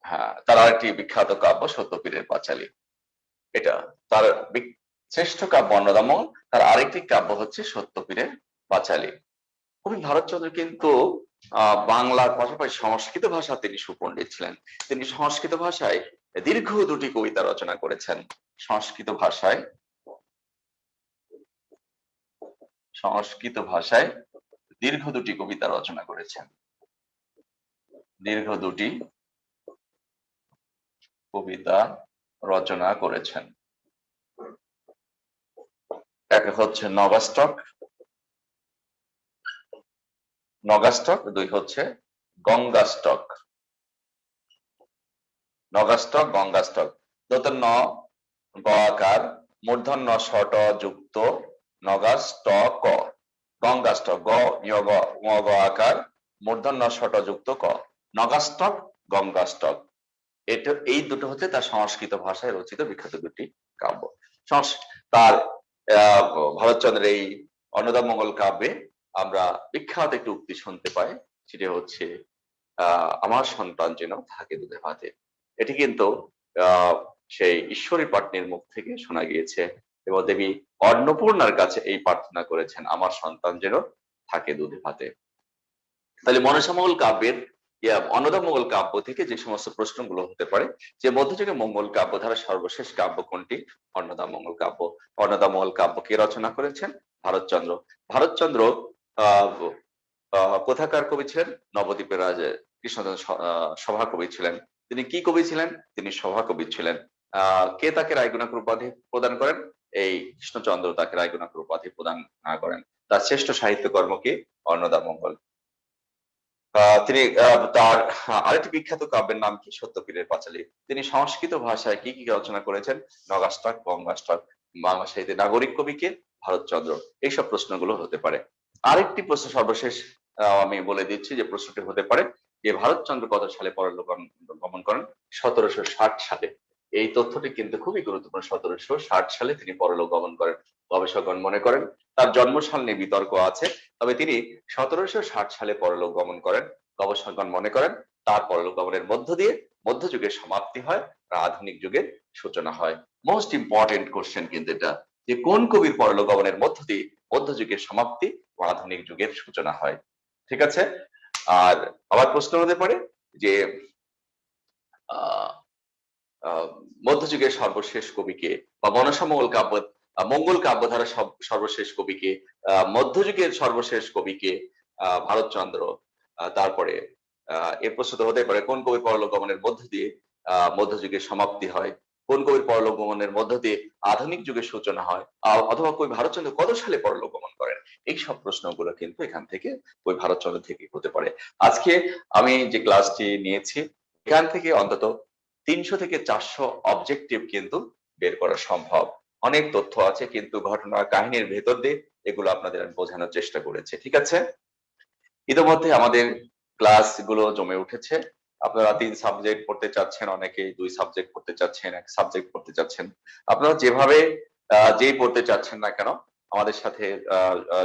হ্যাঁ, তার আরেকটি বিখ্যাত কাব্য সত্যপীরের পাঁচালী। এটা তার শ্রেষ্ঠ কাব্য অন্নদামঙ্গল, তার আরেকটি কাব্য হচ্ছে সত্যপীরের পাঁচালী। কবি ভারতচন্দ্র কিন্তু বাংলার পাশাপাশি সংস্কৃত ভাষা তিনি সুপণ্ডিত ছিলেন। তিনি সংস্কৃত ভাষায় দীর্ঘ দুটি কবিতা রচনা করেছেন। সংস্কৃত ভাষায় দীর্ঘ দুটি কবিতা রচনা করেছেন। দীর্ঘ দুটি কবিতা রচনা করেছেন। এক হচ্ছে নগাষ্টক, দুই হচ্ছে গঙ্গাষ্টক। গঙ্গাষ্টক দোতন গ আকার মূর্ধন্য ষট যুক্ত নগাষ্টক। গঙ্গাষ্টক গ আকার মূর্ধন্য ষট যুক্ত ক, নগাষ্টক গঙ্গাষ্টক। এটা এই দুটো হচ্ছে তার সংস্কৃত ভাষায় রচিত বিখ্যাত দুটি কাব্য। তার ভারতচন্দ্রের এই অন্নদামঙ্গল কাব্যে আমরা বিখ্যাত একটি উক্তি শুনতে পাই, সেটা হচ্ছে আমার সন্তান যেন থাকে দুধে ভাতে। এটি কিন্তু সেই ঈশ্বরী পাটনির মুখ থেকে শোনা গিয়েছে, এবং দেবী অন্নপূর্ণার কাছে এই প্রার্থনা করেছেন, আমার সন্তান যেন থাকে দুধে ভাতে। তাহলে মনসামঙ্গল কাব্যের অন্নদামঙ্গল কাব্য থেকে যে সমস্ত প্রশ্নগুলো হতে পারে, যে মধ্যযুগে মঙ্গল কাব্য ধারা সর্বশেষ কাব্য কোনটি? অন্নদামঙ্গল কাব্য। অন্নদামঙ্গল কাব্য কে রচনা করেছেন? ভারতচন্দ্র। ভারতচন্দ্র কোথাকার কবি ছিলেন? নবদ্বীপের রাজা কৃষ্ণচন্দ্র সভাকবি ছিলেন। তিনি কি কবি ছিলেন? তিনি সভাকবি ছিলেন। কে তাকে রায়গুণাকর উপাধি প্রদান করেন? এই কৃষ্ণচন্দ্র তাকে রায়গুণাকর উপাধি প্রদান করেন। তার শ্রেষ্ঠ সাহিত্যকর্ম কি? অন্নদামঙ্গল। তিনি তার আরেকটি বিখ্যাত কাব্যের নাম কি? সত্যপীরের পাঁচালী। তিনি সংস্কৃত ভাষায় কি কি রচনা করেছেন? নগাষ্টক, গঙ্গাষ্টক। বাংলা সাহিত্যে নাগরিক কবি কে? ভারতচন্দ্র। এইসব প্রশ্নগুলো হতে পারে। আরেকটি প্রশ্ন সর্বশেষ আমি বলে দিচ্ছি, যে প্রশ্নটি হতে পারে যে ভারতচন্দ্র কত সালে পরলোক গমন করেন? 1760 সালে। এই তথ্যটি কিন্তু খুবই গুরুত্বপূর্ণ। 1760 সালে তিনি পরলোক গমন করেন। গবেষকগণ মনে করেন, তার জন্মসাল নিয়ে বিতর্ক আছে, তবে তিনি 1760 সালে পরলোক গমন করেন। গবেষকগণ মনে করেন তার পরলোক গমনের মধ্য দিয়ে মধ্যযুগের সমাপ্তি হয়, আধুনিক যুগের সূচনা হয়। মোস্ট ইম্পর্টেন্ট কোশ্চেন কিন্তু এটা, যে কোন কবির পরলোক গমনের মধ্য দিয়ে মধ্যযুগের সমাপ্তি ও আধুনিক যুগের সূচনা হয়। ঠিক আছে। আর আবার প্রশ্ন হতে পারে যে মধ্যযুগের সর্বশেষ কবিকে, বা মনসামঙ্গল কাব্য মঙ্গল কাব্য ধারা সর্বশেষ কবিকে, মধ্যযুগের সর্বশেষ কবিকে? ভারতচন্দ্র। তারপরে এ প্রশ্ন হতে পারে কোন কবির পরলোক গমনের মধ্য দিয়ে মধ্যযুগের সমাপ্তি হয়, কোন কবির পরলোক গমনের মধ্য দিয়ে আধুনিক যুগের সূচনা হয়, অথবা কবি ভারতচন্দ্র কত সালে পরলোক গমন করেন। এই সব প্রশ্নগুলো কিন্তু এখান থেকে কবি ভারতচন্দ্র থেকে হতে পারে। আজকে আমি যে ক্লাসটি নিয়েছি, এখান থেকে অন্তত 300 থেকে 400 অবজেক্টিভ কিন্তু বের করা সম্ভব। অনেক তথ্য আছে, কিন্তু ঘটনা কাহিনীর ভেতর দিয়ে এগুলো আপনাদের বোঝানোর চেষ্টা করেছে। ঠিক আছে। ইতিমধ্যে আমাদের ক্লাস গুলো জমে উঠেছে। আপনারা 3 সাবজেক্ট পড়তে চাচ্ছেন, অনেকেই 2 সাবজেক্ট পড়তে চাচ্ছেন, 1 সাবজেক্ট পড়তে চাচ্ছেন। আপনারা যেভাবে যেই পড়তে চাচ্ছেন না কেন, আমাদের সাথে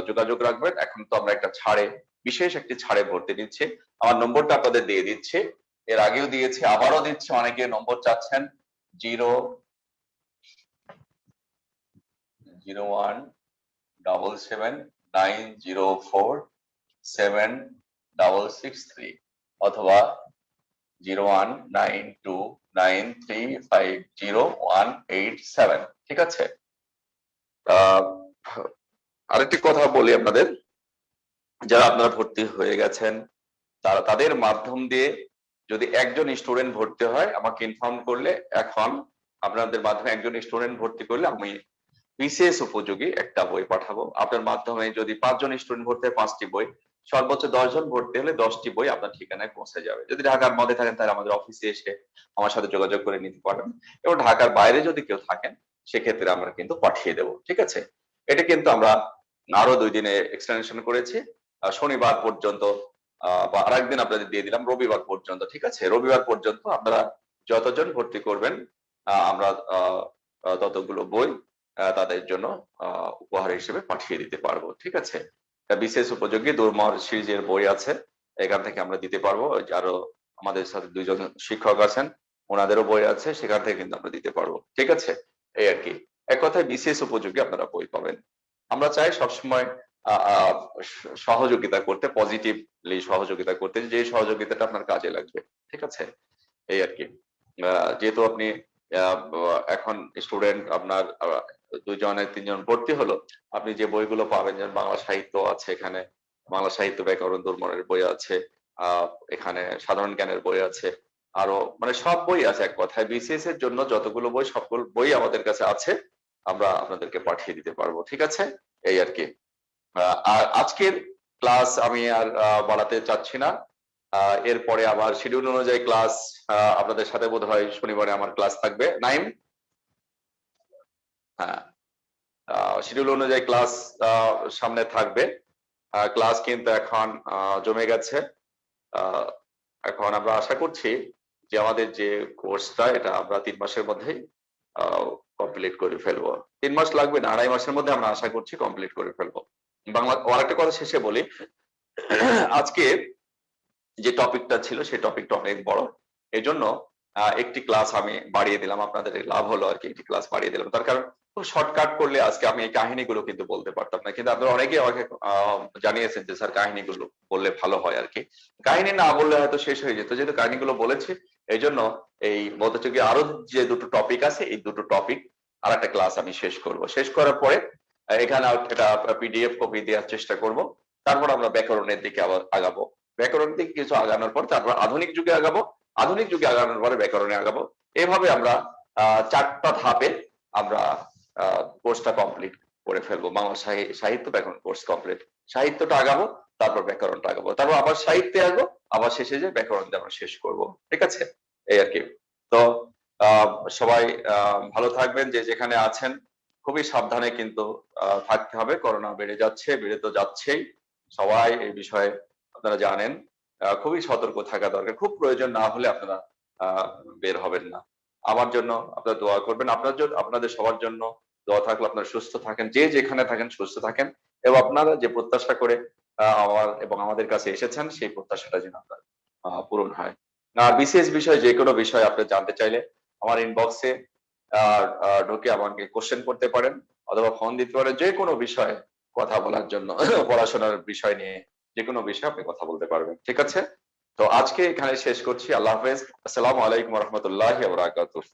যোগাযোগ রাখবেন। এখন তো আমরা একটা বিশেষ একটি ছাড়ে ভর্তি নিচ্ছি। আমার নম্বরটা আপনাদের দিয়ে দিচ্ছি, এর আগেও দিয়েছি, আবারও দিচ্ছি। অনেকে নম্বর চাচ্ছেন। 017790476663 অথবা 01929350 ঠিক আছে। আরেকটি কথা বলি আপনাদের, যারা আপনারা ভর্তি হয়ে গেছেন তারা তাদের মাধ্যম দিয়ে যদি একজন স্টুডেন্ট ভর্তি হয় আমাকে ইনফর্ম করলে, এখন আপনাদের মাধ্যমে একজন স্টুডেন্ট ভর্তি করলে আমি বিশেষ উপযোগী একটা বই পাঠাবো। আপনার মাধ্যমে যদি 5 জন স্টুডেন্ট ভর্তি হয় 5টি বই, সর্বোচ্চ 10 জন ভর্তি হলে 10টি বই আপনার ঠিকানায় পৌঁছে যাবে। যদি ঢাকার মধ্যে থাকেন তাহলে আমাদের অফিসে এসে আমার সাথে যোগাযোগ করে নিতে পারবেন, এবং ঢাকার বাইরে যদি কেউ থাকেন সেক্ষেত্রে আমরা কিন্তু পাঠিয়ে দেবো, ঠিক আছে। এটা কিন্তু আমরা আরো 2 দিনে এক্সটেনশন করেছি, শনিবার পর্যন্ত বা আরেকদিন আপনাদের দিয়ে দিলাম রবিবার পর্যন্ত, ঠিক আছে। রবিবার পর্যন্ত আপনারা যতজন ভর্তি করবেন আমরা ততগুলো বই তাদের জন্য উপহার হিসেবে পাঠিয়ে দিতে পারবো, ঠিক আছে। বিশেষ উপযোগী দুর্মর সিরিজের বই আছে, এখান থেকে আমরা দিতে পারবো। আরো আমাদের সাথে 2 জন শিক্ষক আছেন, ওনাদেরও বই আছে, সেখান থেকে কিন্তু আমরা দিতে পারবো, ঠিক আছে। এই আর কি, এক কথায় বিশেষ উপযোগী আপনারা বই পাবেন। আমরা চাই সবসময় সহযোগিতা করতে, পজিটিভলি সহযোগিতা করতে, যে সহযোগিতাটা আপনার কাজে লাগবে, ঠিক আছে। এই আর কি, যেহেতু আপনি এখন স্টুডেন্ট, আপনার 2 জনের 3 জন ভর্তি হলো, আপনি যে বইগুলো পাবেন, যেমন বাংলা সাহিত্য আছে, এখানে বাংলা সাহিত্য ব্যাকরণ দুর্মনের বই আছে, এখানে সাধারণ জ্ঞানের বই আছে, আরো মানে সব বই আছে। এক কথায় বিসিএস এর জন্য যতগুলো বই সবগুলো বই আমাদের কাছে আছে, আমরা আপনাদেরকে পাঠিয়ে দিতে পারবো, ঠিক আছে। এই আর কি, আর আজকের ক্লাস আমি আর বাড়াতে চাচ্ছি না। এরপরে আবার শিডিউল অনুযায়ী ক্লাস আপনাদের সাথে বোধ হয় শনিবারে আমার ক্লাস থাকবে। নাইম, হ্যাঁ, শিডিউল অনুযায়ী ক্লাস সামনে থাকবে। ক্লাস কিন্তু এখন জমে গেছে। এখন আমরা আশা করছি যে আমাদের যে কোর্সটা এটা আমরা 3 মাসের মধ্যেই কমপ্লিট করে ফেলবো। 3 মাস লাগবে না, 2.5 মাসের মধ্যে আমরা আশা করছি কমপ্লিট করে ফেলবো। বাংলা আরেকটা কথা শেষে বলি, আজকে যে টপিকটা ছিল সেই টপিকটা অনেক বড়, এজন্য একটি ক্লাস আমি বাড়িয়ে দিলাম। আপনাদের লাভ হলো আর কি, একটি ক্লাস বাড়িয়ে দিলাম। তার কারণ খুব শর্টকাট করলে আজকে আমি এই কাহিনীগুলো কিন্তু বলতে পারতাম না, কিন্তু আপনারা অনেকেই আমাকে জানিয়েছেন যে স্যার কাহিনীগুলো বললে ভালো হয় আর কি। কাহিনী না বললে হয়তো শেষ হয়ে যেত, যেহেতু কাহিনীগুলো বলেছি এই জন্য এই মধ্যযুগে আরো যে 2টো টপিক আছে, এই 2টো টপিক আর একটা ক্লাস আমি শেষ করব। শেষ করার পরে এখানে একটা পিডিএফ কপি দেওয়ার চেষ্টা করব, তারপর আমরা ব্যাকরণের দিকে আবার আগাবো। ব্যাকরণের দিকে কিছু আগানোর পর তারপর আধুনিক যুগে আগাবো, আধুনিক যুগে আগানোর পরে ব্যাকরণে আগাবো। এভাবে আমরা 4টা ধাপে আমরা কোর্সটা কমপ্লিট করে ফেলবো। বাংলা সাহিত্য ব্যাকরণ কোর্স কমপ্লিট, সাহিত্যটা আগাবো, তারপর ব্যাকরণটা আগাবো, তারপর আবার সাহিত্যে আসবো, আবার শেষে যে ব্যাকরণ দিয়ে আমরা শেষ করব, ঠিক আছে। এই আর কি। তো সবাই ভালো থাকবেন, যে যেখানে আছেন খুবই সাবধানে কিন্তু থাকতে হবে। করোনা বেড়ে যাচ্ছে, বেড়ে তো যাচ্ছেই, সবাই এই বিষয়ে আপনারা জানেন, খুবই সতর্ক থাকা দরকার। খুব প্রয়োজন না হলে আপনারা বের হবেন না। আমার জন্য আপনারা দোয়া করবেন, আপনাদের সবার জন্য দোয়া থাকলে আপনারা সুস্থ থাকেন, যে যেখানে থাকেন সুস্থ থাকেন, এবং আপনারা যে প্রত্যাশা করে আমার এবং আমাদের কাছে এসেছেন সেই প্রত্যাশাটা যেন আপনার পূরণ হয়। বিশেষ বিষয় যে কোনো বিষয় আপনি জানতে চাইলে আমার ইনবক্সে ঢুকে আমাকে কোশ্চেন করতে পারেন, অথবা ফোন দিতে পারেন। যে কোনো বিষয়ে কথা বলার জন্য, পড়াশোনার বিষয় নিয়ে যে কোনো বিষয়ে আপনি কথা বলতে পারবেন, ঠিক আছে। তো আজকে এখানে শেষ করছি। আল্লাহ হাফেজ, আসসালামু আলাইকুম রহমতুল্লাহি ওয়া বারাকাতুহু।